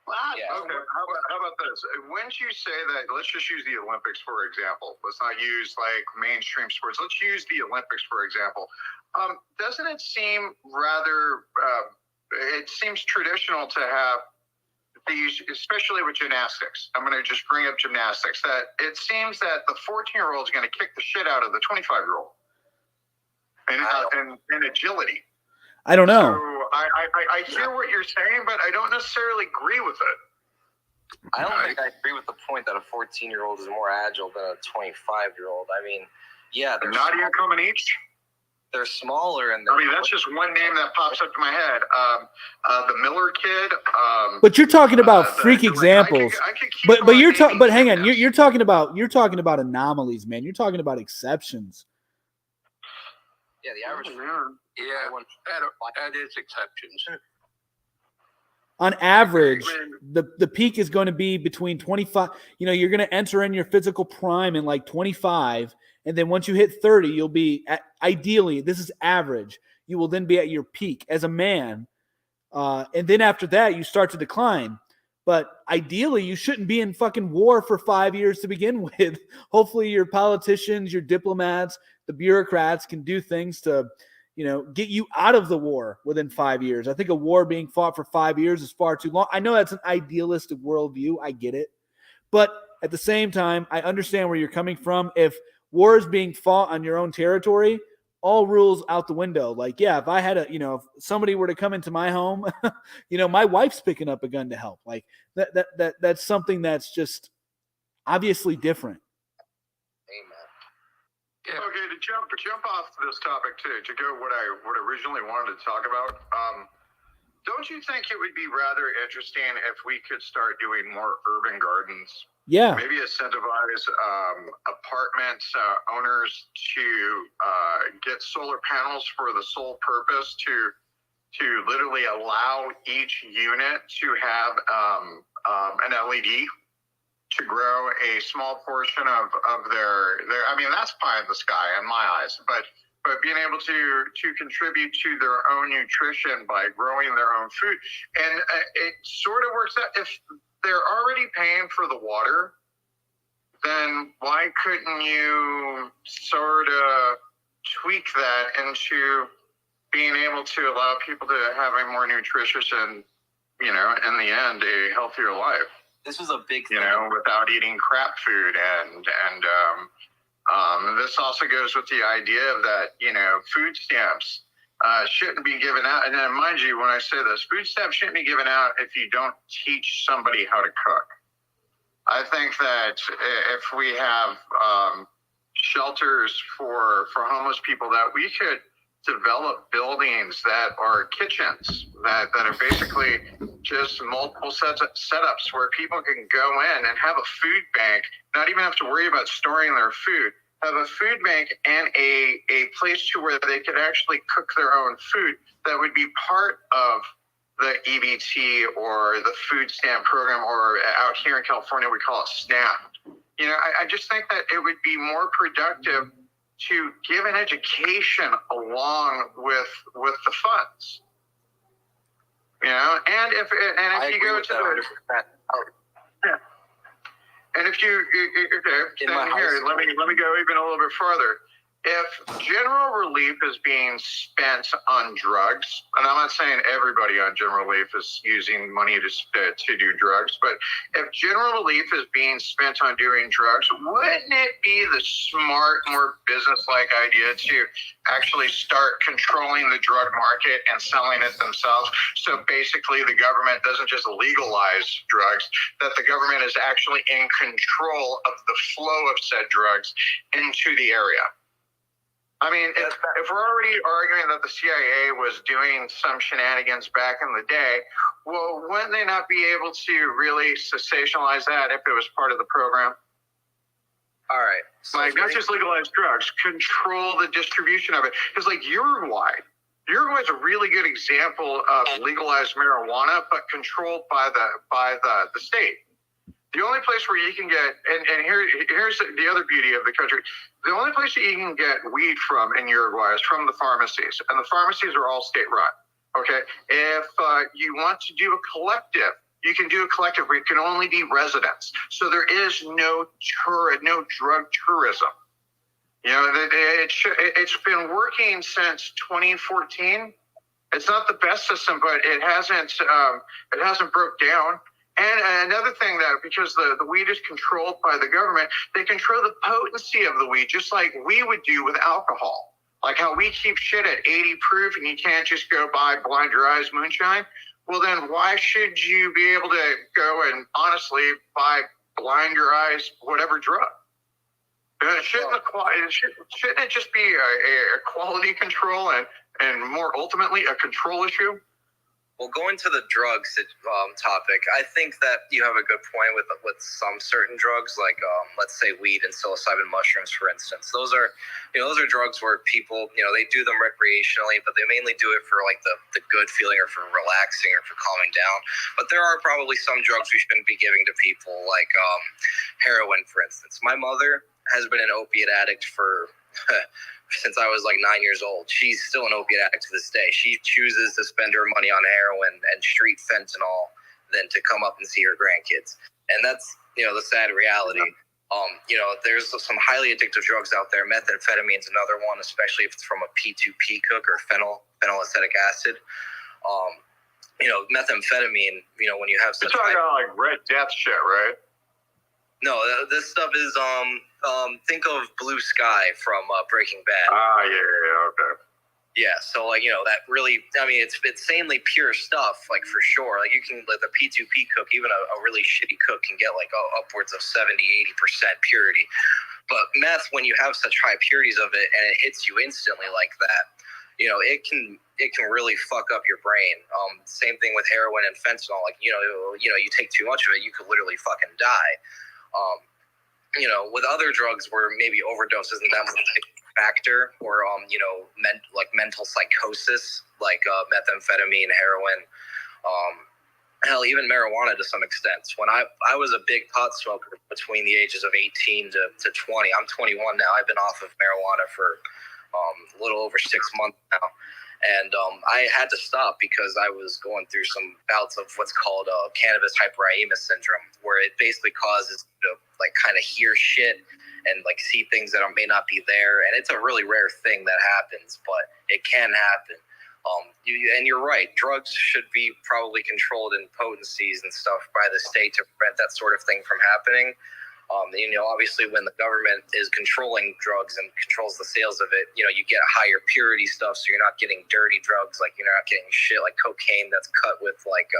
Okay, how about this? Wouldn't you say that, let's just use the Olympics, for example. Let's not use like mainstream sports. Let's use the Olympics, for example. Doesn't it seem rather, it seems traditional to have these, especially with gymnastics. I'm going to just bring up gymnastics, that it seems that the 14-year-old is going to kick the shit out of the 25-year-old in agility. I don't know. So I hear what you're saying, but I don't necessarily agree with it. I don't think I agree with the point that a 14-year-old is more agile than a 25-year-old. I mean, yeah, they're not even coming each. They're smaller, and that's just one name that pops up to my head. The Miller kid. But you're talking about freak examples. But you're talking. But hang on, you're talking about anomalies, man. You're talking about exceptions. Yeah, the average. Yeah, that is exceptions. On average, the peak is going to be between 25. You're going to enter in your physical prime in like 25. And then once you hit 30, you'll be ideally, this is average, you will then be at your peak as a man. And then after that, you start to decline. But ideally, you shouldn't be in fucking war for 5 years to begin with. Hopefully your politicians, your diplomats, the bureaucrats can do things to, get you out of the war within 5 years. I think a war being fought for 5 years is far too long. I know that's an idealistic worldview. I get it. But at the same time, I understand where you're coming from. If war is being fought on your own territory, all rules out the window. Like, yeah, if I had if somebody were to come into my home, my wife's picking up a gun to help. Like that's something that's just obviously different. Amen. Okay, to jump off this topic too, to go what I originally wanted to talk about. Don't you think it would be rather interesting if we could start doing more urban gardens? Yeah. Maybe incentivize apartment owners to get solar panels for the sole purpose to literally allow each unit to have an LED to grow a small portion of their. I mean, that's pie in the sky in my eyes, but being able to contribute to their own nutrition by growing their own food, and it sort of works out if they're already paying for the water, then why couldn't you sort of tweak that into being able to allow people to have a more nutritious and in the end, a healthier life. This was a big thing. Without eating crap food. And this also goes with the idea of that, food stamps shouldn't be given out. And then mind you, when I say this, food stamps shouldn't be given out if you don't teach somebody how to cook. I think that if we have shelters for homeless people, that we could develop buildings that are kitchens that are basically just multiple setups where people can go in and have a food bank, not even have to worry about storing their food, have a food bank and a place to where they could actually cook their own food that would be part of the EBT or the food stamp program, or out here in California, we call it SNAP. I just think that it would be more productive to give an education along with the funds. And if you go to the, yeah. And if you stand here, let me go even a little bit further. If general relief is being spent on drugs, and I'm not saying everybody on general relief is using money to do drugs, but if general relief is being spent on doing drugs, wouldn't it be the smart, more business-like idea to actually start controlling the drug market and selling it themselves? So basically the government doesn't just legalize drugs, that the government is actually in control of the flow of said drugs into the area. I mean, if we're already arguing that the CIA was doing some shenanigans back in the day, well, wouldn't they not be able to really sensationalize that if it was part of the program? All right. So not just legalize drugs, control the distribution of it. Because Uruguay is a really good example of legalized marijuana, but controlled by the state. The only place where you can get, and here's the other beauty of the country, the only place that you can get weed from in Uruguay is from the pharmacies, and the pharmacies are all state-run, okay? If you want to do a collective, you can do a collective where it can only be residents. So there is no drug tourism. It's been working since 2014. It's not the best system, but it hasn't broke down. And another thing that, because the weed is controlled by the government, they control the potency of the weed, just like we would do with alcohol. Like how we keep shit at 80 proof and you can't just go buy blind your eyes moonshine. Well, then why should you be able to go and honestly buy blind your eyes whatever drug? Shouldn't it just be a quality control and more ultimately a control issue? Well, going to the drugs topic, I think that you have a good point with some certain drugs, like let's say weed and psilocybin mushrooms, for instance. Those are drugs where people, they do them recreationally, but they mainly do it for the good feeling or for relaxing or for calming down. But there are probably some drugs we shouldn't be giving to people, like heroin, for instance. My mother has been an opiate addict for since I was 9 years old. She's still an opiate addict to this day. She chooses to spend her money on heroin and street fentanyl than to come up and see her grandkids. And that's, the sad reality. There's some highly addictive drugs out there. Methamphetamine is another one, especially if it's from a P2P cook or phenylacetic acid. Methamphetamine, when you have such you're talking about Red Death shit, right? No, this stuff is think of Blue Sky from Breaking Bad. Yeah, okay. Yeah, so that really, it's insanely pure stuff, for sure. You can, the P2P cook, even a really shitty cook can get upwards of 70-80% purity. But meth, when you have such high purities of it and it hits you instantly like that, it can really fuck up your brain. Same thing with heroin and fentanyl. You take too much of it, you could literally fucking die. With other drugs where maybe overdose isn't that much of a factor, or mental psychosis, like methamphetamine, heroin, hell, even marijuana to some extent. When I was a big pot smoker between the ages of 18 to 20. I'm 21 now. I've been off of marijuana for a little over 6 months now. And I had to stop because I was going through some bouts of what's called cannabis hyperemesis syndrome, where it basically causes you to kind of hear shit and see things that may not be there. And it's a really rare thing that happens, but it can happen. And you're right, drugs should be probably controlled in potencies and stuff by the state to prevent that sort of thing from happening. Obviously when the government is controlling drugs and controls the sales of it, you get higher purity stuff, so you're not getting dirty drugs, like you're not getting shit like cocaine that's cut with like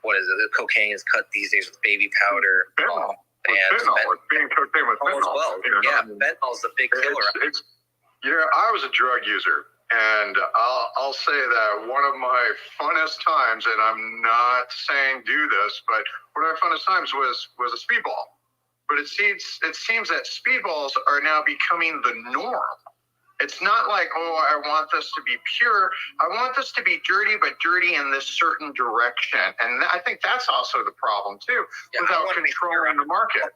what is it? The cocaine is cut these days with baby powder. Fentanyl. And Fentanyl. It's being cocaine with as fentanyl. well. Yeah, fentanyl's the big killer. I was a drug user, and I'll say that one of my funnest times, and I'm not saying do this, but one of my funnest times was a speedball. But it seems that speedballs are now becoming the norm. It's not like, I want this to be pure. I want this to be dirty, but dirty in this certain direction. And I think that's also the problem, too, without controlling the market.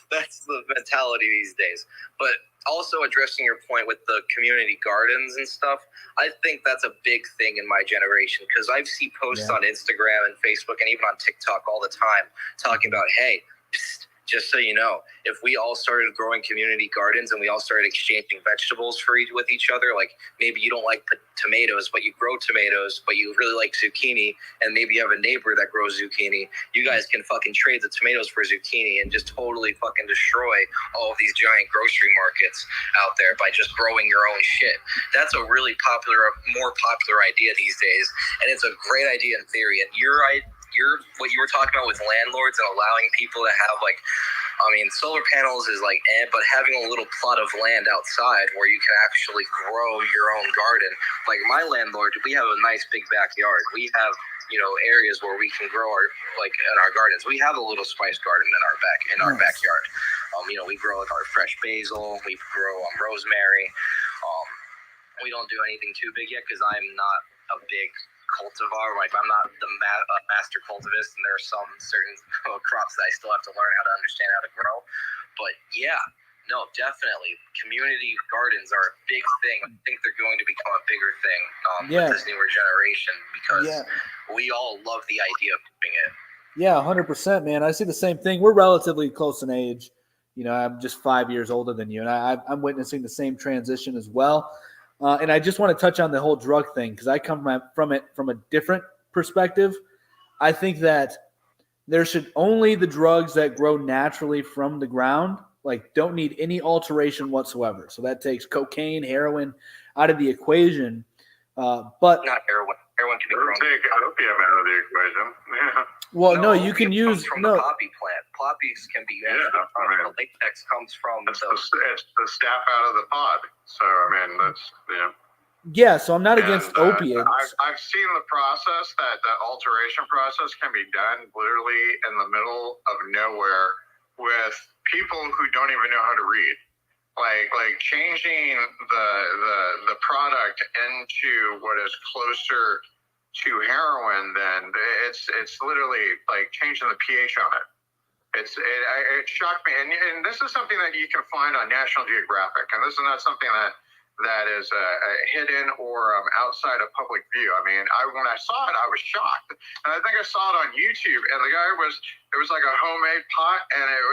That's the mentality these days. But also addressing your point with the community gardens and stuff, I think that's a big thing in my generation, because I see posts on Instagram and Facebook and even on TikTok all the time talking about, hey, just so you know, if we all started growing community gardens and we all started exchanging vegetables with each other, like maybe you don't like tomatoes, but you grow tomatoes, but you really like zucchini, and maybe you have a neighbor that grows zucchini, you guys can fucking trade the tomatoes for zucchini and just totally fucking destroy all of these giant grocery markets out there by just growing your own shit. That's a really more popular idea these days, and it's a great idea in theory. And you're what you were talking about with landlords and allowing people to have solar panels is but having a little plot of land outside where you can actually grow your own garden. Like my landlord, we have a nice big backyard. We have, areas where we can grow in our gardens. We have a little spice garden in our backyard. We grow our fresh basil. We grow rosemary. We don't do anything too big yet because I'm not a big cultivar. I'm not the master cultivist, and there are some certain crops that I still have to learn how to understand how to grow. But definitely community gardens are a big thing. I think they're going to become a bigger thing with this newer generation, because we all love the idea of doing it. Yeah, 100%, man. I see the same thing. We're relatively close in age. I'm just 5 years older than you, and I'm witnessing the same transition as well. And I just want to touch on the whole drug thing, because I come from it from a different perspective. I think that there should only the drugs that grow naturally from the ground, don't need any alteration whatsoever. So that takes cocaine, heroin out of the equation. But not heroin. Heroin can be grown. Take opium out of the equation. Yeah. Well, no, you can use the poppy plant. Poppies can be used. The latex comes from it's the staff out of the pod. So that's Yeah, so I'm not against opiates. I've seen the process, that the alteration process can be done literally in the middle of nowhere with people who don't even know how to read. Like changing the product into what is closer to heroin, then it's literally like changing the pH on it. It shocked me, and this is something that you can find on National Geographic, and this is not something that is hidden or outside of public view. When I saw it, I was shocked, and I think I saw it on YouTube. And the guy it was like a homemade pot, and it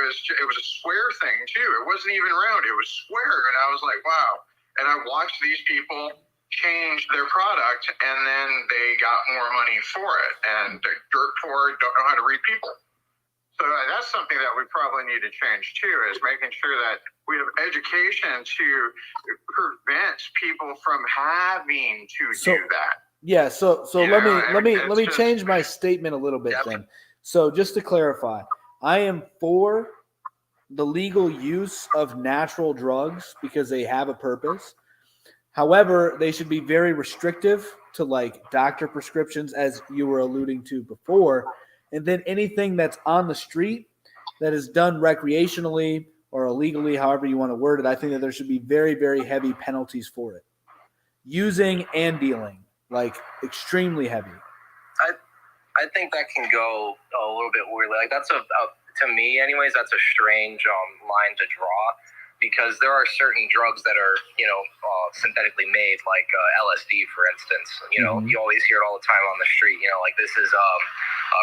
was a square thing too. It wasn't even round; it was square, and I was like, wow. And I watched these people change their product, and then they got more money for it. And they're dirt poor, don't know how to read people. So that's something that we probably need to change too, is making sure that we have education to prevent people from having to do that. Yeah. So let me change my statement a little bit then. So just to clarify, I am for the legal use of natural drugs because they have a purpose. However, they should be very restrictive to doctor prescriptions, as you were alluding to before. And then anything that's on the street that is done recreationally or illegally, however you want to word it, I think that there should be very, very heavy penalties for it. Using and dealing, extremely heavy. I think that can go a little bit weirdly. That's to me anyways, that's a strange line to draw, because there are certain drugs that are, synthetically made, like LSD, for instance. You always hear it all the time on the street. This is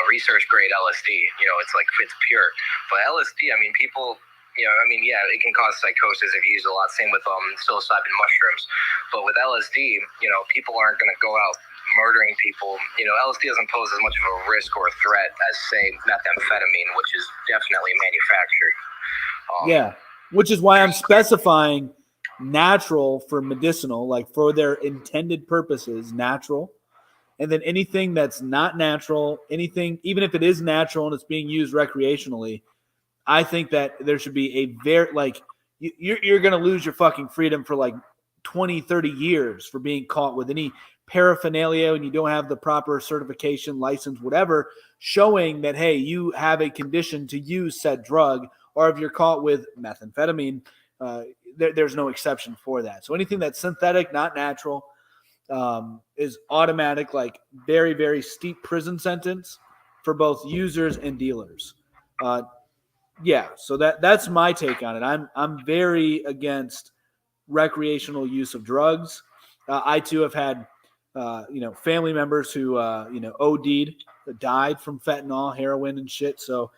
research grade LSD. It's pure. But LSD, people I mean, yeah, it can cause psychosis if you use it a lot. Same with psilocybin mushrooms. But with LSD, people aren't going to go out murdering people. LSD doesn't pose as much of a risk or a threat as, say, methamphetamine, which is definitely manufactured. Yeah, which is why I'm specifying natural for medicinal, like for their intended purposes, natural. And then anything that's not natural, anything, even if it is natural and it's being used recreationally, I think that there should be a very, like, you're going to lose your fucking freedom for like 20, 30 years for being caught with any paraphernalia and you don't have the proper certification, license, whatever, showing that, hey, you have a condition to use said drug, or if you're caught with methamphetamine, there's no exception for that. So anything that's synthetic, not natural, is automatic, like very, very steep prison sentence for both users and dealers. Yeah, so that's my take on it. I'm very against recreational use of drugs. I too have had family members who OD'd, died from fentanyl, heroin, and shit. So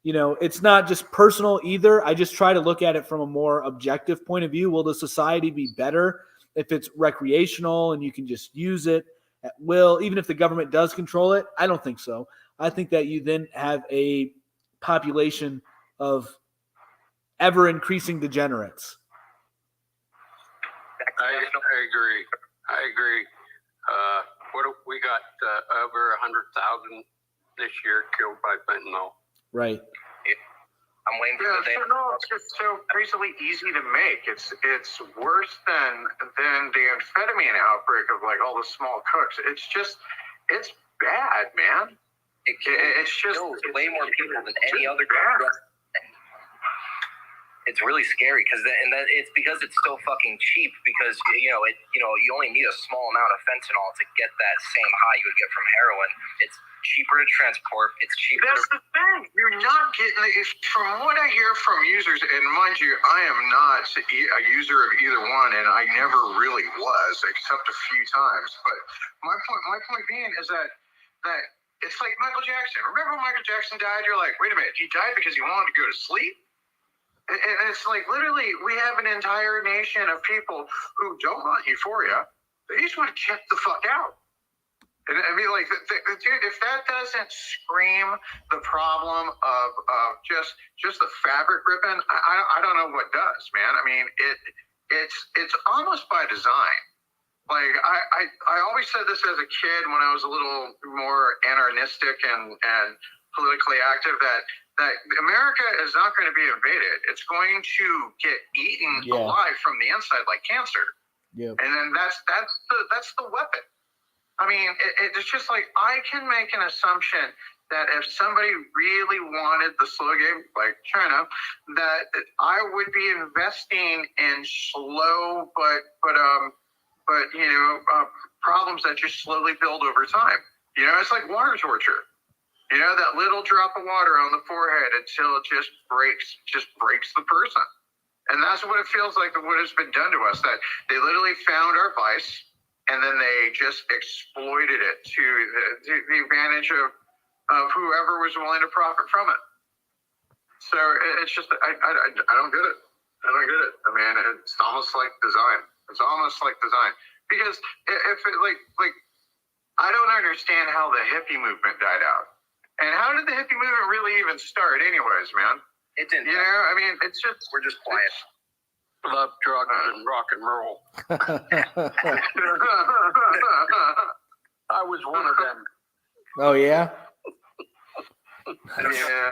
it's not just personal either. I just try to look at it from a more objective point of view. Will the society be better if it's recreational and you can just use it at will, even if the government does control it? I don't think so. I think that you then have a population of ever increasing degenerates. I agree. We got over 100,000 this year killed by fentanyl. Right. I'm waiting for the day. Fentanyl is just so crazily easy to make. It's worse than the amphetamine outbreak of like all the small cooks. It's bad, man. It kills way more people than any other drug. It's really scary because it's because it's so fucking cheap. Because you only need a small amount of fentanyl to get that same high you would get from heroin. It's cheaper to transport. It's cheaper. That's the thing. You're not getting it. From what I hear from users, and mind you, I am not a user of either one, and I never really was, except a few times. But my point being is that it's like Michael Jackson. Remember when Michael Jackson died? You're like, wait a minute, he died because he wanted to go to sleep? And it's like, literally, we have an entire nation of people who don't want euphoria. They just want to check the fuck out. And I mean, like, dude, if that doesn't scream the problem of just the fabric ripping, I don't know what does, man. I mean, it's almost by design. Like, I always said this as a kid when I was a little more anarchistic and politically active, that America is not going to be invaded. It's going to get eaten alive from the inside like cancer. Yeah. And then that's the weapon. I mean, it's just like, I can make an assumption that if somebody really wanted the slow game, like China, that I would be investing in slow problems that just slowly build over time. It's like water torture. That little drop of water on the forehead until it just breaks the person. And that's what it feels like, what has been done to us, that they literally found our vice and then they just exploited it to the advantage of whoever was willing to profit from it. So it's just, I don't get it. I don't get it. I mean, it's almost like design. Because if it I don't understand how the hippie movement died out. And how did the hippie movement really even start anyways, man? It didn't. I mean, it's just... We're just quiet. Love drugs and rock and roll. I was one of them. Oh, yeah? Yeah.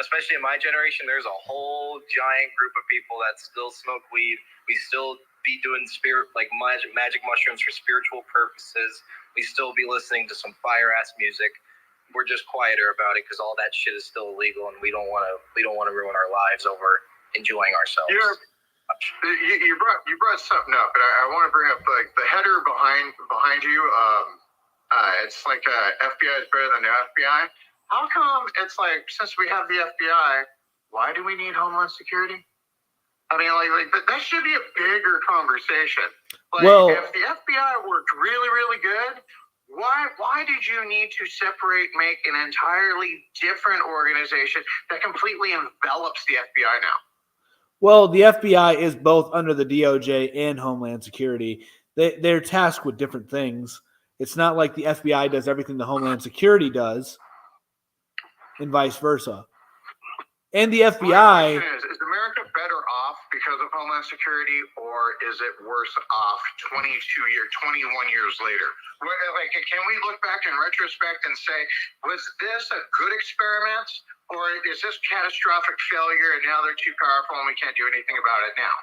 Especially in my generation, there's a whole giant group of people that still smoke weed. We still be doing magic mushrooms for spiritual purposes. We still be listening to some fire-ass music. We're just quieter about it because all that shit is still illegal, and we don't want to ruin our lives over enjoying ourselves. You brought something up, but I want to bring up like the header behind you. It's like FBI is better than the FBI. How come it's like, since we have the FBI, why do we need Homeland Security? I mean, like that should be a bigger conversation. Like, if the FBI worked really, really good, why did you need to make an entirely different organization that completely envelops the FBI now? Well, the FBI is both under the DOJ and Homeland Security. They're tasked with different things. It's not like the FBI does everything the Homeland Security does, and vice versa. And the My FBI, question is America better off because of Homeland Security, or is it worse off 21 years later? Like, can we look back in retrospect and say, was this a good experiment, or is this catastrophic failure and now they're too powerful and we can't do anything about it now?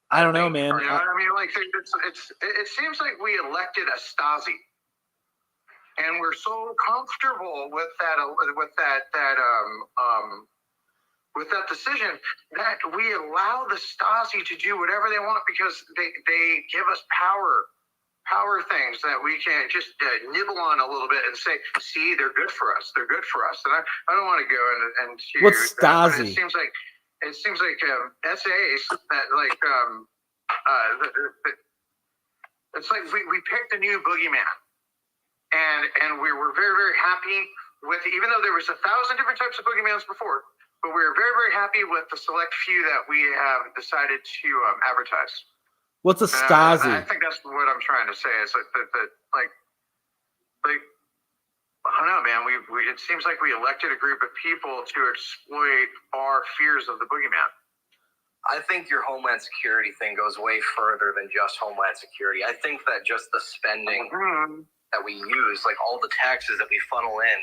I don't know, man. You know what I mean? Like, it seems like we elected a Stasi, and we're so comfortable with that decision that we allow the Stasi to do whatever they want because they give us power things that we can just nibble on a little bit and say, see, they're good for us. They're good for us. And I don't want to go into What's that, but Stasi? it seems like SAs that like it's like we picked a new boogeyman, and we were very, very happy with, even though there was 1,000 different types of boogeymans before, but we were very, very happy with the select few that we have decided to advertise. What's a Stasi? I think that's what I'm trying to say. Is like like I don't know, man. It seems like we elected a group of people to exploit our fears of the boogeyman. I think your Homeland Security thing goes way further than just Homeland Security. I think that just the spending that we use, like all the taxes that we funnel in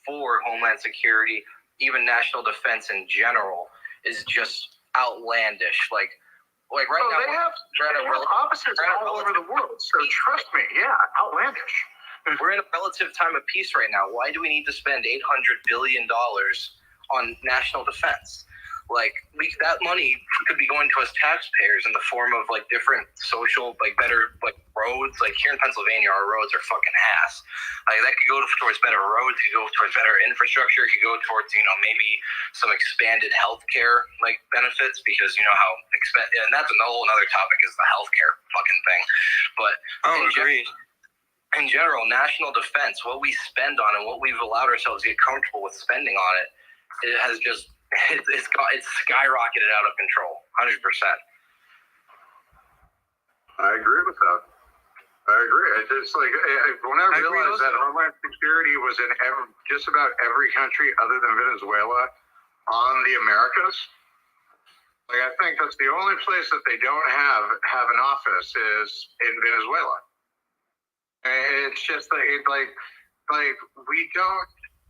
for Homeland Security, even national defense in general, is just outlandish. Like right now, they have offices all over the world. So trust me, yeah, outlandish. We're in a relative time of peace right now. Why do we need to spend $800 billion on national defense? Like that money could be going to us taxpayers in the form of like different social, like better like roads. Like here in Pennsylvania, our roads are fucking ass. Like that could go towards better roads, could go towards better infrastructure, could go towards maybe some expanded healthcare like benefits, because you know how and that's a whole another topic is the healthcare fucking thing. But in general, national defense, what we spend on and what we've allowed ourselves to get comfortable with spending on it has just. It's skyrocketed out of control, 100%. I agree with that. I agree. It's like when I realized that Homeland Security was in just about every country other than Venezuela on the Americas. Like I think that's the only place that they don't have an office is in Venezuela. And it's just like we don't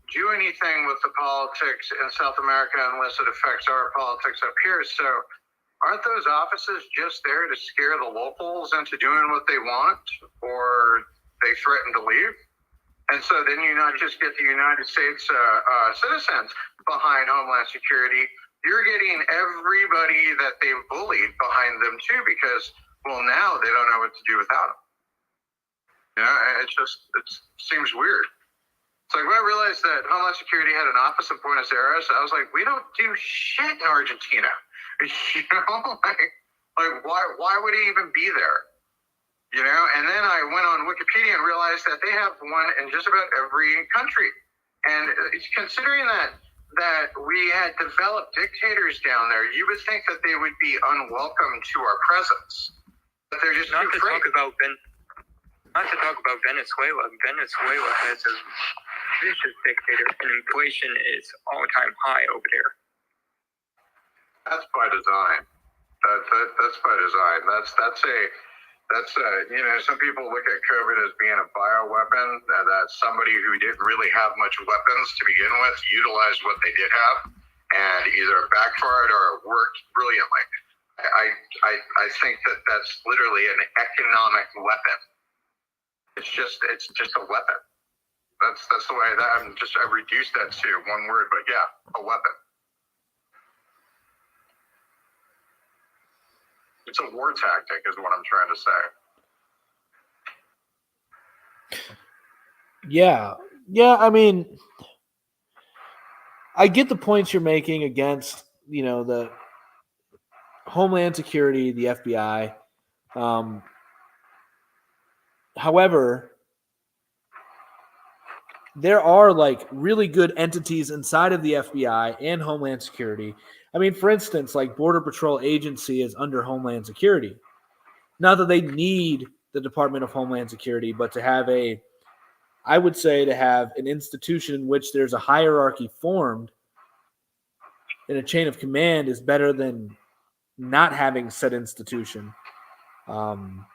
do anything with the politics in South America unless it affects our politics up here. So aren't those offices just there to scare the locals into doing what they want, or they threaten to leave? And so then you not just get the United States citizens behind Homeland Security, you're getting everybody that they've bullied behind them too, because, well, now they don't know what to do without them. You know, it seems weird. It's like when I realized that Homeland Security had an office in Buenos Aires, I was like, we don't do shit in Argentina. You know, like why would it even be there? You know, and then I went on Wikipedia and realized that they have one in just about every country. And considering that we had developed dictators down there, you would think that they would be unwelcome to our presence. But they're just not too to afraid. Not to talk about Venezuela. Venezuela has a vicious dictator, and inflation is all-time high over there. That's by design. That's by design. That's you know, some people look at COVID as being a bioweapon. That somebody who didn't really have much weapons to begin with utilized what they did have, and either backfired or worked brilliantly. I think that's literally an economic weapon. It's just a weapon. That's the way that I reduced that to one word, but yeah, a weapon. It's a war tactic, is what I'm trying to say. Yeah. I mean, I get the points you're making against, you know, the Homeland Security, the FBI. However, there are like really good entities inside of the FBI and Homeland Security. I mean, for instance, like Border Patrol Agency is under Homeland Security. Not that they need the Department of Homeland Security, but to have I would say to have an institution in which there's a hierarchy formed and a chain of command is better than not having said institution. And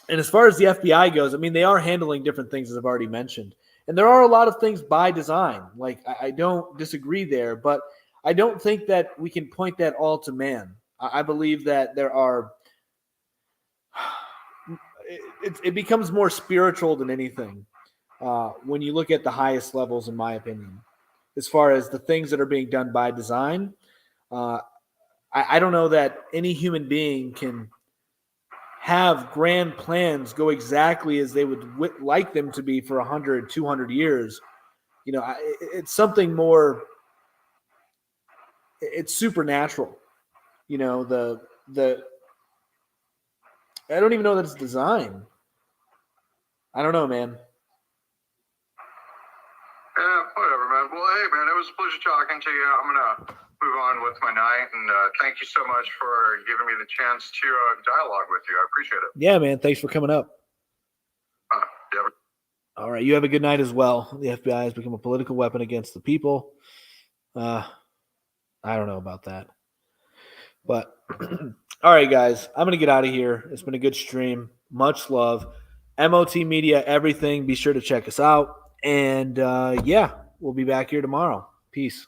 as far as the FBI goes, I mean, they are handling different things, as I've already mentioned. And there are a lot of things by design. Like, I don't disagree there, but I don't think that we can point that all to man. I believe that there are it becomes more spiritual than anything when you look at the highest levels, in my opinion, as far as the things that are being done by design. I don't know that any human being can have grand plans go exactly as they would like them to be for 100, 200 years. You know, it's something more, it's supernatural. You know, I don't even know that it's design. I don't know, man. Yeah, whatever, man. Well, hey, man, it was a pleasure talking to you. I'm going to move on with my night, and thank you so much for giving me the chance to dialogue with you. I appreciate it. Yeah, man. Thanks for coming up. Yeah. All right. You have a good night as well. The FBI has become a political weapon against the people. I don't know about that. But, all right, guys. I'm going to get out of here. It's been a good stream. Much love. MOT Media, everything. Be sure to check us out. And, yeah, we'll be back here tomorrow. Peace.